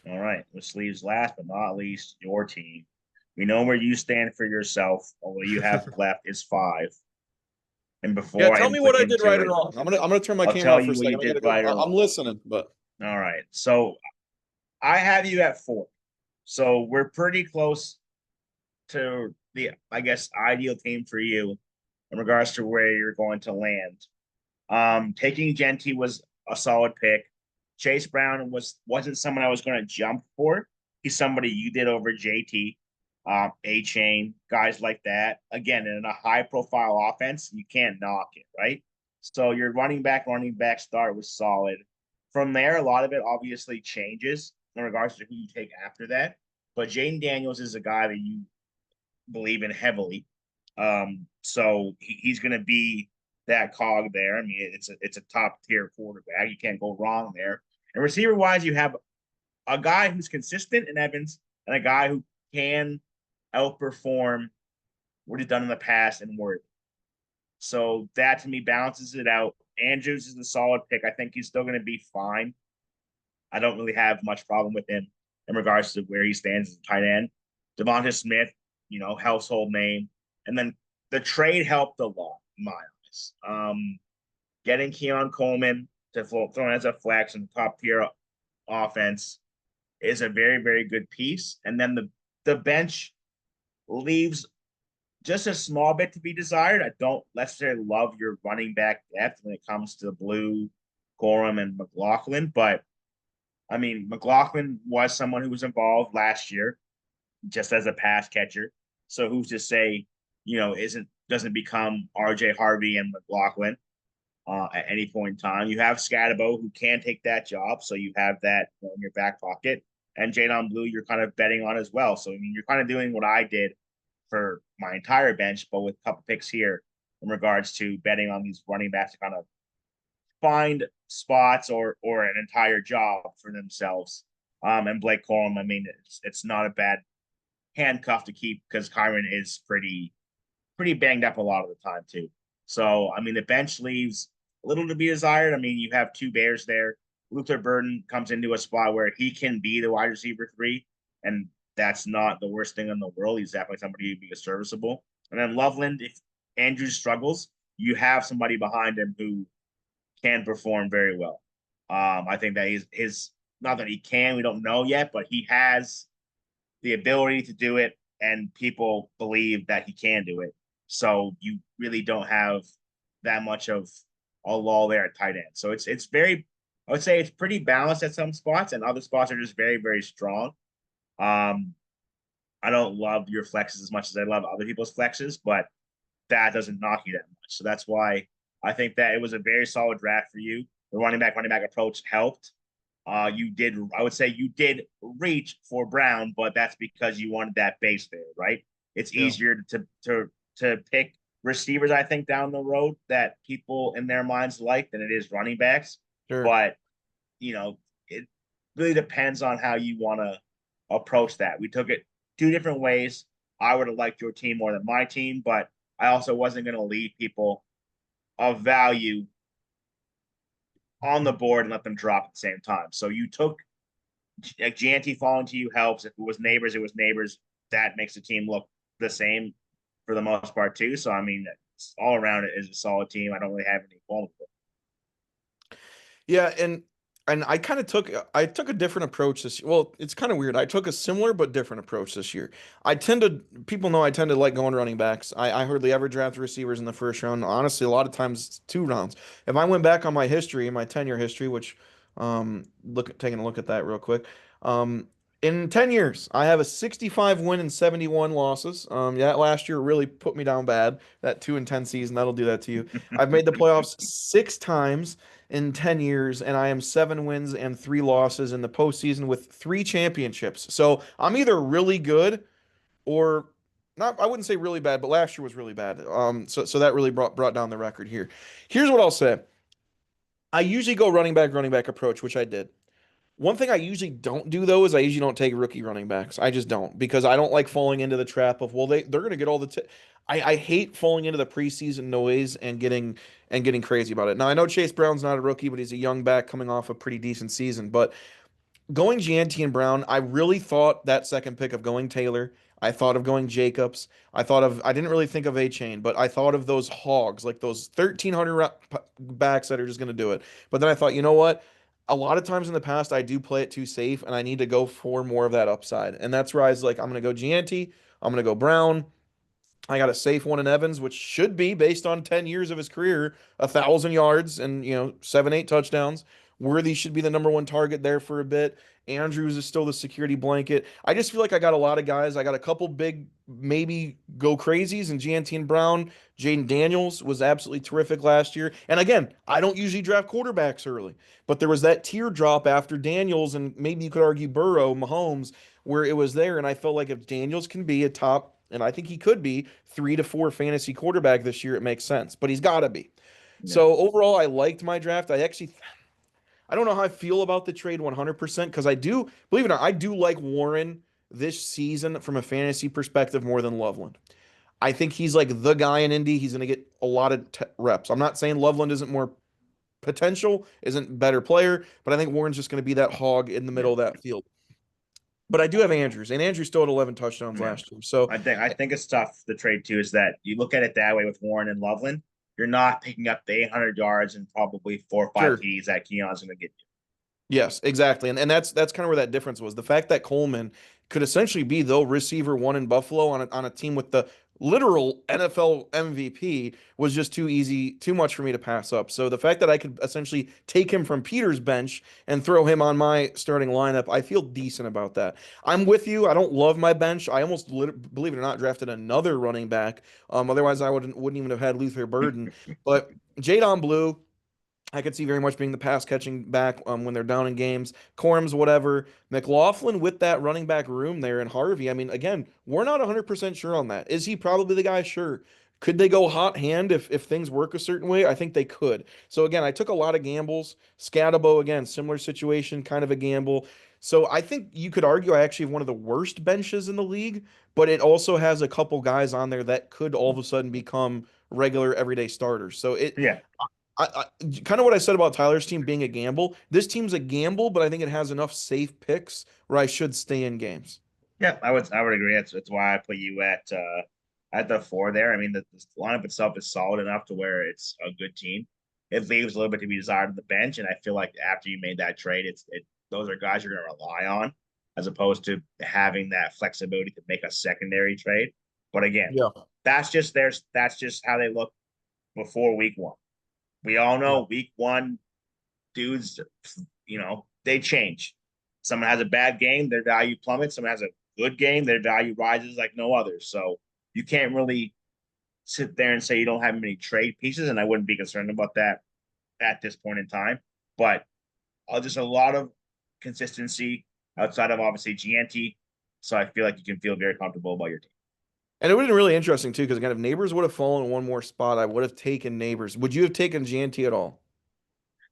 fair. All right. Which leaves last but not least your team. We know where you stand for yourself. All you have left is 5. And Yeah, before I tell even me what click I did into right or it, wrong. I'm gonna turn my I'll camera tell off for a you what you second. I did gotta go. right or I'm wrong. listening, but All right. So I have you at 4. So we're pretty close to the, I guess, ideal team for you in regards to where you're going to land. Taking Genty was a solid pick. Chase Brown wasn't someone I was going to jump for. He's somebody you did over JT, A Chain, guys like that. Again, in a high profile offense, you can't knock it, right? So your running back start was solid. From there, a lot of it obviously changes in regards to who you take after that. but Jaden Daniels is a guy that you believe in heavily. So he's going to be that cog there. I mean, it's a top tier quarterback. You can't go wrong there. And receiver wise, you have a guy who's consistent in Evans and a guy who can outperform what he's done in the past and Worthy. So that to me balances it out. Andrews is a solid pick. I think he's still going to be fine. I don't really have much problem with him in regards to where he stands as a tight end. Devonta Smith, household name. And then the trade helped a lot in my eyes. Getting Keon Coleman to throw in as a flex in the top tier offense is a very, very good piece. And then the bench leaves just a small bit to be desired. I don't necessarily love your running back depth when it comes to Blue, Gorham, and McLaughlin, but I mean, McLaughlin was someone who was involved last year just as a pass catcher. So who's to say, doesn't become RJ Harvey and McLaughlin at any point in time. You have Scatabo who can take that job, so you have that in your back pocket. And Jadon Blue, you're kind of betting on as well. So I mean, you're kind of doing what I did for my entire bench, but with a couple picks here in regards to betting on these running backs to kind of find spots or an entire job for themselves. And Blake Corum, I mean, it's not a bad handcuff to keep because Kyron is pretty banged up a lot of the time too. So I mean, the bench leaves a little to be desired. I mean, you have two Bears there. Luther Burden comes into a spot where he can be the wide receiver 3, and that's not the worst thing in the world. He's definitely somebody who'd be serviceable. And then Loveland, if Andrews struggles, you have somebody behind him who can perform very well. I think that his not that he can, we don't know yet, but he has the ability to do it, and people believe that he can do it. So you really don't have that much of a lull there at tight end. So it's very, I would say it's pretty balanced at some spots, and other spots are just very, very strong. I don't love your flexes as much as I love other people's flexes, but that doesn't knock you that much. So that's why I think that it was a very solid draft for you. The running back approach helped. I would say you did reach for Brown, but that's because you wanted that base there, right? It's Yeah. easier to pick receivers, I think, down the road that people in their minds like than it is running backs. Sure. But it really depends on how you want to approach that. We took it two different ways. I would have liked your team more than my team, but I also wasn't going to leave people of value on the board and let them drop at the same time. So you took Gianti falling to you helps. If it was neighbors, it was neighbors. That makes the team look the same for the most part too. So I mean, all around it is a solid team. I don't really have any qualms with it. Yeah, and I took a different approach this year. Well, it's kind of weird. I took a similar but different approach this year. People know I tend to like going running backs. I hardly ever draft receivers in the first round. Honestly, a lot of times it's 2 rounds. If I went back on my history, my 10-year history, which taking a look at that real quick. In 10 years, I have a 65 win and 71 losses. Yeah, last year really put me down bad. That 2-10 season, that'll do that to you. I've made the playoffs 6 times in 10 years, and I am 7 wins and 3 losses in the postseason with 3 championships. So I'm either really good or not. I wouldn't say really bad, but last year was really bad. So that really brought down the record here. Here's what I'll say. I usually go running back approach, which I did. One thing I usually don't do though is I usually don't take rookie running backs. I just don't because I don't like falling into the trap of they're gonna get all the. I hate falling into the preseason noise and getting crazy about it. Now I know Chase Brown's not a rookie, but he's a young back coming off a pretty decent season. But going Gianti and Brown, I really thought that second pick of going Taylor. I thought of going Jacobs. I didn't really think of A-Chain, but I thought of those hogs, like those 1,300 backs that are just going to do it. But then I thought, you know what? A lot of times in the past, I do play it too safe, and I need to go for more of that upside. And that's where I was like, I'm going to go Gianti. I'm going to go Brown. I got a safe one in Evans, which should be based on 10 years of his career, 1,000 yards and 7, 8 touchdowns. Worthy should be the number one target there for a bit. Andrews is still the security blanket. I just feel like I got a lot of guys. I got a couple big maybe go crazies and Giantin Brown. Jaden Daniels was absolutely terrific last year. And again, I don't usually draft quarterbacks early, but there was that teardrop after Daniels and maybe you could argue Burrow, Mahomes where it was there. And I felt like if Daniels can be a top, and I think he could be 3 to 4 fantasy quarterback this year, it makes sense. But he's got to be. Yeah, So overall, I liked my draft. I don't know how I feel about the trade 100% because I do, believe it or not, I do like Warren this season from a fantasy perspective more than Loveland. I think he's like the guy in Indy. He's going to get a lot of reps. I'm not saying Loveland isn't more potential, isn't better player, but I think Warren's just going to be that hog in the yeah, middle of that field. But I do have Andrews, and Andrews still had 11 touchdowns yeah. last year. So I think it's tough. The trade too is that you look at it that way with Warren and Loveland. You're not picking up the 800 yards and probably 4 or 5 sure. TDs that Keon's going to get Yes, exactly. And that's kind of where that difference was. The fact that Coleman could essentially be the receiver one in Buffalo on a team with the literal NFL MVP was just too easy, too much for me to pass up. So the fact that I could essentially take him from Peter's bench and throw him on my starting lineup, I feel decent about that. I'm with you. I don't love my bench. I almost believe it or not drafted another running back. Otherwise I wouldn't even have had Luther Burden. But Jadon Blue, I could see very much being the pass catching back when they're down in games. Corms, whatever. McLaughlin with that running back room there, and Harvey. I mean, again, we're not 100% sure on that. Is he probably the guy? Sure. Could they go hot hand if things work a certain way? I think they could. So again, I took a lot of gambles. Scatabo, again, similar situation, kind of a gamble. So I think you could argue I actually have one of the worst benches in the league, but it also has a couple guys on there that could all of a sudden become regular everyday starters. So you. Yeah, kind of what I said about Tyler's team being a gamble. This team's a gamble, but I think it has enough safe picks where I should stay in games. yeah. I would agree. That's why I put you at the four there. I mean, the lineup itself is solid enough to where it's a good team. It leaves a little bit to be desired on the bench, and I feel like after you made that trade, those are guys you're going to rely on as opposed to having that flexibility to make a secondary trade. But again, Yeah. that's just how they look before week one. We all Yeah. know week one dudes, they change. Someone has a bad game, their value plummets. Someone has a good game, their value rises like no other. So you can't really sit there and say you don't have many trade pieces, and I wouldn't be concerned about that at this point in time. But just a lot of consistency outside of obviously GNT. So I feel like you can feel very comfortable about your team. And it would have been really interesting too, because again, if Neighbors would have fallen in one more spot, I would have taken Neighbors. Would you have taken GNT at all?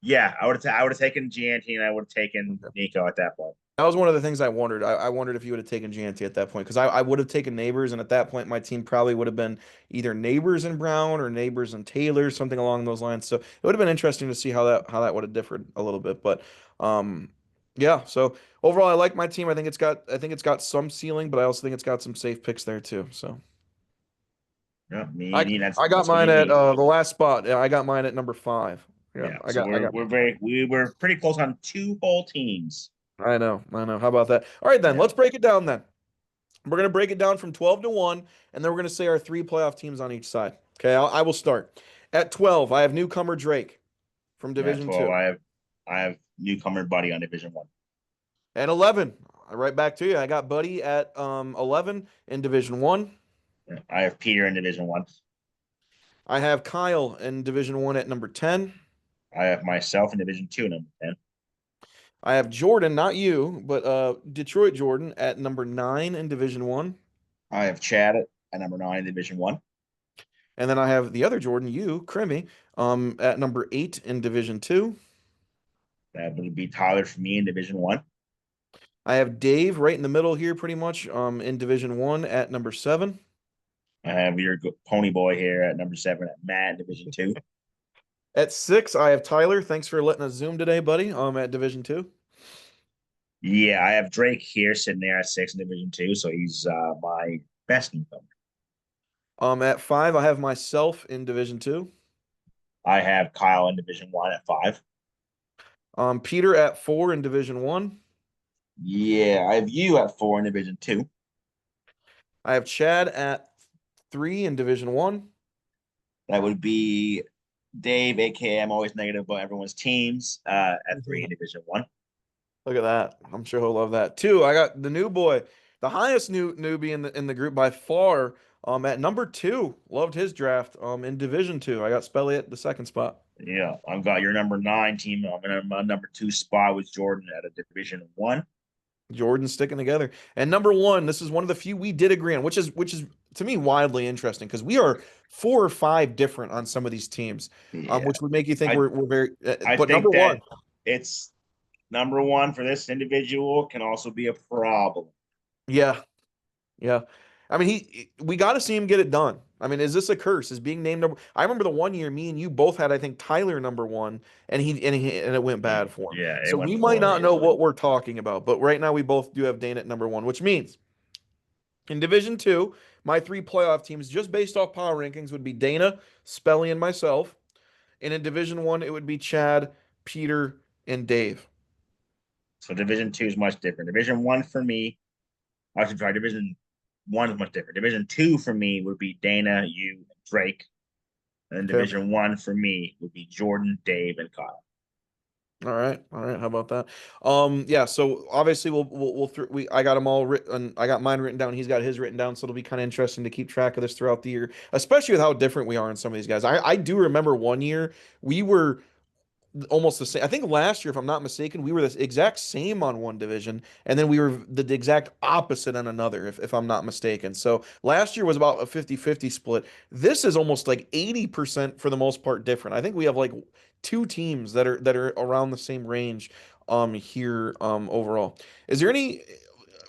Yeah, I would have taken GNT and I would have taken Okay. Nico at that point. That was one of the things I wondered. I wondered if you would have taken GNT at that point because I would have taken Neighbors, and at that point, my team probably would have been either Neighbors and Brown or Neighbors and Taylor, something along those lines. So it would have been interesting to see how that would have differed a little bit. But um, yeah. So overall, I like my team. I think it's got some ceiling, but I also think it's got some safe picks there too. So Yeah, I me, that's I got that's what mine you at need. the last spot. Yeah, I got mine at number 5. Yeah, Yeah, I so got I we're got. we're very we were pretty close on two whole teams. I know. I know. How about that? All right, then Yeah, let's break it down then. We're going to break it down from 12 to 1, and then we're going to say our 3 playoff teams on each side. Okay, I will start. At 12, I have newcomer Drake from yeah. Division 12. 2. I have newcomer Buddy on Division One. At 11, right back to you. I got Buddy at 11 in Division 1. Yeah, I have Peter in Division One. I have Kyle in Division 1 at number 10. I have myself in Division Two, number 10. I have Jordan, not you, but Detroit Jordan at number 9 in Division 1. I have Chad at number 9 in Division One. And then I have the other Jordan, you, Crimmy, at number 8 in Division 2. That would be Tyler for me in Division One. I have Dave right in the middle here, pretty much, in Division 1 at number 7. I have your pony boy here at number 7 at Matt in Division Two. At 6, I have Tyler. Thanks for letting us Zoom today, buddy. At Division 2. Yeah, I have Drake here sitting there at 6 in Division Two, so he's my best newcomer. At 5, I have myself in Division 2. I have Kyle in Division One at 5. Peter at 4 in Division 1. Yeah, I have you at 4 in Division Two. I have Chad at 3 in Division 1. That would be Dave, aka I'm always negative about everyone's teams, at 3 in Division One. Look at that. I'm sure he'll love that. 2, I got the new boy, the highest newbie in the group by far. At number 2, loved his draft. In Division 2, I got Spelly at the second spot. Yeah, I've got your number 9 team. I'm in my number 2 spot with Jordan at a Division One. Jordan sticking together. And number one, this is one of the few we did agree on, which is to me wildly interesting because we are 4 or 5 different on some of these teams, Yeah. which would make you think I we're very. I But number think one, that it's number one for this individual can also be a problem. yeah, yeah. I mean, we got to see him get it done. I mean, is this a curse? Is being named number? I remember the one year me and you both had, I think, Tyler number one, and it went bad for him. Yeah, it So went we might not poorly. know what we're talking about, but right now we both do have Dane at number one, which means in Division Two, my 3 playoff teams, just based off power rankings, would be Dana, Spelly, and myself. And in Division One, it would be Chad, Peter, and Dave. So Division Two is much different. Division One for me, I should try. Division One is much different. Division Two for me would be Dana, you, Drake, and then Okay. Division One for me would be Jordan, Dave, and Kyle. All right. All right. How about that? Yeah. So obviously we I got them all written. I got mine written down. He's got his written down. So it'll be kind of interesting to keep track of this throughout the year, especially with how different we are in some of these guys. I do remember one year we were almost the same. I think last year, if I'm not mistaken, we were the exact same on one division, and then we were the exact opposite on another, if I'm not mistaken. So last year was about a 50-50 split. This is almost like 80% for the most part different. I think we have like 2 teams that are around the same range here overall. Is there any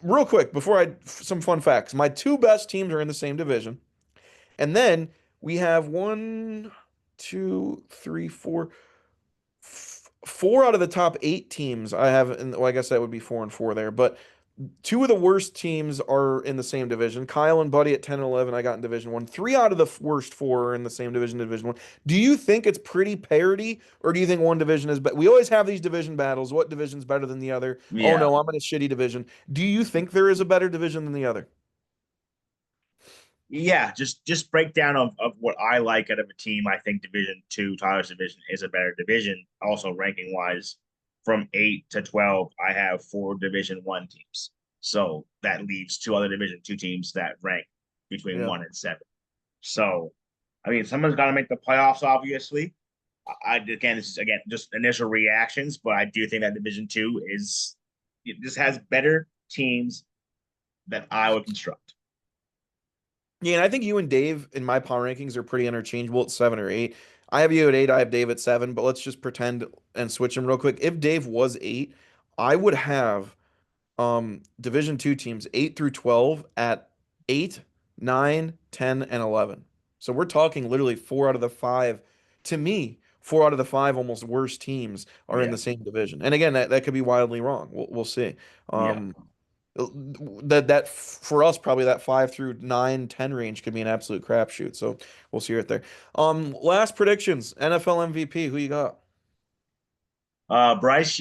real quick before I some fun facts? My 2 best teams are in the same division. And then we have 4 out of the top 8 teams I have, and well, I guess that would be 4 and 4 there. But 2 of the worst teams are in the same division. Kyle and Buddy at 10 and 11, I got in Division One. 3 out of the worst 4 are in the same division, Division One. Do you think it's pretty parity, or do you think one division is better? We always have these division battles. What division's better than the other? Oh Yeah, no, I'm in a shitty division. Do you think there is a better division than the other? yeah. Just breakdown of what I like out of a team. I think Division Two, Tyler's division, is a better division. Also ranking wise, from 8 to 12, I have 4 Division 1 teams. So that leaves 2 other Division 2 teams that rank between Yeah. 1 and 7. So, I mean, someone's got to make the playoffs, obviously. Again, this is again just initial reactions, but I do think that Division 2 is it just has better teams that I would construct. Yeah, and I think you and Dave in my power rankings are pretty interchangeable at 7 or 8. I have you at 8, I have Dave at 7, but let's just pretend and switch them real quick. If Dave was 8, I would have Division 2 teams 8 through 12 at 8, 9, 10, and 11. So we're talking literally 4 out of the 5. To me, 4 out of the 5 almost worst teams are in Yeah, the same division. And again, that could be wildly wrong. We'll see. yeah. Um, that for us probably that 5 through 9, 10 range could be an absolute crapshoot. So we'll see right there. Last predictions. NFL MVP. Who you got? Bryce,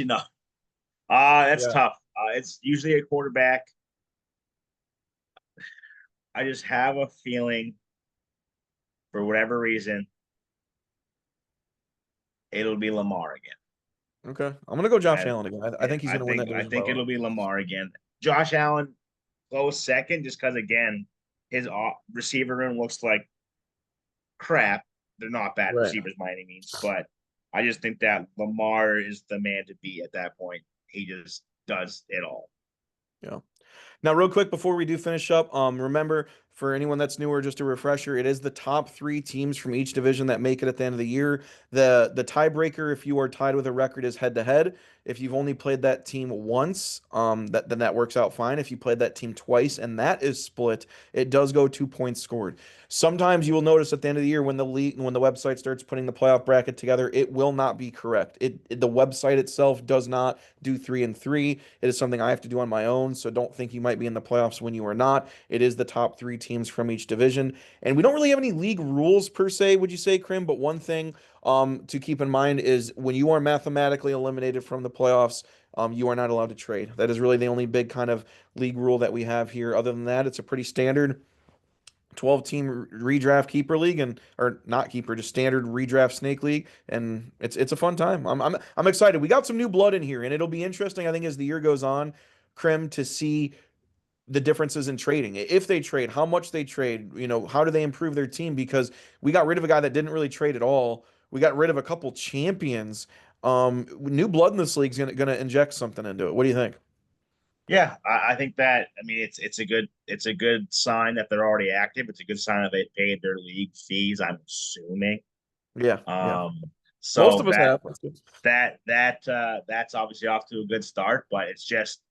that's Yeah. tough. It's usually a quarterback. I just have a feeling, for whatever reason, it'll be Lamar again. Okay. I'm gonna go Josh I, Allen again. I yeah, think he's gonna win that I division by a think lot. it'll be Lamar again. Josh Allen close second, just because again, his receiver room looks like crap. They're not bad Right. receivers by any means, but I just think that Lamar is the man to be at that point. He just does it all. Yeah. Now, real quick before we do finish up, remember for anyone that's newer, just a refresher, it is the top 3 teams from each division that make it at the end of the year. The tiebreaker, if you are tied with a record, is head to head. If you've only played that team once, then that works out fine. If you played that team twice and that is split, it does go 2 points scored. Sometimes you will notice at the end of the year when when the website starts putting the playoff bracket together, it will not be correct. The website itself does not do 3 and 3. It is something I have to do on my own. So don't think you might be in the playoffs when you are not. It is the top 3 teams from each division. And we don't really have any league rules per se, would you say, Krim? But one thing to keep in mind is when you are mathematically eliminated from the playoffs, you are not allowed to trade. That is really the only big kind of league rule that we have here. Other than that, it's a pretty standard 12-team redraft keeper league and or not keeper, just standard redraft snake league, and it's a fun time. I'm excited. We got some new blood in here, and it'll be interesting, I think, as the year goes on, Krim, to see the differences in trading. If they trade, how much they trade, how do they improve their team? Because we got rid of a guy that didn't really trade at all. We got rid of a couple champions. New blood in this league is gonna inject something into it. What do you think? Yeah, I think that I mean it's a good sign that they're already active. It's a good sign that they paid their league fees, I'm assuming. Yeah, yeah. Um, Most so of us have. That's good. that's obviously off to a good start, but it's just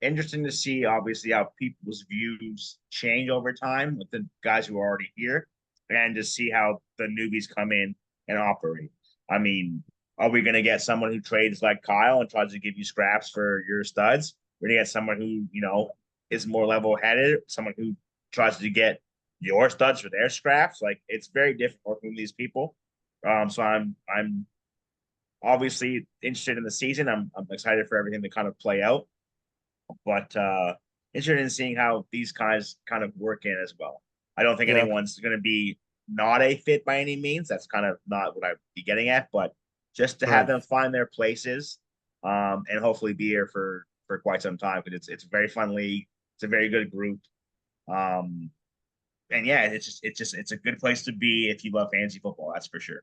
interesting to see obviously how people's views change over time with the guys who are already here, and to see how the newbies come in and operate. I mean, are we going to get someone who trades like Kyle and tries to give you scraps for your studs? We're going to get someone who is more level headed, someone who tries to get your studs for their scraps. Like it's very different working with these people. So I'm obviously interested in the season. I'm excited for everything to kind of play out, but interested in seeing how these guys kind of work in as well. I don't think Yeah, anyone's going to be not a fit by any means. That's kind of not what I'd be getting at, but just to have right. them find their places, and hopefully be here for quite some time because it's a very fun league. It's a very good group. Um, and yeah, it's a good place to be if you love fantasy football. That's for sure.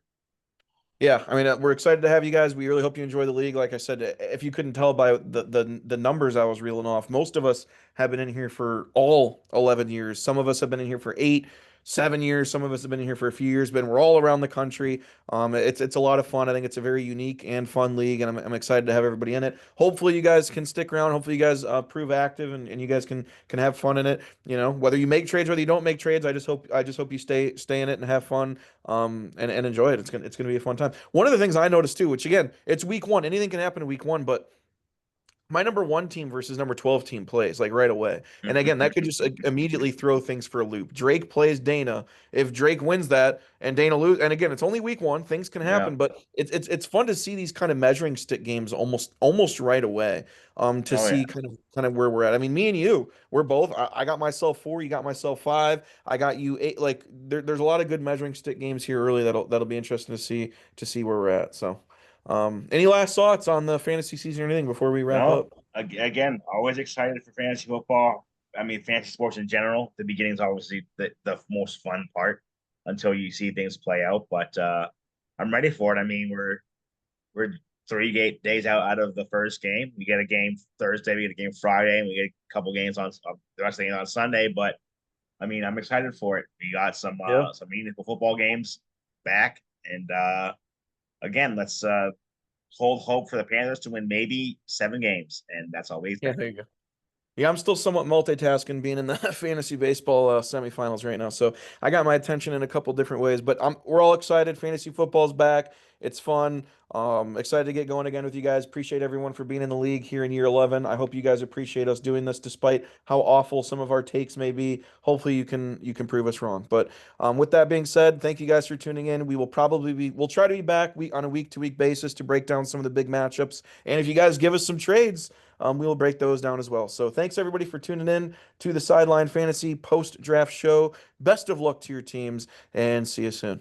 Yeah, I mean, we're excited to have you guys. We really hope you enjoy the league. Like I said, if you couldn't tell by the numbers I was reeling off, most of us have been in here for all 11 years. Some of us have been in here for 8, 7 years. Some of us have been in here for a few years. But we're all around the country. It's a lot of fun. I think it's a very unique and fun league, and I'm excited to have everybody in it. Hopefully, you guys can stick around. Hopefully, you guys prove active and you guys can have fun in it. You know, whether you make trades, whether you don't make trades, I just hope you stay in it and have fun and enjoy it. It's gonna be a fun time. One of the things I noticed too, which again, it's week one. Anything can happen in week one, but my number one team versus number 12 team plays like right away. And again, that could just immediately throw things for a loop. Drake plays Dana. If Drake wins that and Dana lose, and again, it's only week one, things can Yeah. happen, but it's fun to see these kind of measuring stick games almost right away. To Oh yeah. see kind of where we're at. I mean, me and you, we're both. I got myself 4, you got myself 5. I got you 8. Like there's a lot of good measuring stick games here early that'll be interesting to see where we're at. So. Any last thoughts on the fantasy season or anything before we wrap No, up? again, always excited for fantasy football. I mean, fantasy sports in general. The beginning is obviously the most fun part until you see things play out. But I'm ready for it. I mean, we're days out of the first game. We get a game Thursday, we get a game Friday, and we get a couple games on the rest of the game on Sunday. But I mean, I'm excited for it. We got Yeah. some meaningful football games back, and again, let's hold hope for the Panthers to win maybe 7 games, and that's all we Yeah, expect. there you go. Yeah, I'm still somewhat multitasking being in the fantasy baseball semifinals right now. So I got my attention in a couple different ways, but we're all excited. Fantasy football's back. It's fun. Excited to get going again with you guys. Appreciate everyone for being in the league here in year 11. I hope you guys appreciate us doing this despite how awful some of our takes may be. Hopefully you can prove us wrong. But with that being said, thank you guys for tuning in. We'll try to be back on a week to week basis to break down some of the big matchups. And if you guys give us some trades, we will break those down as well. So thanks everybody for tuning in to the Sideline Fantasy post draft show. Best of luck to your teams and see you soon.